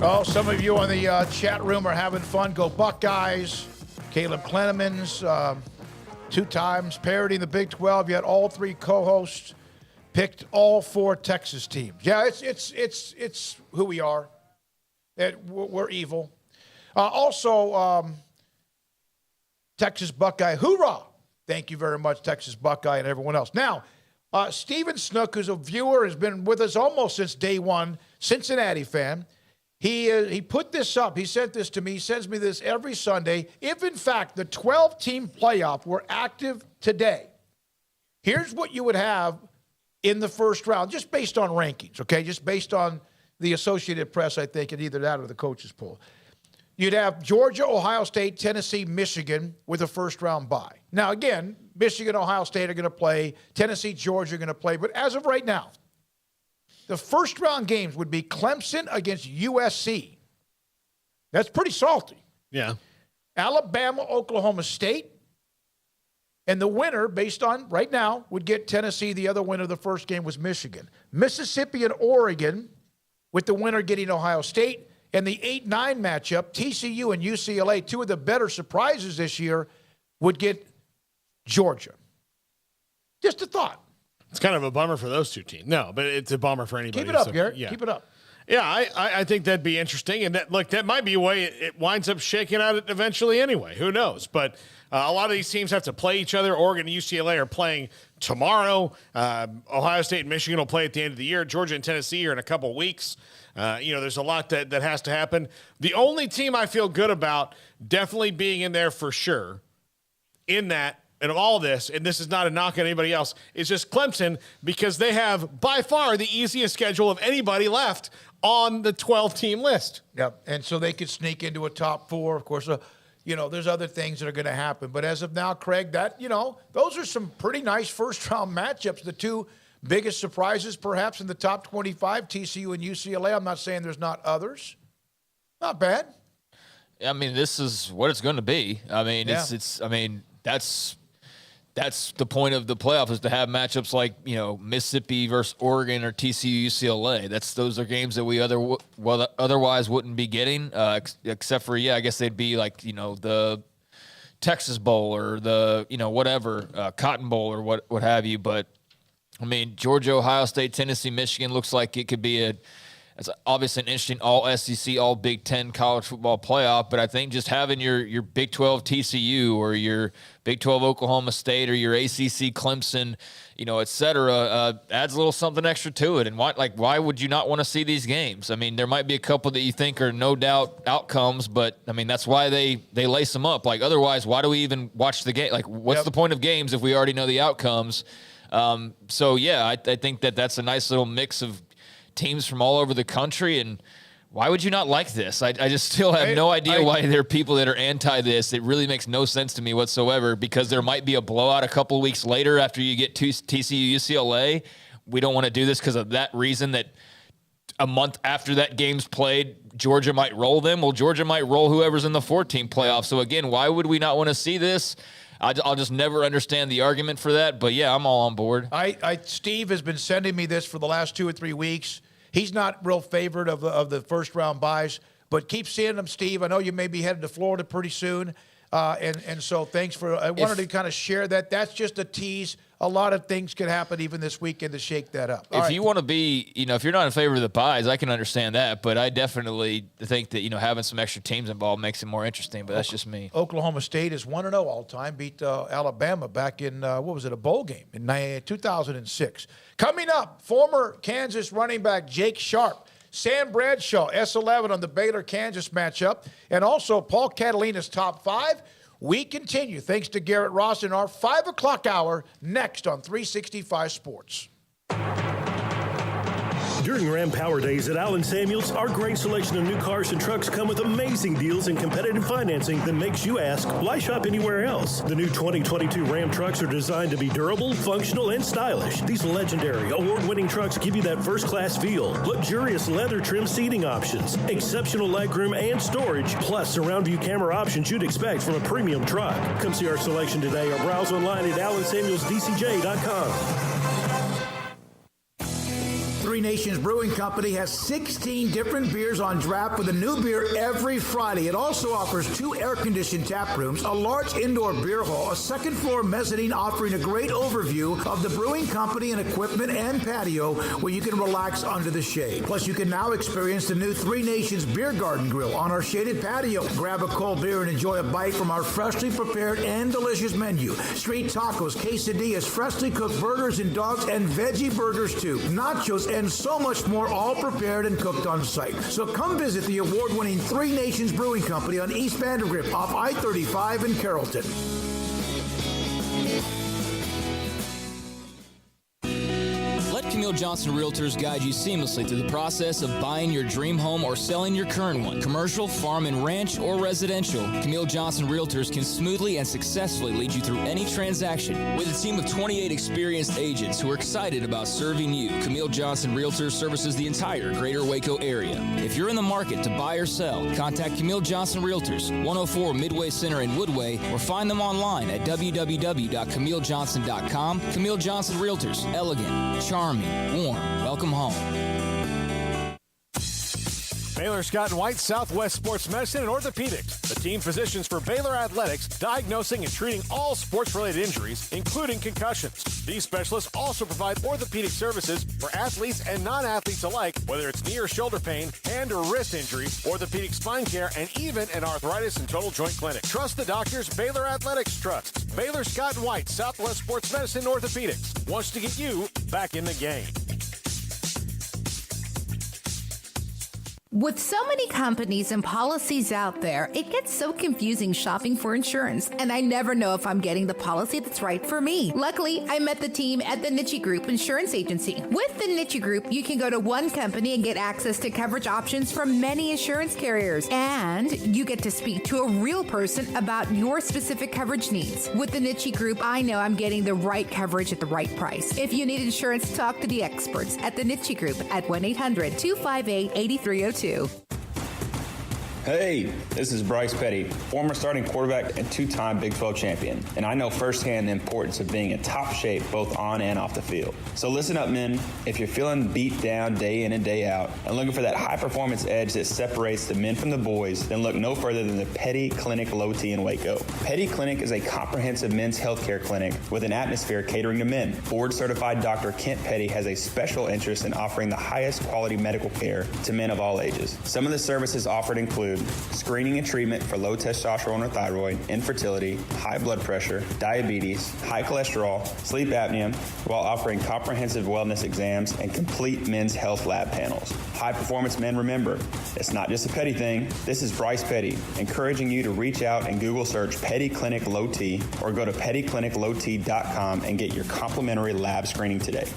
Speaker 6: Oh, some of you on the chat room are having fun. Go Buckeyes. Caleb Clemens, 2 times parodying the Big 12. You had all 3 co-hosts picked all 4 Texas teams. Yeah, it's who we are. We're evil. Also, Texas Buckeye, hoorah! Thank you very much, Texas Buckeye and everyone else. Now, Stephen Snook, who's a viewer, has been with us almost since day one, Cincinnati fan. He put this up. He sent this to me. He sends me this every Sunday. If, in fact, the 12-team playoff were active today, here's what you would have in the first round, just based on rankings, okay? Just based on the Associated Press, I think, and either that or the coaches poll. You'd have Georgia, Ohio State, Tennessee, Michigan with a first-round bye. Now, again, Michigan, Ohio State are going to play. Tennessee, Georgia are going to play. But as of right now, the first-round games would be Clemson against USC. That's pretty salty.
Speaker 7: Yeah.
Speaker 6: Alabama, Oklahoma State. And the winner, based on right now, would get Tennessee. The other winner of the first game was Michigan. Mississippi and Oregon, with the winner getting Ohio State. And the 8-9 matchup, TCU and UCLA, 2 of the better surprises this year, would get Georgia. Just a thought.
Speaker 7: It's kind of a bummer for those 2 teams. No, but it's a bummer for anybody.
Speaker 6: Keep it up, Garrett. Yeah. Keep it up.
Speaker 7: Yeah, I think that'd be interesting. And that might be a way it winds up shaking out eventually anyway. Who knows? But a lot of these teams have to play each other. Oregon and UCLA are playing tomorrow. Ohio State and Michigan will play at the end of the year. Georgia and Tennessee are in a couple weeks. There's a lot that has to happen. The only team I feel good about definitely being in there for sure in that, and of all this, and this is not a knock on anybody else, is just Clemson, because they have by far the easiest schedule of anybody left on the 12-team list.
Speaker 6: Yep, and so they could sneak into a top 4. Of course, there's other things that are going to happen. But as of now, Craig, those are some pretty nice first-round matchups. The 2 biggest surprises, perhaps, in the top 25, TCU and UCLA. I'm not saying there's not others. Not bad.
Speaker 8: I mean, this is what it's going to be. I mean,
Speaker 6: Yeah.
Speaker 8: That's the point of the playoff, is to have matchups like, Mississippi versus Oregon or TCU UCLA. Those are games that we otherwise wouldn't be getting, except for, I guess they'd be like, the Texas Bowl or the, whatever, Cotton Bowl or what have you. But, I mean, Georgia, Ohio State, Tennessee, Michigan looks like it could be it's obviously an interesting all SEC, all Big Ten college football playoff, but I think just having your Big 12 TCU or your Big 12 Oklahoma State or your ACC Clemson, et cetera, adds a little something extra to it. And why would you not want to see these games? I mean, there might be a couple that you think are no doubt outcomes, but I mean, that's why they lace them up. Like, otherwise, why do we even watch the game? Like, what's the point of games if we already know the outcomes? I think that's a nice little mix of teams from all over the country, and why would you not like this? I just still have no idea why there are people that are anti this. It really makes no sense to me whatsoever, because there might be a blowout a couple of weeks later after you get TCU UCLA. We don't want to do this because of that reason, that a month after that game's played, Georgia might roll them. Well, Georgia might roll whoever's in the 14 playoff. So again, why would we not want to see this? I'll just never understand the argument for that, but yeah, I'm all on board.
Speaker 6: Steve has been sending me this for the last 2 or 3 weeks. He's not real favorite of the first-round buys, but keep seeing them, Steve. I know you may be headed to Florida pretty soon, and so thanks for. I wanted to kind of share that. That's just a tease. A lot of things could happen even this weekend to shake that up.
Speaker 8: If you want to be, if you're not in favor of the buys, I can understand that, but I definitely think that having some extra teams involved makes it more interesting. But that's just me.
Speaker 6: Oklahoma State is 1-0 all time. Beat Alabama back in a bowl game in 2006. Coming up, former Kansas running back Jake Sharp, Sam Bradshaw, S11 on the Baylor-Kansas matchup, and also Paul Catalina's top 5. We continue, thanks to Garrett Ross, in our 5 o'clock hour, next on 365 Sports.
Speaker 18: During Ram Power Days at Allen Samuels, our great selection of new cars and trucks come with amazing deals and competitive financing that makes you ask, why shop anywhere else? The new 2022 Ram trucks are designed to be durable, functional, and stylish. These legendary, award-winning trucks give you that first-class feel. Luxurious leather trim seating options, exceptional legroom and storage, plus surround view camera options you'd expect from a premium truck. Come see our selection today or browse online at allensamuelsdcj.com.
Speaker 16: Three Nations Brewing Company has 16 different beers on draft with a new beer every Friday. It also offers 2 air-conditioned tap rooms, a large indoor beer hall, a second-floor mezzanine offering a great overview of the brewing company and equipment and patio where you can relax under the shade. Plus, you can now experience the new Three Nations Beer Garden Grill on our shaded patio. Grab a cold beer and enjoy a bite from our freshly prepared and delicious menu. Street tacos, quesadillas, freshly cooked burgers and dogs, and veggie burgers too. Nachos and so much more, all prepared and cooked on site. So come visit the award-winning Three Nations Brewing Company on East Vandergrift off I-35 in Carrollton.
Speaker 17: Let Camille Johnson Realtors guide you seamlessly through the process of buying your dream home or selling your current one. Commercial, farm and ranch, or residential, Camille Johnson Realtors can smoothly and successfully lead you through any transaction. With a team of 28 experienced agents who are excited about serving you, Camille Johnson Realtors services the entire greater Waco area. If you're in the market to buy or sell, contact Camille Johnson Realtors, 104 Midway Center in Woodway, or find them online at www.camillejohnson.com. Camille Johnson Realtors, elegant, charming, warm. Welcome home.
Speaker 22: Baylor Scott and White, Southwest Sports Medicine and Orthopedics, the team physicians for Baylor Athletics, diagnosing and treating all sports-related injuries, including concussions. These specialists also provide orthopedic services for athletes and non-athletes alike, whether it's knee or shoulder pain, hand or wrist injury, orthopedic spine care, and even an arthritis and total joint clinic. Trust the doctors Baylor Athletics trusts. Baylor Scott and White, Southwest Sports Medicine and Orthopedics wants to get you back in the game.
Speaker 19: With so many companies and policies out there, it gets so confusing shopping for insurance, and I never know if I'm getting the policy that's right for me. Luckily, I met the team at the Niche Group Insurance Agency. With the Niche Group, you can go to one company and get access to coverage options from many insurance carriers, and you get to speak to a real person about your specific coverage needs. With the Niche Group, I know I'm getting the right coverage at the right price. If you need insurance, talk to the experts at the Niche Group at 1-800-258-8302.
Speaker 20: Hey, this is Bryce Petty, former starting quarterback and 2-time Big 12 champion, and I know firsthand the importance of being in top shape both on and off the field. So listen up, men. If you're feeling beat down day in and day out and looking for that high-performance edge that separates the men from the boys, then look no further than the Petty Clinic Low T in Waco. Petty Clinic is a comprehensive men's healthcare clinic with an atmosphere catering to men. Board-certified Dr. Kent Petty has a special interest in offering the highest quality medical care to men of all ages. Some of the services offered include screening and treatment for low testosterone or thyroid, infertility, high blood pressure, diabetes, high cholesterol, sleep apnea, while offering comprehensive wellness exams and complete men's health lab panels. High performance men, remember, it's not just a Petty thing. This is Bryce Petty, encouraging you to reach out and Google search Petty Clinic Low T or go to pettycliniclowt.com and get your complimentary lab screening today.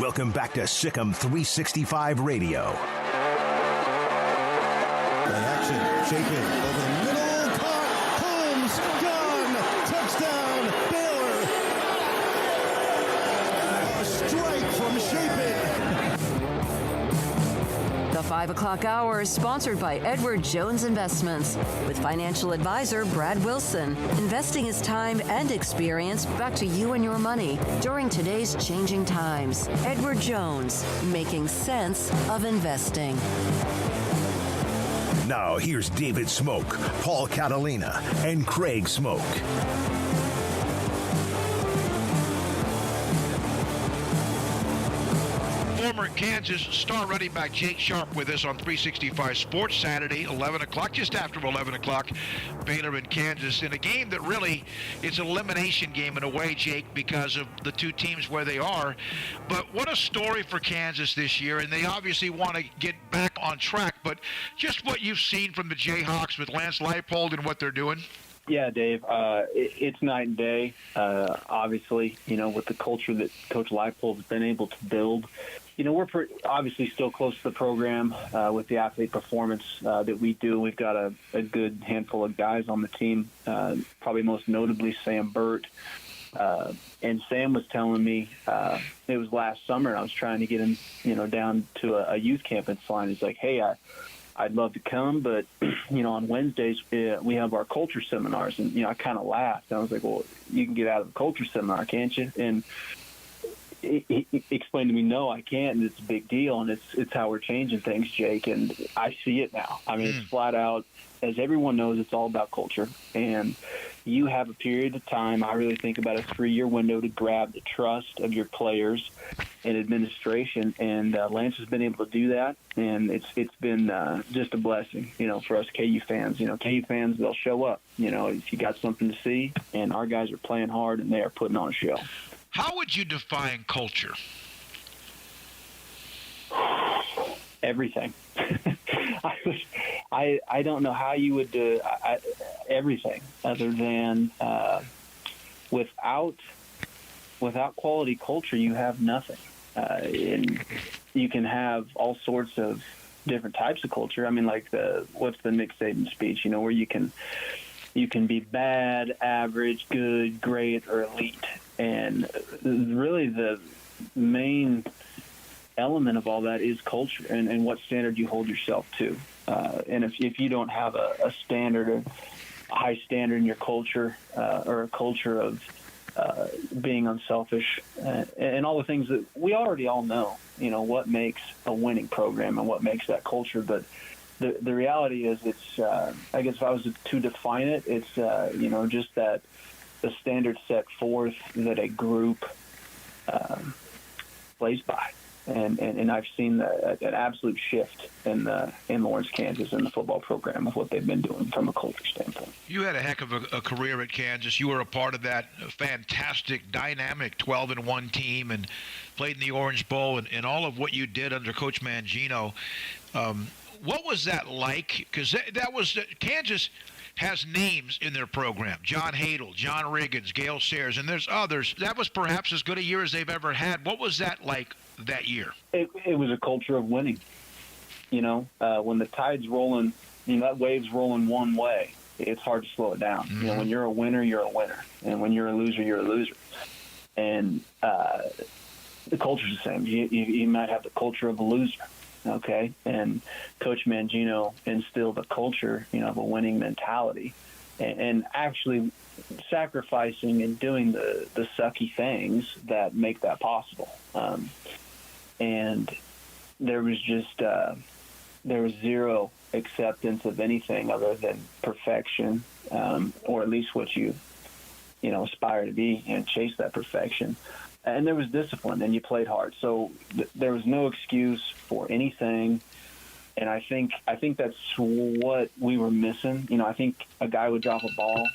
Speaker 4: Welcome back to Sikkim 365 Radio.
Speaker 5: Play action. Chapin over the middle. Caught. Holmes. Gone. Touchdown. Baylor. A strike from Chapin.
Speaker 2: The 5 o'clock hour is sponsored by Edward Jones Investments with financial advisor Brad Wilson. Investing is time and experience back to you and your money during today's changing times. Edward Jones, making sense of investing.
Speaker 4: Now here's David Smoak, Paul Catalina, and Craig Smoak.
Speaker 21: Former Kansas star running back Jake Sharp with us on 365 Sports Saturday, 11 o'clock, just after 11 o'clock, Baylor and Kansas, in a game that really, it's an elimination game in a way, Jake, because of the two teams where they are. But what a story for Kansas this year, and they obviously want to get back on track. But just what you've seen from the Jayhawks with Lance Leipold and what they're doing.
Speaker 1: Yeah, Dave, it's night and day. Obviously, with the culture that Coach Leipold has been able to build, we're obviously still close to the program with the athlete performance that we do. We've got a good handful of guys on the team, probably most notably Sam Burt. And Sam was telling me it was last summer, and I was trying to get him, down to a youth camp in Slime. He's like, hey, I'd love to come, but, on Wednesdays we have our culture seminars. And, I kind of laughed. I was like, well, you can get out of the culture seminar, can't you? And he explained to me, no, I can't, and it's a big deal, and it's how we're changing things, Jake, and I see it now. I mean, it's flat out, as everyone knows, it's all about culture, and you have a period of time, I really think about a 3-year window to grab the trust of your players and administration, and Lance has been able to do that, and it's been just a blessing, for us KU fans. KU fans, they'll show up, if you got something to see, and our guys are playing hard, and they are putting on a show.
Speaker 21: How would you define culture?
Speaker 1: Everything. I don't know how you would do everything other than without quality culture, you have nothing. And you can have all sorts of different types of culture. I mean, like what's the Nick Saban speech? Where you can be bad, average, good, great, or elite. And really the main element of all that is culture and what standard you hold yourself to. And if you don't have a standard, a high standard in your culture or a culture of being unselfish and all the things that we already all know, what makes a winning program and what makes that culture. But the reality is it's, I guess if I was to define it, it's, just that the standard set forth that a group plays by. And I've seen an absolute shift in Lawrence, Kansas, in the football program of what they've been doing from a culture standpoint.
Speaker 21: You had a heck of a career at Kansas. You were a part of that fantastic, dynamic 12-1 team and played in the Orange Bowl and all of what you did under Coach Mangino. What was that like? Because that was Kansas has names in their program. John Hadel, John Riggins, Gale Sayers, and there's others. That was perhaps as good a year as they've ever had. What was that like that year?
Speaker 1: It was a culture of winning. When the tide's rolling, that wave's rolling one way, it's hard to slow it down.
Speaker 21: Mm-hmm.
Speaker 1: When you're a winner, you're a winner. And when you're a loser, you're a loser. And the culture's the same. You might have the culture of a loser. Okay, and Coach Mangino instilled a culture, of a winning mentality, and actually sacrificing and doing the sucky things that make that possible. And there was just there was zero acceptance of anything other than perfection, or at least what you aspire to be and chase that perfection. And there was discipline, and you played hard. So there was no excuse for anything. And I think that's what we were missing. I think a guy would drop a ball,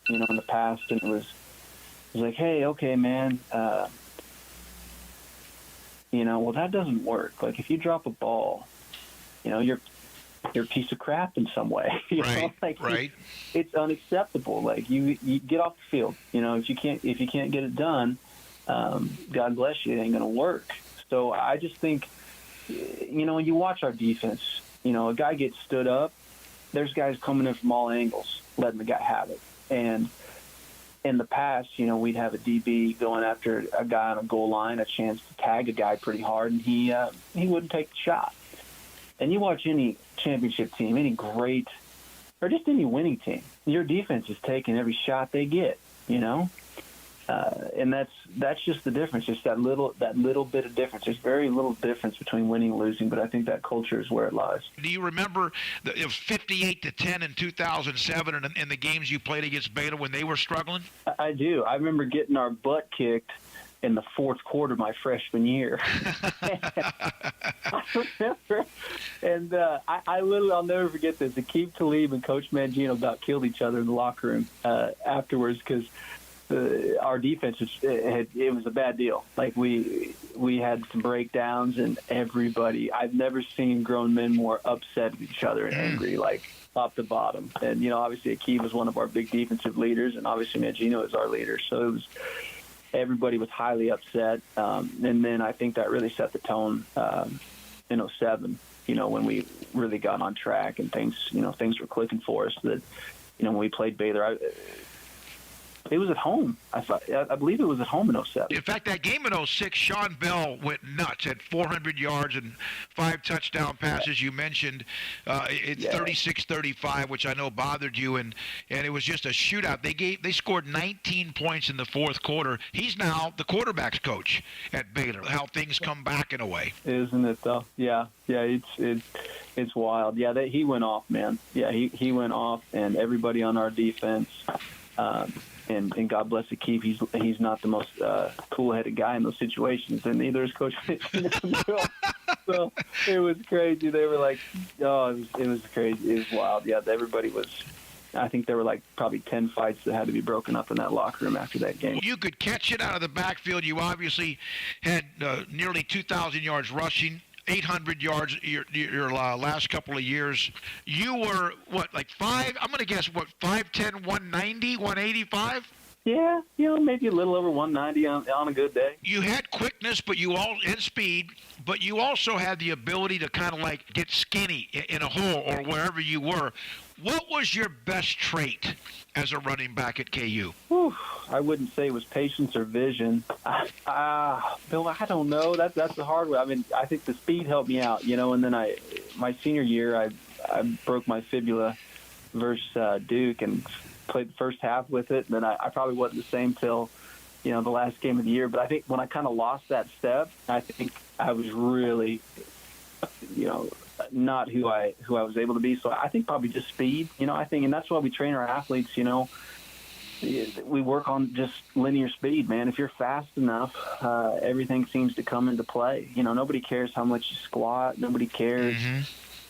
Speaker 1: in the past, and it was like, hey, okay, man, well, that doesn't work. Like, if you drop a ball, you're a piece of crap in some way.
Speaker 21: Right.
Speaker 1: It's unacceptable. Like, you get off the field. If you can't get it done, God bless you, it ain't going to work. So I just think, when you watch our defense, a guy gets stood up, there's guys coming in from all angles, letting the guy have it. And in the past, we'd have a DB going after a guy on a goal line, a chance to tag a guy pretty hard, and he wouldn't take the shot. And you watch any championship team, any great, or just any winning team, your defense is taking every shot they get, and that's just the difference. Just that little bit of difference. There's very little difference between winning and losing, but I think that culture is where it lies.
Speaker 21: Do you remember it was 58-10 in 2007 and the games you played against Baylor when they were struggling?
Speaker 1: I do. I remember getting our butt kicked in the fourth quarter my freshman year. I remember, and I'll never forget this. Akeem Talib and Coach Mangino about killed each other in the locker room afterwards because our defense, it was a bad deal. Like we had some breakdowns, and I've never seen grown men more upset with each other and angry, like top to bottom. And, obviously Akeem was one of our big defensive leaders, and obviously Mangino is our leader. So everybody was highly upset. And then I think that really set the tone in 2007, when we really got on track and things were clicking for us. That, when we played Baylor, it was at home. I believe it was at home in 2007.
Speaker 21: In fact, that game in 2006, Sean Bell went nuts at 400 yards and 5 touchdown passes. You mentioned it's 36-35, which I know bothered you, and it was just a shootout. They scored 19 points in the fourth quarter. He's now the quarterback's coach at Baylor. How things come back in a way,
Speaker 1: isn't it? Though, yeah, it's wild. Yeah, he went off, man. Yeah, he went off, and everybody on our defense. And God bless Akeem, he's not the most cool-headed guy in those situations, and neither is Coach Mangino. So it was crazy. They were like, it was crazy. It was wild. Yeah, everybody was. I think there were like probably 10 fights that had to be broken up in that locker room after that game.
Speaker 21: You could catch it out of the backfield. You obviously had nearly 2,000 yards rushing. 800 yards your last couple of years. You were, like 5? I'm going to guess, 5'10", 190, 185?
Speaker 1: Yeah, maybe a little over 190 on a good day.
Speaker 21: You had quickness, and speed, but you also had the ability to kind of like get skinny in a hole or wherever you were. What was your best trait as a running back at KU?
Speaker 1: I wouldn't say it was patience or vision. Bill, I don't know. That's the hard way. I mean, I think the speed helped me out, and then my senior year, I broke my fibula versus Duke and played the first half with it. And then I probably wasn't the same till, the last game of the year. But I think when I kind of lost that step, I think I was really, not who I was able to be. So I think probably just speed, I think, and that's why we train our athletes, we work on just linear speed, man. If you're fast enough, everything seems to come into play. Nobody cares how much you squat. Nobody cares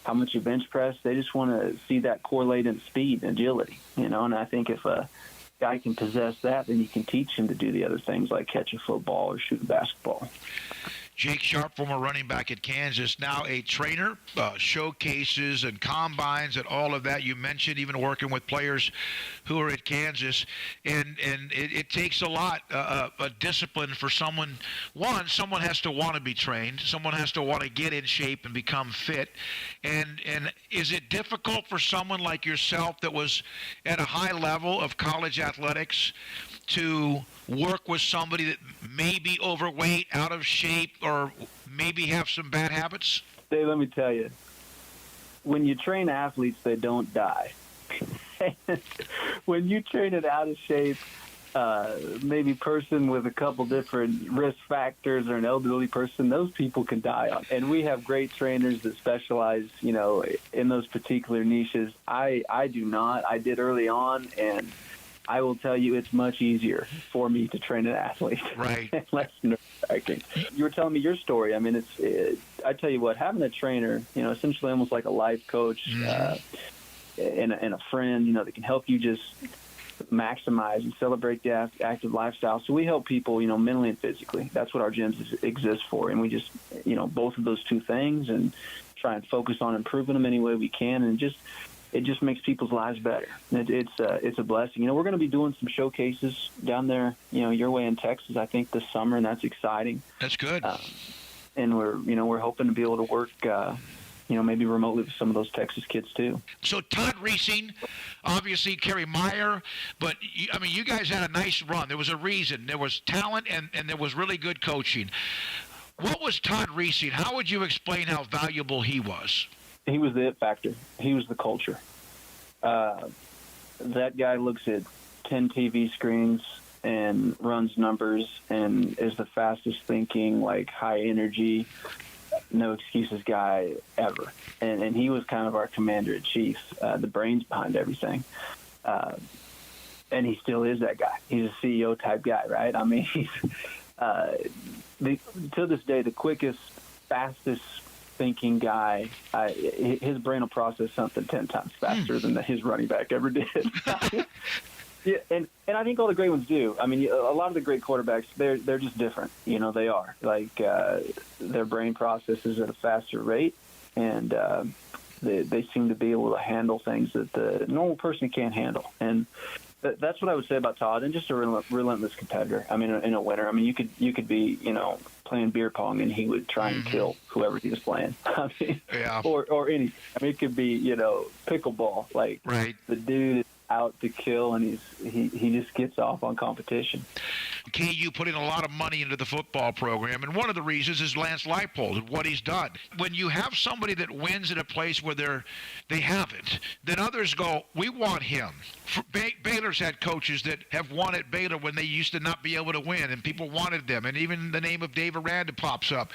Speaker 1: how much you bench press. They just want to see that correlate in speed and agility, and I think if a guy can possess that, then you can teach him to do the other things like catch a football or shoot a basketball.
Speaker 21: Jake Sharp, former running back at Kansas, now a trainer, showcases and combines and all of that. You mentioned even working with players who are at Kansas, and it takes a lot of discipline for someone. Someone has to want to be trained. Someone has to want to get in shape and become fit. And is it difficult for someone like yourself that was at a high level of college athletics to work with somebody that may be overweight, out of shape, or maybe have some bad habits?
Speaker 1: Dave, let me tell you, when you train athletes, they don't die. When you train an out of shape, maybe person with a couple different risk factors or an elderly person, those people can die. And we have great trainers that specialize, in those particular niches. I do not. I did early on, and I will tell you it's much easier for me to train an athlete.
Speaker 21: Right.
Speaker 1: Less nerve-wracking. You were telling me your story. I mean, I tell you what, having a trainer, essentially almost like a life coach and a friend, that can help you just maximize and celebrate the active lifestyle. So we help people, mentally and physically. That's what our gyms exist for. And we just, both of those two things, and try and focus on improving them any way we can, and it just makes people's lives better. It's a blessing. We're going to be doing some showcases down there, your way in Texas, I think, this summer, and that's exciting.
Speaker 21: That's good.
Speaker 1: And we're hoping to be able to work, maybe remotely with some of those Texas kids too.
Speaker 21: So Todd Reesing, obviously Kerry Meyer, but you guys had a nice run. There was a reason. There was talent and there was really good coaching. What was Todd Reesing? How would you explain how valuable he was?
Speaker 1: He was the it factor. He was the culture. That guy looks at 10 TV screens and runs numbers and is the fastest thinking, like high energy, no excuses guy ever. And he was kind of our commander-in-chief, the brains behind everything. And he still is that guy. He's a CEO type guy, right? I mean, he's to this day, the quickest, fastest thinking guy. His brain will process something 10 times faster than his running back ever did. Yeah, and I think all the great ones do. I mean, a lot of the great quarterbacks, they're just different. You know, they are. Like, their brain processes at a faster rate, and they seem to be able to handle things that the normal person can't handle. And that's what I would say about Todd, and just a relentless competitor. I mean, in a winter, I mean, you could be, you know, playing beer pong, and he would try and kill whoever he was playing. I mean, or any. I mean, it could be, you know, pickleball. Like, the dude is out to kill, and he just gets off on competition.
Speaker 21: KU putting a lot of money into the football program, and one of the reasons is Lance Leipold and what he's done. When you have somebody that wins at a place where they haven't, then others go, we want him. Baylor's had coaches that have won at Baylor when they used to not be able to win, and people wanted them, and even the name of Dave Aranda pops up.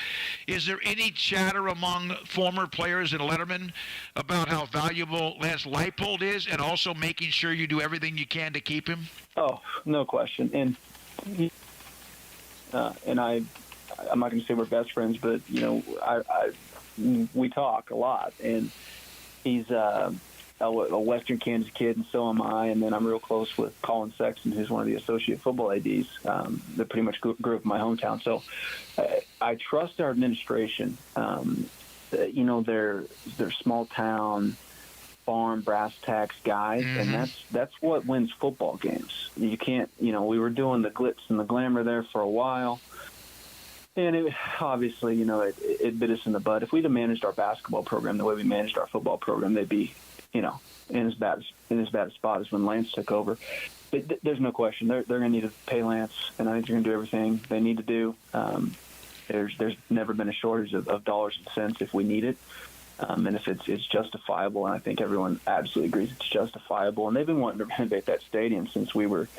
Speaker 21: Is there any chatter among former players in Letterman about how valuable Lance Leipold is, and also making sure you do everything you can to keep him?
Speaker 1: Oh, no question. And I'm not going to say we're best friends, but, you know, we talk a lot, and he's a Western Kansas kid, and so am I. And then I'm real close with Colin Sexton, who's one of the associate football ADs that pretty much grew up in my hometown. So I trust our administration. You know, they're small town, farm, brass tacks guys, and that's what wins football games. You can't, you know, we were doing the glitz and the glamour there for a while, and it obviously, you know, it bit us in the butt. If we'd have managed our basketball program the way we managed our football program, they'd be, you know, in as bad a spot as when Lance took over. But there's no question they're going to need to pay Lance, and I think they're going to do everything they need to do. There's never been a shortage of dollars and cents if we need it. And if it's justifiable, and I think everyone absolutely agrees it's justifiable. And they've been wanting to renovate that stadium since we were,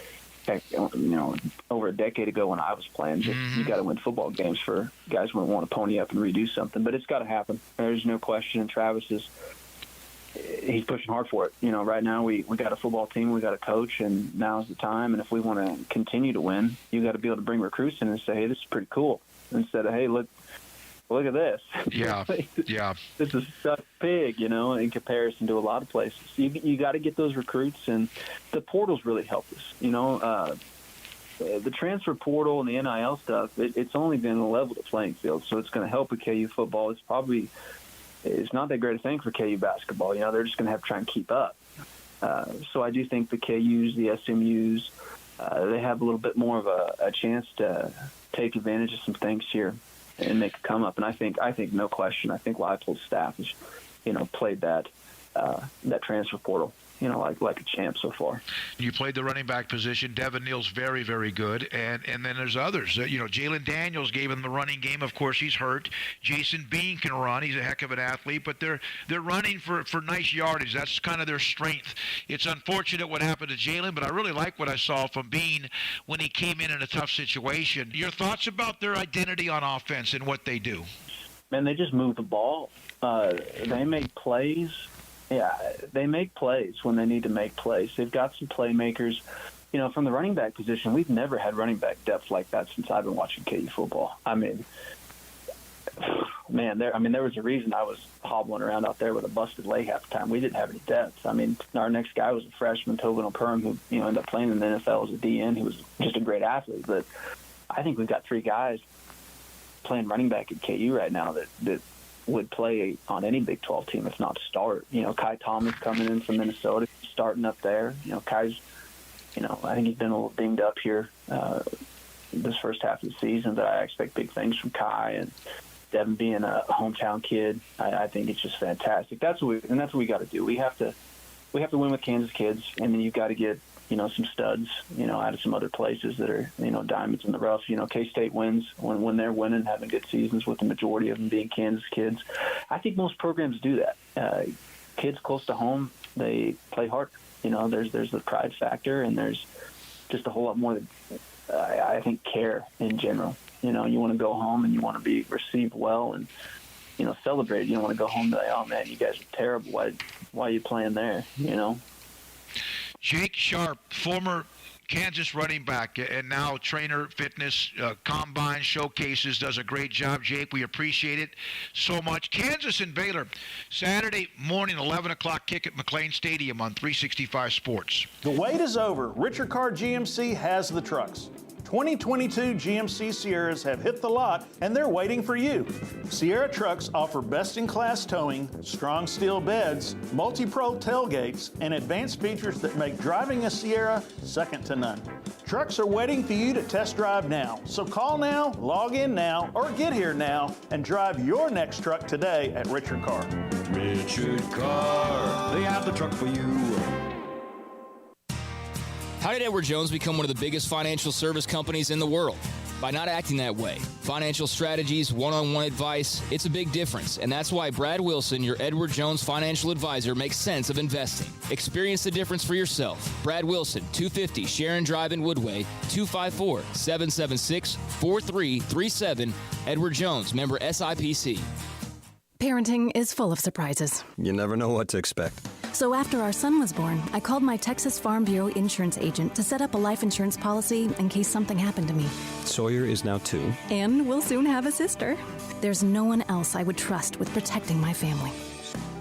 Speaker 1: you know, over a decade ago when I was playing. You got to win football games for guys who want to pony up and redo something. But it's got to happen. There's no question. And Travis he's pushing hard for it. You know, right now we got a football team, we got a coach, and now's the time. And if we want to continue to win, you got to be able to bring recruits in and say, hey, this is pretty cool, instead of, hey, look at this.
Speaker 21: Yeah.
Speaker 1: This is such big, you know, in comparison to a lot of places. You got to get those recruits, and the portal's really helped us. You know, the transfer portal and the NIL stuff, it's only been a level the playing field, so it's going to help with KU football. It's not that great a thing for KU basketball. You know, they're just going to have to try and keep up. So I do think the KUs, the SMUs, they have a little bit more of a chance to take advantage of some things here and make a come up. And I think no question, I think Leipold's staff has, you know, played that transfer portal, you know, like a champ so far.
Speaker 21: You played the running back position. Devin Neal's very, very good. And then there's others. You know, Jalen Daniels gave him the running game. Of course, he's hurt. Jason Bean can run. He's a heck of an athlete. But they're running for nice yardage. That's kind of their strength. It's unfortunate what happened to Jalen, but I really like what I saw from Bean when he came in a tough situation. Your thoughts about their identity on offense and what they do?
Speaker 1: Man, they just move the ball. They make plays. Yeah, they make plays when they need to make plays. They've got some playmakers. You know, from the running back position, we've never had running back depth like that since I've been watching KU football. I mean, man, there was a reason I was hobbling around out there with a busted leg half the time. We didn't have any depth. I mean, our next guy was a freshman, Tobin O'Perm, who, you know, ended up playing in the NFL as a DN. He was just a great athlete. But I think we've got three guys playing running back at KU right now that would play on any Big 12 team, if not start. You know, Kai Thomas coming in from Minnesota, starting up there. You know, Kai's, you know, I think he's been a little dinged up here this first half of the season, but I expect big things from Kai. And Devin being a hometown kid, I think it's just fantastic. That's what we got to do. We have to win with Kansas kids, and then you've got to get, you know, some studs, you know, out of some other places that are, you know, diamonds in the rough. You know, K-State wins when they're winning, having good seasons, with the majority of them being Kansas kids. I think most programs do that. Kids close to home, they play hard. You know, there's the pride factor, and there's just a whole lot more, I think, care in general. You know, you want to go home and you want to be received well and, you know, celebrated. You don't want to go home and say, oh, man, you guys are terrible. Why are you playing there, you know?
Speaker 21: Jake Sharp, former Kansas running back, and now trainer, fitness, combine, showcases, does a great job. Jake, we appreciate it so much. Kansas and Baylor, Saturday morning, 11 o'clock kick at McLean Stadium on 365 Sports.
Speaker 9: The wait is over. Richard Carr GMC has the trucks. 2022 GMC Sierras have hit the lot, and they're waiting for you. Sierra trucks offer best-in-class towing, strong steel beds, multi-pro tailgates, and advanced features that make driving a Sierra second to none. Trucks are waiting for you to test drive now. So call now, log in now, or get here now and drive your next truck today at Richard Carr.
Speaker 10: Richard Carr, they have the truck for you.
Speaker 17: How did Edward Jones become one of the biggest financial service companies in the world? By not acting that way. Financial strategies, one-on-one advice, it's a big difference. And that's why Brad Wilson, your Edward Jones financial advisor, makes sense of investing. Experience the difference for yourself. Brad Wilson, 250 Sharon Drive in Woodway, 254-776-4337. Edward Jones, member SIPC.
Speaker 11: Parenting is full of surprises.
Speaker 23: You never know what to expect.
Speaker 11: So after our son was born, I called my Texas Farm Bureau insurance agent to set up a life insurance policy in case something happened to me.
Speaker 23: Sawyer is now 2.
Speaker 11: And we'll soon have a sister. There's no one else I would trust with protecting my family.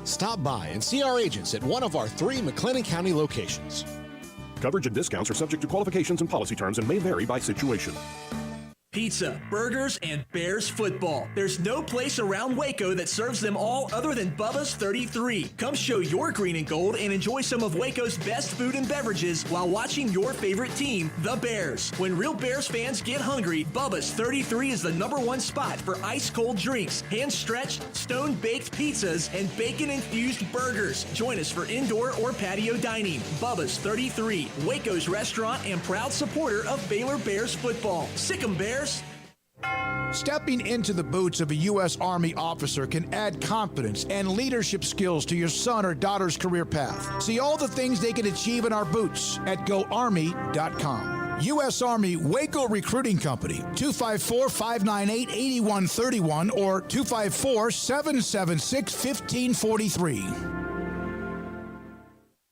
Speaker 22: Stop by and see our agents at one of our 3 McLennan County locations.
Speaker 25: Coverage and discounts are subject to qualifications and policy terms and may vary by situation.
Speaker 26: Pizza, burgers, and Bears football. There's no place around Waco that serves them all other than Bubba's 33. Come show your green and gold and enjoy some of Waco's best food and beverages while watching your favorite team, the Bears. When real Bears fans get hungry, Bubba's 33 is the #1 spot for ice-cold drinks, hand-stretched, stone-baked pizzas, and bacon-infused burgers. Join us for indoor or patio dining. Bubba's 33, Waco's restaurant and proud supporter of Baylor Bears football. Sick 'em, Bears.
Speaker 16: Stepping into the boots of a U.S. Army officer can add confidence and leadership skills to your son or daughter's career path. See all the things they can achieve in our boots at GoArmy.com. U.S. Army Waco Recruiting Company, 254-598-8131 or 254-776-1543.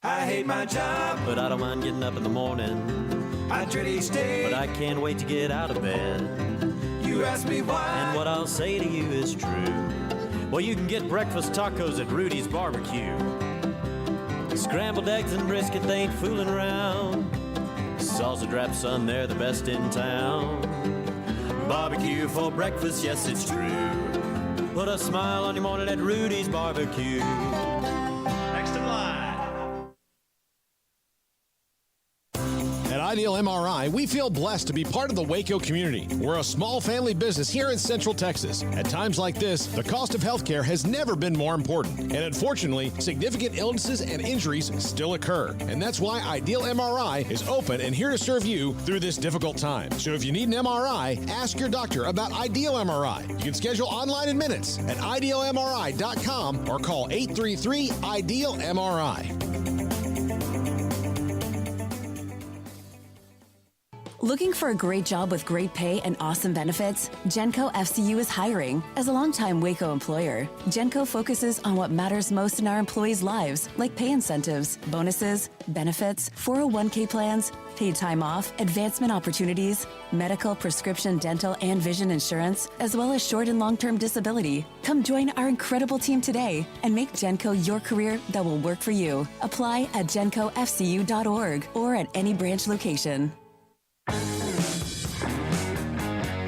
Speaker 27: I hate my job, but I don't mind getting up in the morning. I dread each day, but I can't wait to get out of bed. You ask me why, and what I'll say to you is true. Well, you can get breakfast tacos at Rudy's Barbecue. Scrambled eggs and brisket, they ain't fooling around. Salsa drap, son, they're the best in town. Barbecue for breakfast, yes, it's true. Put a smile on your morning at Rudy's Barbecue. Next in line.
Speaker 22: At Ideal MRI, we feel blessed to be part of the Waco community. We're a small family business here in Central Texas. At times like this, the cost of healthcare has never been more important. And unfortunately, significant illnesses and injuries still occur. And that's why Ideal MRI is open and here to serve you through this difficult time. So if you need an MRI, ask your doctor about Ideal MRI. You can schedule online in minutes at idealmri.com or call 833-IDEAL-MRI.
Speaker 11: Looking for a great job with great pay and awesome benefits? Genco FCU is hiring. As a longtime Waco employer, Genco focuses on what matters most in our employees' lives, like pay incentives, bonuses, benefits, 401k plans, paid time off, advancement opportunities, medical, prescription, dental, and vision insurance, as well as short and long-term disability. Come join our incredible team today and make Genco your career that will work for you. Apply at gencofcu.org or at any branch location.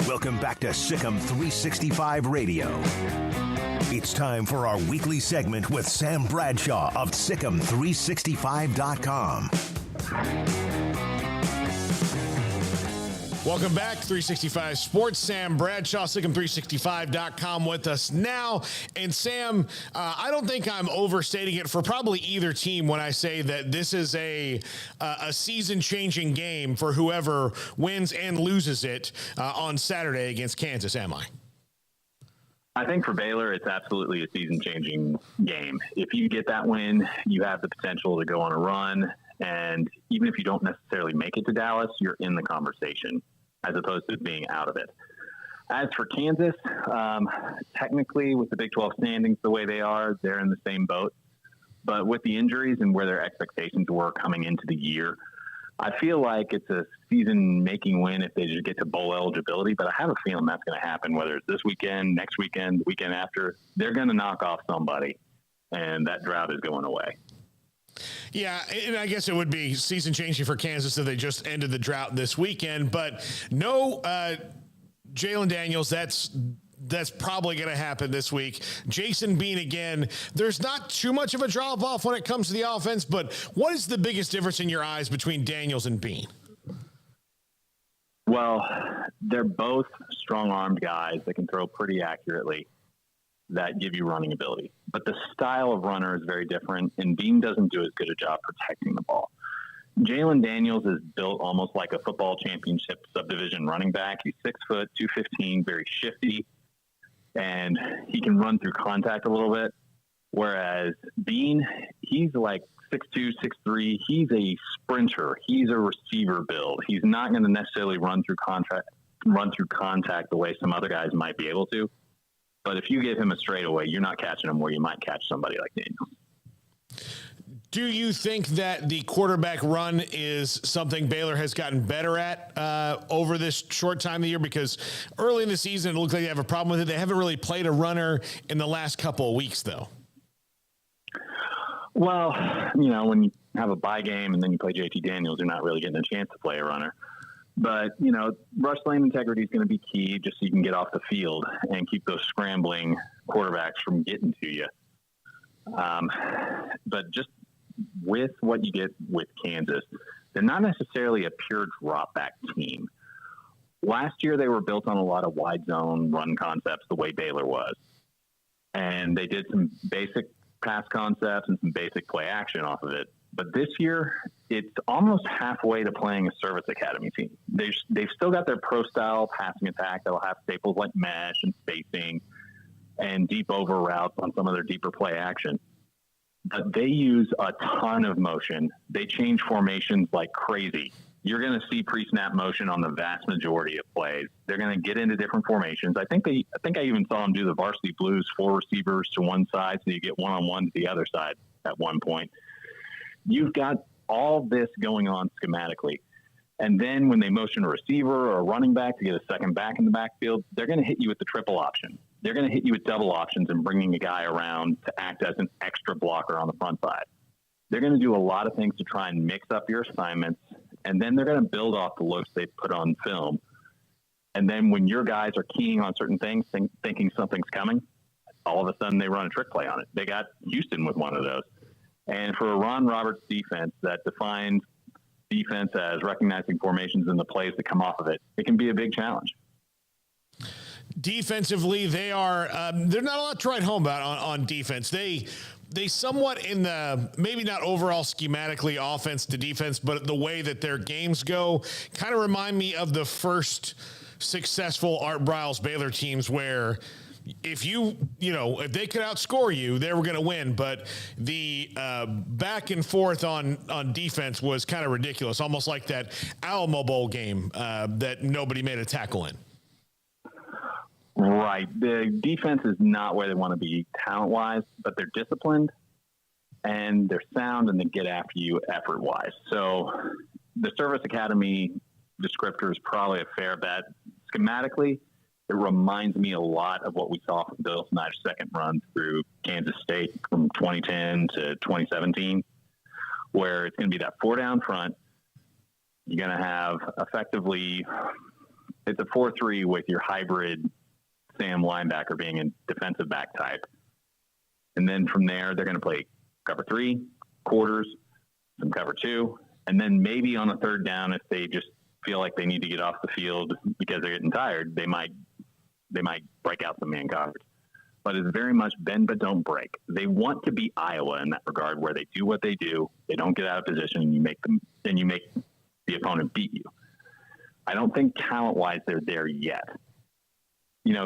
Speaker 4: Welcome back to Sikkim 365 Radio. It's time for our weekly segment with Sam Bradshaw of Sikkim365.com.
Speaker 7: Welcome back, 365 Sports. Sam Bradshaw, Sikkim365.com with us now. And Sam, I don't think I'm overstating it for probably either team when I say that this is a season-changing game for whoever wins and loses it on Saturday against Kansas, am I?
Speaker 28: I think for Baylor, it's absolutely a season-changing game. If you get that win, you have the potential to go on a run. And even if you don't necessarily make it to Dallas, you're in the conversation as opposed to being out of it. As for Kansas, technically with the Big 12 standings the way they are, they're in the same boat. But with the injuries and where their expectations were coming into the year, I feel like it's a season-making win if they just get to bowl eligibility, but I have a feeling that's going to happen, whether it's this weekend, next weekend, the weekend after. They're going to knock off somebody, and that drought is going away.
Speaker 7: Yeah, and I guess it would be season-changing for Kansas if they just ended the drought this weekend, but no Jalen Daniels, that's probably going to happen this week. Jason Bean again. There's not too much of a drop-off when it comes to the offense, but what is the biggest difference in your eyes between Daniels and Bean?
Speaker 28: Well, they're both strong-armed guys that can throw pretty accurately that give you running ability. But the style of runner is very different, and Bean doesn't do as good a job protecting the ball. Jalen Daniels is built almost like a football championship subdivision running back. He's 6 foot, 215, very shifty, and he can run through contact a little bit. Whereas Bean, he's like 6'2", 6'3". He's a sprinter. He's a receiver build. He's not going to necessarily run through contact the way some other guys might be able to. But if you give him a straightaway, you're not catching him where you might catch somebody like Daniels.
Speaker 7: Do you think that the quarterback run is something Baylor has gotten better at over this short time of the year? Because early in the season, it looked like they have a problem with it. They haven't really played a runner in the last couple of weeks, though.
Speaker 28: Well, when you have a bye game and then you play JT Daniels, you're not really getting a chance to play a runner. But, rush lane integrity is going to be key just so you can get off the field and keep those scrambling quarterbacks from getting to you. But just with what you get with Kansas, they're not necessarily a pure drop back team. Last year, they were built on a lot of wide zone run concepts the way Baylor was. And they did some basic pass concepts and some basic play action off of it. But this year, it's almost halfway to playing a service academy team. They've still got their pro-style passing attack that'll have staples like mesh and spacing and deep over routes on some of their deeper play action. But they use a ton of motion. They change formations like crazy. You're going to see pre-snap motion on the vast majority of plays. They're going to get into different formations. I think I even saw them do the varsity blues, 4 receivers to one side, so you get one-on-one to the other side at one point. You've got all this going on schematically. And then when they motion a receiver or a running back to get a second back in the backfield, they're going to hit you with the triple option. They're going to hit you with double options and bringing a guy around to act as an extra blocker on the front side. They're going to do a lot of things to try and mix up your assignments, and then they're going to build off the looks they put on film. And then when your guys are keying on certain things, thinking something's coming, all of a sudden they run a trick play on it. They got Houston with one of those. And for a Ron Roberts defense that defines defense as recognizing formations and the plays that come off of it, it can be a big challenge.
Speaker 7: Defensively, they are they're not a lot to write home about on defense. They somewhat in the, maybe not overall schematically offense to defense, but the way that their games go kind of remind me of the first successful Art Briles Baylor teams where if if they could outscore you, they were going to win. But the back and forth on defense was kind of ridiculous, almost like that Alamo Bowl game that nobody made a tackle in.
Speaker 28: Right. The defense is not where they want to be talent-wise, but they're disciplined and they're sound and they get after you effort-wise. So the Service Academy descriptor is probably a fair bet. Schematically, it reminds me a lot of what we saw from Bill Snyder's second run through Kansas State from 2010 to 2017, where it's going to be that 4 down front. You're going to have effectively, it's a 4-3 with your hybrid Sam linebacker being a defensive back type. And then from there, they're going to play cover 3, quarters, some cover 2, and then maybe on a 3rd down, if they just feel like they need to get off the field because they're getting tired, they might break out some man coverage. But it's very much bend but don't break. They want to be Iowa in that regard, where they do what they do, they don't get out of position, and you make the opponent beat you. I don't think talent-wise they're there yet.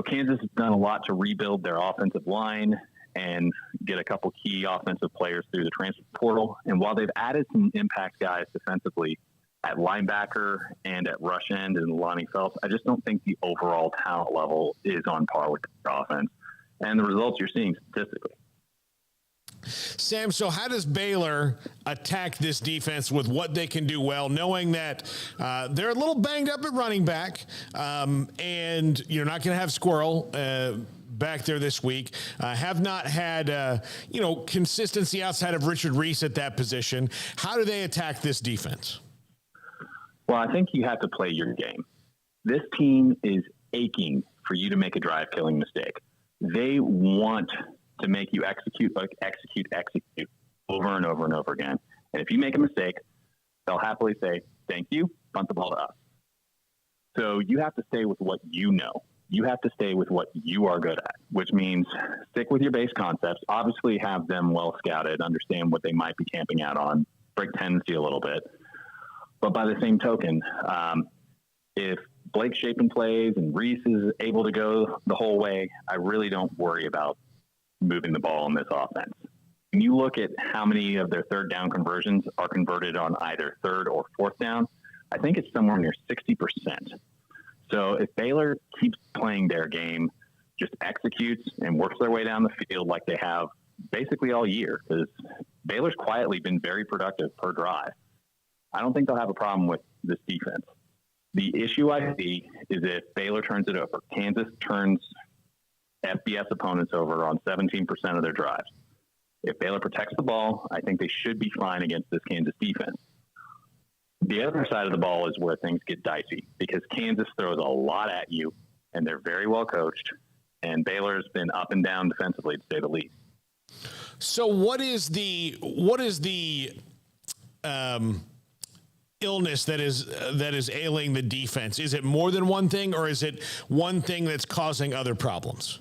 Speaker 28: Kansas has done a lot to rebuild their offensive line and get a couple key offensive players through the transfer portal. And while they've added some impact guys defensively at linebacker and at rush end and Lonnie Phelps, I just don't think the overall talent level is on par with their offense and the results you're seeing statistically.
Speaker 7: Sam, so how does Baylor attack this defense with what they can do well, knowing that they're a little banged up at running back, and you're not going to have Squirrel back there this week, have not had, consistency outside of Richard Reese at that position. How do they attack this defense?
Speaker 28: Well, I think you have to play your game. This team is aching for you to make a drive-killing mistake. They want to make you execute over and over and over again. And if you make a mistake, they'll happily say, thank you, punt the ball to us. So you have to stay with what you know. You have to stay with what you are good at, which means stick with your base concepts, obviously have them well scouted, understand what they might be camping out on, break tendency a little bit. But by the same token, if Blake Shapen plays and Reese is able to go the whole way, I really don't worry about moving the ball in this offense. When you look at how many of their third down conversions are converted on either third or fourth down, I think it's somewhere near 60%. So if Baylor keeps playing their game, just executes and works their way down the field like they have basically all year, because Baylor's quietly been very productive per drive, I don't think they'll have a problem with this defense. The issue I see is if Baylor turns it over. Kansas turns FBS opponents over on 17% of their drives. If Baylor protects the ball, I think they should be fine against this Kansas defense. The other side of the ball is where things get dicey, because Kansas throws a lot at you, and they're very well coached, and Baylor's been up and down defensively, to say the least.
Speaker 7: So what is the illness that is ailing the defense? Is it more than one thing, or is it one thing that's causing other problems?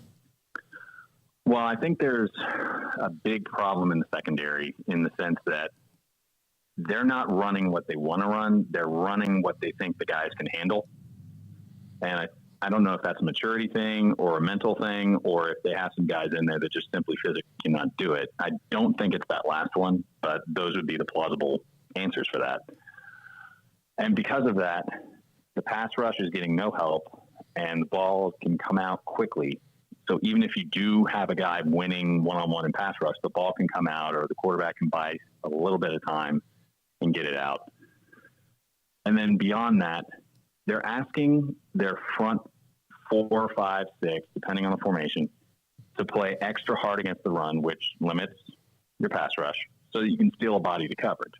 Speaker 28: Well, I think there's a big problem in the secondary in the sense that they're not running what they want to run. They're running what they think the guys can handle. And I don't know if that's a maturity thing or a mental thing, or if they have some guys in there that just simply physically cannot do it. I don't think it's that last one, but those would be the plausible answers for that. And because of that, the pass rush is getting no help, and the ball can come out quickly. So even if you do have a guy winning one-on-one in pass rush, the ball can come out, or the quarterback can buy a little bit of time and get it out. And then beyond that, they're asking their front 4, 5, 6, depending on the formation, to play extra hard against the run, which limits your pass rush, so that you can steal a body to coverage.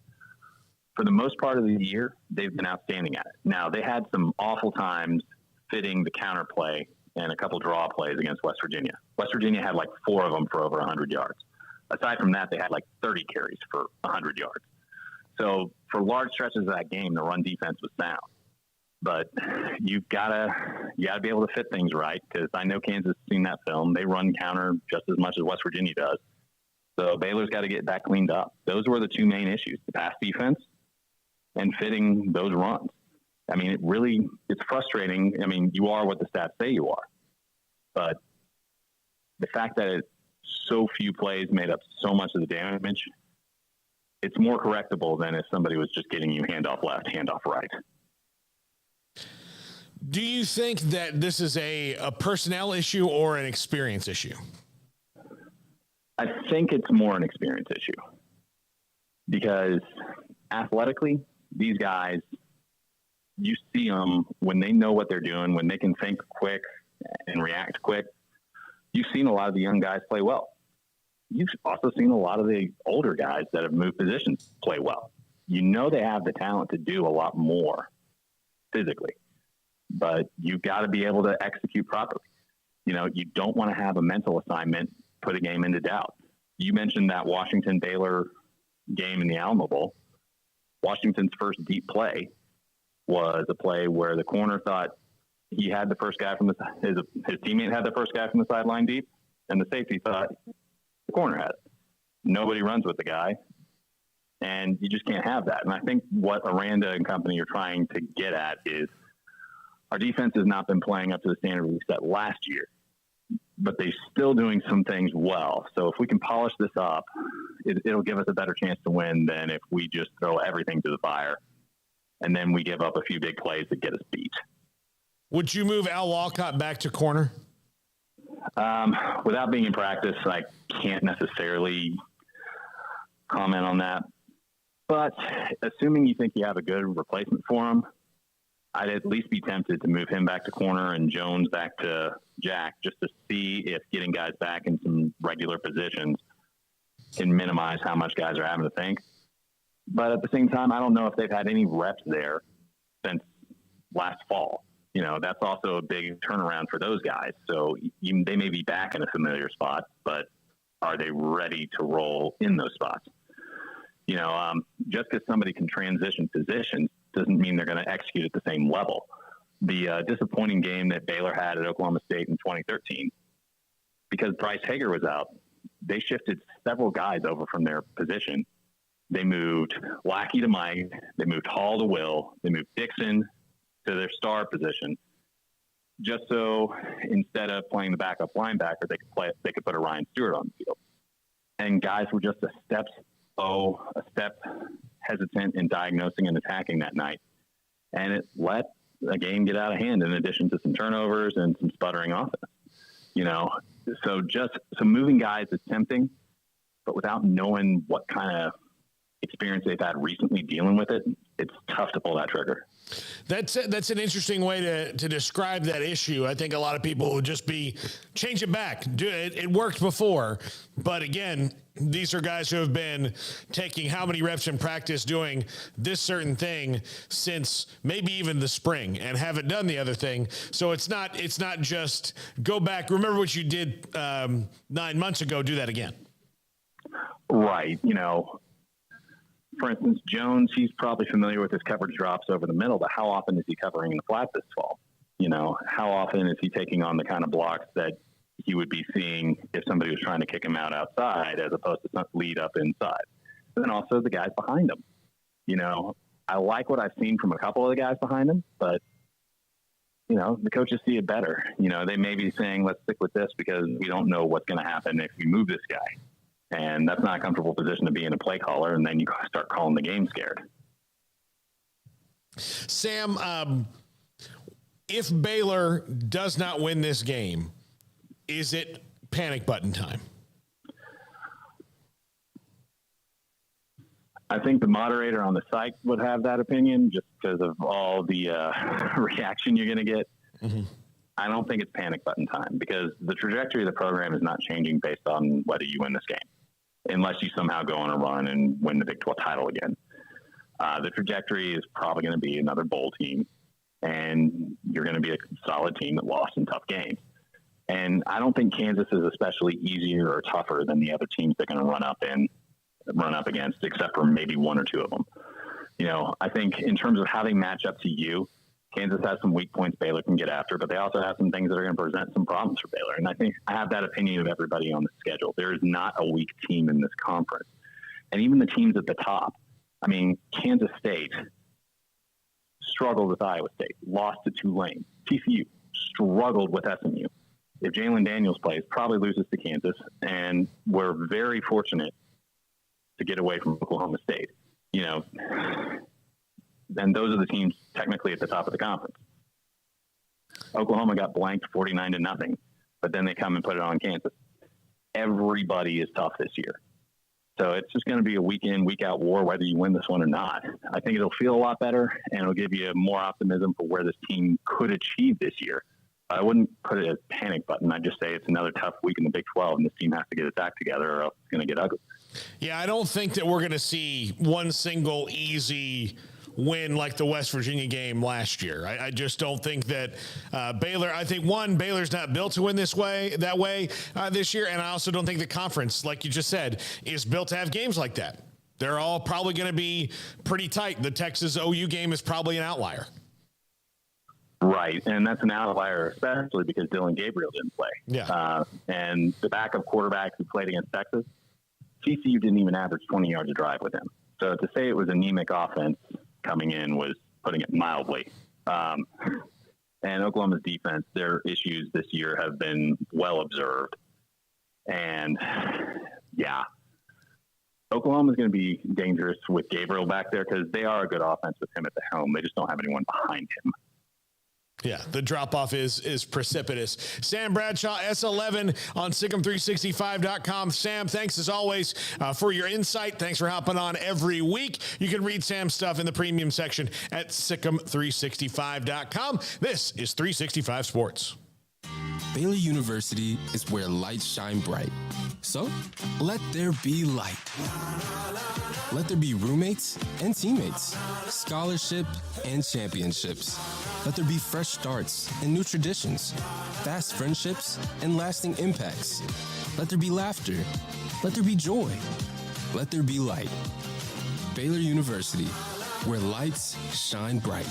Speaker 28: For the most part of the year, they've been outstanding at it. Now, they had some awful times fitting the counter play and a couple draw plays against West Virginia. West Virginia had like 4 of them for over 100 yards. Aside from that, they had like 30 carries for 100 yards. So for large stretches of that game, the run defense was sound. But you gotta be able to fit things right, because I know Kansas has seen that film. They run counter just as much as West Virginia does. So Baylor's got to get that cleaned up. Those were the two main issues: the pass defense and fitting those runs. I mean, it's frustrating. I mean, you are what the stats say you are. But the fact that it's so few plays made up so much of the damage, it's more correctable than if somebody was just getting you handoff left, handoff right.
Speaker 7: Do you think that this is a personnel issue or an experience issue?
Speaker 28: I think it's more an experience issue, because athletically, these guys, you see them when they know what they're doing, when they can think quick and react quick. You've seen a lot of the young guys play well. You've also seen a lot of the older guys that have moved positions play well. You know they have the talent to do a lot more physically, but you've got to be able to execute properly. You know, you don't want to have a mental assignment put a game into doubt. You mentioned that Washington-Baylor game in the Alamo Bowl. Washington's first deep play was a play where the corner thought he had the first guy from his teammate had the first guy from the sideline deep, and the safety thought the corner had it. Nobody runs with the guy, and you just can't have that. And I think what Aranda and company are trying to get at is our defense has not been playing up to the standard we set last year, but they're still doing some things well. So if we can polish this up, it'll give us a better chance to win than if we just throw everything to the fire and then we give up a few big plays that get us beat.
Speaker 7: Would you move Al Walcott back to corner?
Speaker 28: Without being in practice, I can't necessarily comment on that. But assuming you think you have a good replacement for him, I'd at least be tempted to move him back to corner and Jones back to Jack, just to see if getting guys back in some regular positions can minimize how much guys are having to think. But at the same time, I don't know if they've had any reps there since last fall. You know, that's also a big turnaround for those guys. So they may be back in a familiar spot, but are they ready to roll in those spots? You know, just because somebody can transition positions doesn't mean they're going to execute at the same level. The disappointing game that Baylor had at Oklahoma State in 2013, because Bryce Hager was out, they shifted several guys over from their position. They moved Lackey to Mike. They moved Hall to Will. They moved Dixon to their star position, just so instead of playing the backup linebacker, they could put a Ryan Stewart on the field. And guys were just a step hesitant in diagnosing and attacking that night. And it let a game get out of hand in addition to some turnovers and some sputtering offense. You know, so moving guys is tempting, but without knowing what kind of experience they've had recently dealing with it, it's tough to pull that trigger.
Speaker 7: That's an interesting way to describe that issue. I think a lot of people would just be change it back. Do it. It worked before, but again, these are guys who have been taking how many reps in practice doing this certain thing since maybe even the spring and haven't done the other thing. So it's not just go back. Remember what you did 9 months ago. Do that again.
Speaker 28: Right. You know, for instance, Jones, he's probably familiar with his coverage drops over the middle, but how often is he covering in the flat this fall? You know, how often is he taking on the kind of blocks that he would be seeing if somebody was trying to kick him out outside as opposed to some lead up inside? And then also the guys behind him. You know, I like what I've seen from a couple of the guys behind him, but, you know, the coaches see it better. You know, they may be saying, let's stick with this because we don't know what's going to happen if we move this guy. And that's not a comfortable position to be in a play caller, and then you start calling the game scared.
Speaker 7: Sam, if Baylor does not win this game, is it panic button time?
Speaker 28: I think the moderator on the site would have that opinion just because of all the reaction you're going to get. Mm-hmm. I don't think it's panic button time because the trajectory of the program is not changing based on whether you win this game, unless you somehow go on a run and win the Big 12 title again. The trajectory is probably going to be another bowl team, and you're going to be a solid team that lost in tough games. And I don't think Kansas is especially easier or tougher than the other teams they're going to run up against, except for maybe one or two of them. You know, I think in terms of how they match up to you, Kansas has some weak points Baylor can get after, but they also have some things that are going to present some problems for Baylor. And I think I have that opinion of everybody on the schedule. There is not a weak team in this conference. And even the teams at the top, I mean, Kansas State struggled with Iowa State, lost to Tulane. TCU struggled with SMU. If Jalen Daniels plays, probably loses to Kansas. And we're very fortunate to get away from Oklahoma State. You know, and those are the teams technically at the top of the conference. Oklahoma got blanked 49-0, but then they come and put it on Kansas. Everybody is tough this year. So it's just going to be a week in, week out war, whether you win this one or not. I think it'll feel a lot better, and it'll give you more optimism for where this team could achieve this year. I wouldn't put it as a panic button. I'd just say it's another tough week in the Big 12, and this team has to get its act together or else it's going to get ugly.
Speaker 7: Yeah, I don't think that we're going to see one single easy win like the West Virginia game last year. I just don't think that Baylor, I think Baylor's not built to win this way this year. And I also don't think the conference, like you just said, is built to have games like that. They're all probably going to be pretty tight. The Texas OU game is probably an outlier.
Speaker 28: Right. And that's an outlier, especially because Dylan Gabriel didn't play.
Speaker 7: Yeah.
Speaker 28: And the backup quarterback who played against Texas, TCU didn't even average 20 yards a drive with him. So to say it was anemic offense coming in was putting it mildly. And Oklahoma's defense, their issues this year have been well observed. And yeah, Oklahoma's going to be dangerous with Gabriel back there because they are a good offense with him at the helm. They just don't have anyone behind him.
Speaker 7: Yeah, the drop-off is precipitous. Sam Bradshaw, S11 on SicEm365.com. Sam, thanks as always for your insight. Thanks for hopping on every week. You can read Sam's stuff in the premium section at SicEm365.com. This is 365 Sports.
Speaker 3: Baylor University is where lights shine bright. So, let there be light. Let there be roommates and teammates, scholarship and championships. Let there be fresh starts and new traditions, fast friendships and lasting impacts. Let there be laughter. Let there be joy. Let there be light. Baylor University, where lights shine bright.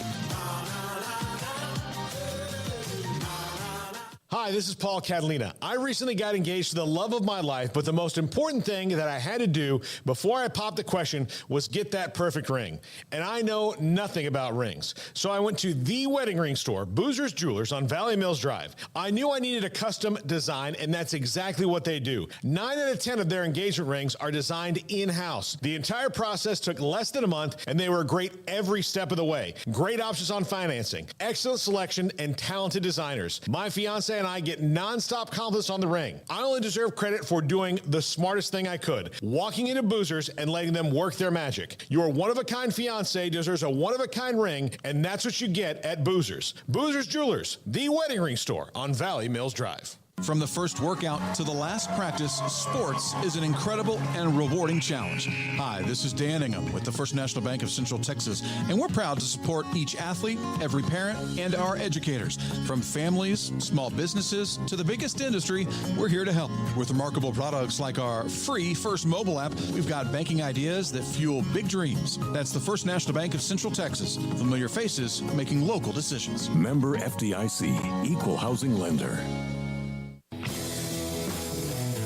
Speaker 7: Hi, this is Paul Catalina. I recently got engaged to the love of my life, but the most important thing that I had to do before I popped the question was get that perfect ring. And I know nothing about rings. So I went to the wedding ring store, Boozer's Jewelers on Valley Mills Drive. I knew I needed a custom design, and that's exactly what they do. 9 out of 10 of their engagement rings are designed in-house. The entire process took less than a month, and they were great every step of the way. Great options on financing, excellent selection, and talented designers. My fiance and I get nonstop compliments on the ring. I only deserve credit for doing the smartest thing I could, walking into Boozer's and letting them work their magic. Your one-of-a-kind fiance deserves a one-of-a-kind ring, and that's what you get at Boozer's. Boozer's Jewelers, the wedding ring store on Valley Mills Drive.
Speaker 6: From the first workout to the last practice, sports is an incredible and rewarding challenge. Hi, this is Dan Ingham with the First National Bank of Central Texas, and we're proud to support each athlete, every parent, and our educators. From families, small businesses, to the biggest industry, we're here to help. With remarkable products like our free First mobile app, we've got banking ideas that fuel big dreams. That's the First National Bank of Central Texas. Familiar faces making local decisions.
Speaker 8: Member FDIC, Equal Housing Lender.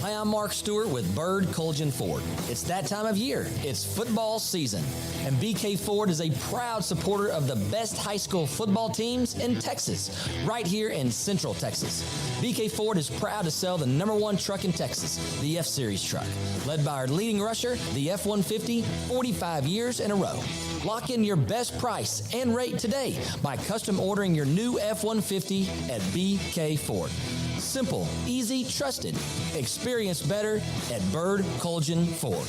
Speaker 12: Hi, I'm Mark Stewart with Bird Collision Ford. It's that time of year. It's football season. And BK Ford is a proud supporter of the best high school football teams in Texas, right here in Central Texas. BK Ford is proud to sell the #1 truck in Texas, the F-Series truck, led by our leading rusher, the F-150, 45 years in a row. Lock in your best price and rate today by custom ordering your new F-150 at BK Ford. Simple, easy, trusted. Experience better at Bird Collision Ford.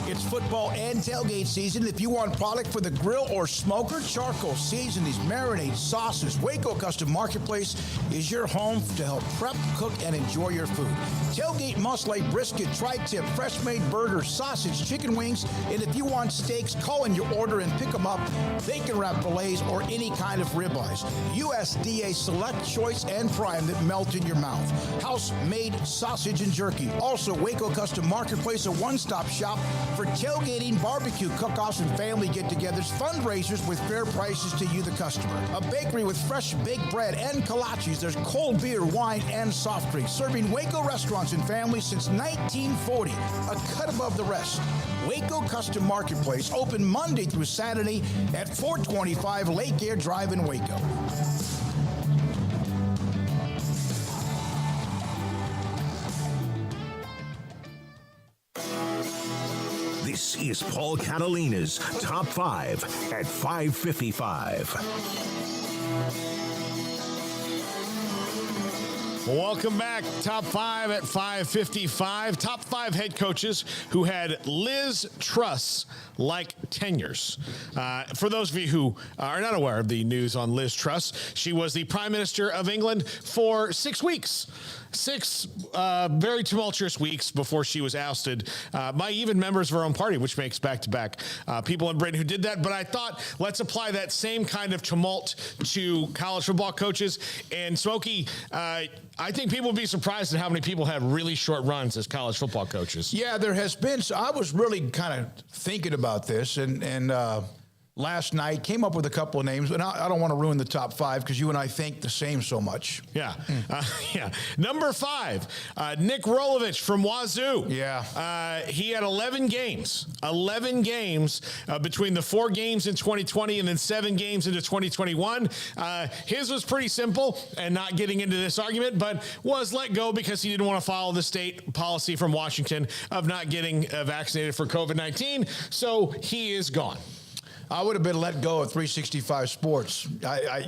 Speaker 16: It's football and tailgate season. If you want product for the grill or smoker, charcoal, seasonings, marinades, sauces, Waco Custom Marketplace is your home to help prep, cook, and enjoy your food. Tailgate must-like brisket, tri-tip, fresh-made burgers, sausage, chicken wings, and if you want steaks, call in your order and pick them up. Bacon wrap fillets or any kind of ribeyes. USDA Select Choice and Prime that melt in your mouth. House-made sausage and jerky. Also, Waco Custom Marketplace, a one-stop shop for tailgating, barbecue, cook-offs, and family get-togethers, fundraisers with fair prices to you, the customer. A bakery with fresh baked bread and kolaches. There's cold beer, wine, and soft drinks. Serving Waco restaurants and families since 1940. A cut above the rest. Waco Custom Marketplace, open Monday through Saturday at 425 Lake Air Drive in Waco.
Speaker 4: This is Paul Catalina's Top 5 at 555.
Speaker 7: Welcome back. Top 5 at 555. Top 5 head coaches who had Liz Truss-like tenures. For those of you who are not aware of the news on Liz Truss, she was the Prime Minister of England for 6 weeks. 6 very tumultuous weeks before she was ousted by even members of her own party, which makes back-to-back people in Britain who did that. But I thought, let's apply that same kind of tumult to college football coaches. And Smokey, I think people would be surprised at how many people have really short runs as college football coaches.
Speaker 16: Yeah, there has been. So I was really kind of thinking about this, and last night, came up with a couple of names, and I don't want to ruin the top 5 because you and I think the same so much.
Speaker 7: Yeah. Number 5, Nick Rolovich from Wazoo.
Speaker 16: Yeah.
Speaker 7: He had 11 games between the 4 games in 2020 and then 7 games into 2021. His was pretty simple, and not getting into this argument, but was let go because he didn't want to follow the state policy from Washington of not getting vaccinated for COVID-19. So he is gone.
Speaker 16: I would have been let go of 365 Sports.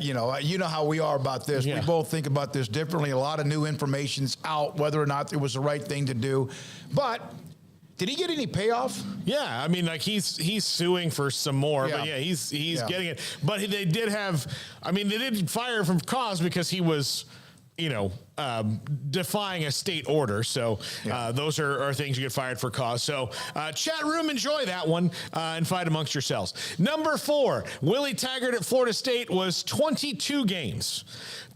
Speaker 16: You know how we are about this.
Speaker 7: Yeah.
Speaker 16: We both think about this differently. A lot of new information's out, whether or not it was the right thing to do. But did he get any payoff?
Speaker 7: Yeah, I mean, like he's suing for some more, but yeah, he's getting it. But they did they did fire him from cause because he was, defying a state order. So those are things you get fired for cause. So chat room, enjoy that one and fight amongst yourselves. Number 4, Willie Taggart at Florida State was 22 games,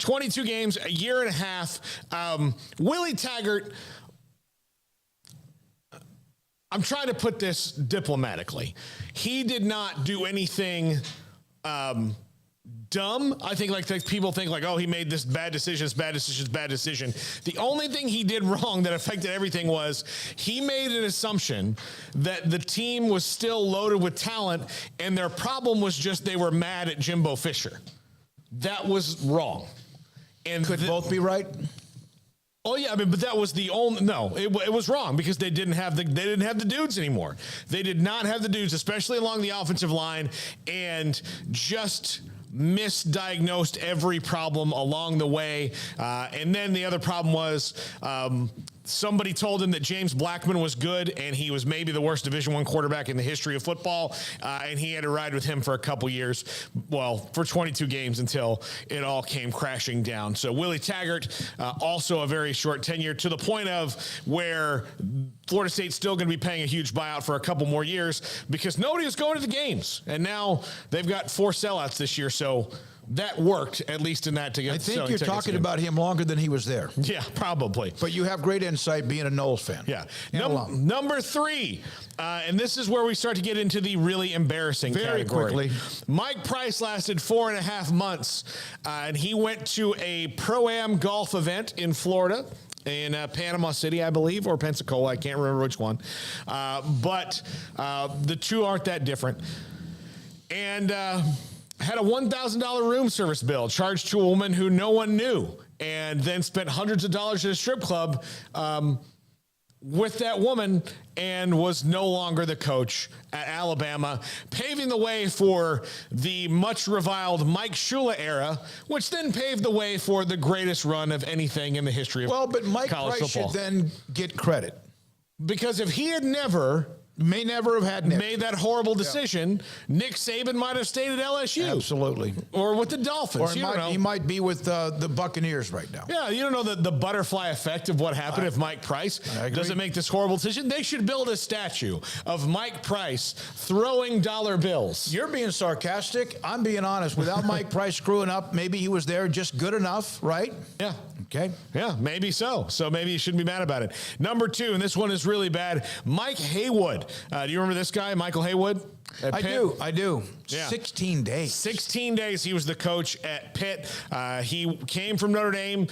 Speaker 7: a year and a half. Willie Taggart, I'm trying to put this diplomatically. He did not do anything dumb. I think people think he made this bad decision. The only thing he did wrong that affected everything was he made an assumption that the team was still loaded with talent and their problem was just they were mad at Jimbo Fisher. That was wrong. And
Speaker 16: could both be right?
Speaker 7: Oh yeah, but that was the only. No, it was wrong because they didn't have the dudes anymore. They did not have the dudes, especially along the offensive line, and just misdiagnosed every problem along the way. And then the other problem was somebody told him that James Blackman was good and he was maybe the worst Division I quarterback in the history of football. And he had to ride with him for a couple years, for 22 games until it all came crashing down. So Willie Taggart, also a very short tenure, to the point of where Florida State's still going to be paying a huge buyout for a couple more years because nobody was going to the games. And now they've got 4 sellouts this year. So that worked, at least in that to get.
Speaker 16: I think you're talking about him longer than he was there.
Speaker 7: Yeah, probably.
Speaker 16: But you have great insight being a Knowles fan.
Speaker 7: Yeah. Number 3, and this is where we start to get into the really embarrassing
Speaker 16: very
Speaker 7: category.
Speaker 16: Quickly.
Speaker 7: Mike Price lasted 4.5 months, and he went to a Pro-Am golf event in Florida. In Panama City, I believe, or Pensacola. I can't remember which one. But the two aren't that different. And had a $1,000 room service bill charged to a woman who no one knew, and then spent hundreds of dollars at a strip club with that woman, and was no longer the coach at Alabama, paving the way for the much reviled Mike Shula era, which then paved the way for the greatest run of anything in the history of college football.
Speaker 16: Mike Price should then get credit.
Speaker 7: Because if he had never made that horrible decision, Nick Saban might have stayed at LSU.
Speaker 16: Absolutely.
Speaker 7: Or with the Dolphins.
Speaker 16: Or he might be with the Buccaneers right now.
Speaker 7: Yeah, you don't know the butterfly effect of what happened if Mike Price doesn't make this horrible decision. They should build a statue of Mike Price throwing dollar bills.
Speaker 16: You're being sarcastic. I'm being honest. Without Mike Price screwing up, maybe he was there just good enough, right?
Speaker 7: Yeah.
Speaker 16: Okay.
Speaker 7: Yeah, maybe so. So maybe you shouldn't be mad about it. Number 2, and this one is really bad, Mike Haywood. Do you remember this guy, Michael Haywood?
Speaker 16: I do. Yeah. 16 days.
Speaker 7: 16 days he was the coach at Pitt. He came from Notre Dame.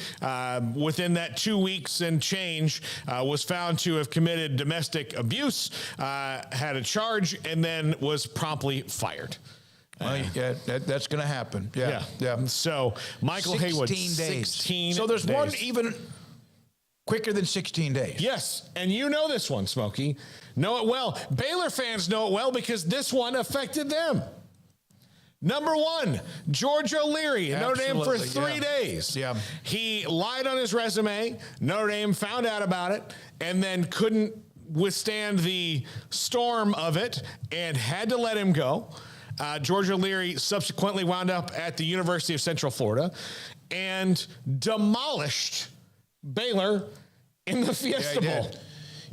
Speaker 7: Within that 2 weeks and change, was found to have committed domestic abuse, had a charge, and then was promptly fired.
Speaker 16: That's going to happen. Yeah.
Speaker 7: So Michael Haywood,
Speaker 16: 16 days. So there's one even quicker than 16 days.
Speaker 7: Yes, and you know this one, Smokey. Know it well. Baylor fans know it well because this one affected them. Number 1, George O'Leary, Notre Dame for 3 days.
Speaker 16: Yeah.
Speaker 7: He lied on his resume. Notre Dame found out about it and then couldn't withstand the storm of it and had to let him go. George O'Leary subsequently wound up at the University of Central Florida and demolished Baylor in the Fiesta Bowl.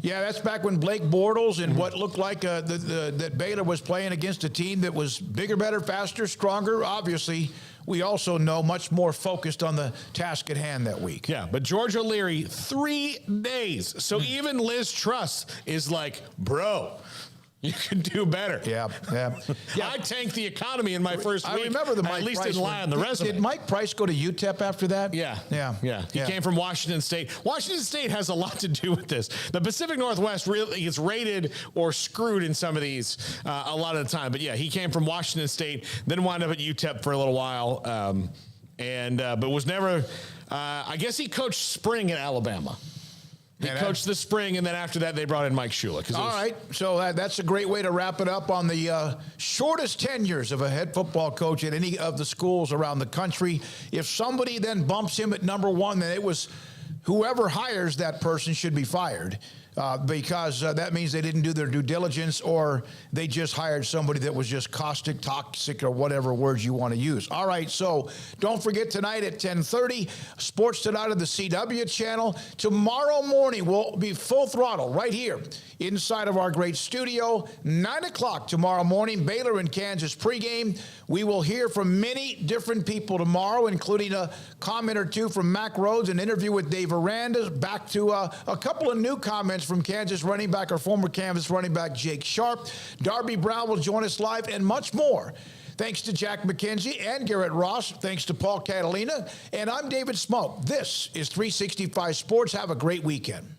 Speaker 16: Yeah, that's back when Blake Bortles and what looked like that Baylor was playing against a team that was bigger, better, faster, stronger. Obviously, we also know much more focused on the task at hand that week.
Speaker 7: Yeah, but George O'Leary, 3 days. So even Liz Truss is like, bro,
Speaker 22: You can do better.
Speaker 16: Yeah.
Speaker 22: I tanked the economy in my first week.
Speaker 16: I remember the Mike
Speaker 22: At least
Speaker 16: Price
Speaker 22: didn't lie on the resume.
Speaker 16: Did Mike Price go to UTEP after that?
Speaker 22: Yeah. He came from Washington State. Washington State has a lot to do with this. The Pacific Northwest really gets rated or screwed in some of these a lot of the time. But yeah, he came from Washington State, then wound up at UTEP for a little while, but was never. I guess he coached spring at Alabama. He coached the spring, and then after that, they brought in Mike Shula.
Speaker 16: All right, so that's a great way to wrap it up on the shortest tenures of a head football coach at any of the schools around the country. If somebody then bumps him at number one, then it was whoever hires that person should be fired. Because that means they didn't do their due diligence, or they just hired somebody that was just caustic, toxic, or whatever words you want to use. All right, so don't forget tonight at 10:30, Sports Tonight on the CW channel. Tomorrow morning, we'll be full throttle right here inside of our great studio. 9 o'clock tomorrow morning, Baylor and Kansas pregame. We will hear from many different people tomorrow, including a comment or two from Mack Rhodes, an interview with Dave Aranda, back to a couple of new comments from Kansas running back, or former Kansas running back, Jake Sharp. Darby Brown will join us live, and much more. Thanks to Jack McKenzie and Garrett Ross. Thanks to Paul Catalina. And I'm David Smoak. This is 365 Sports. Have a great weekend.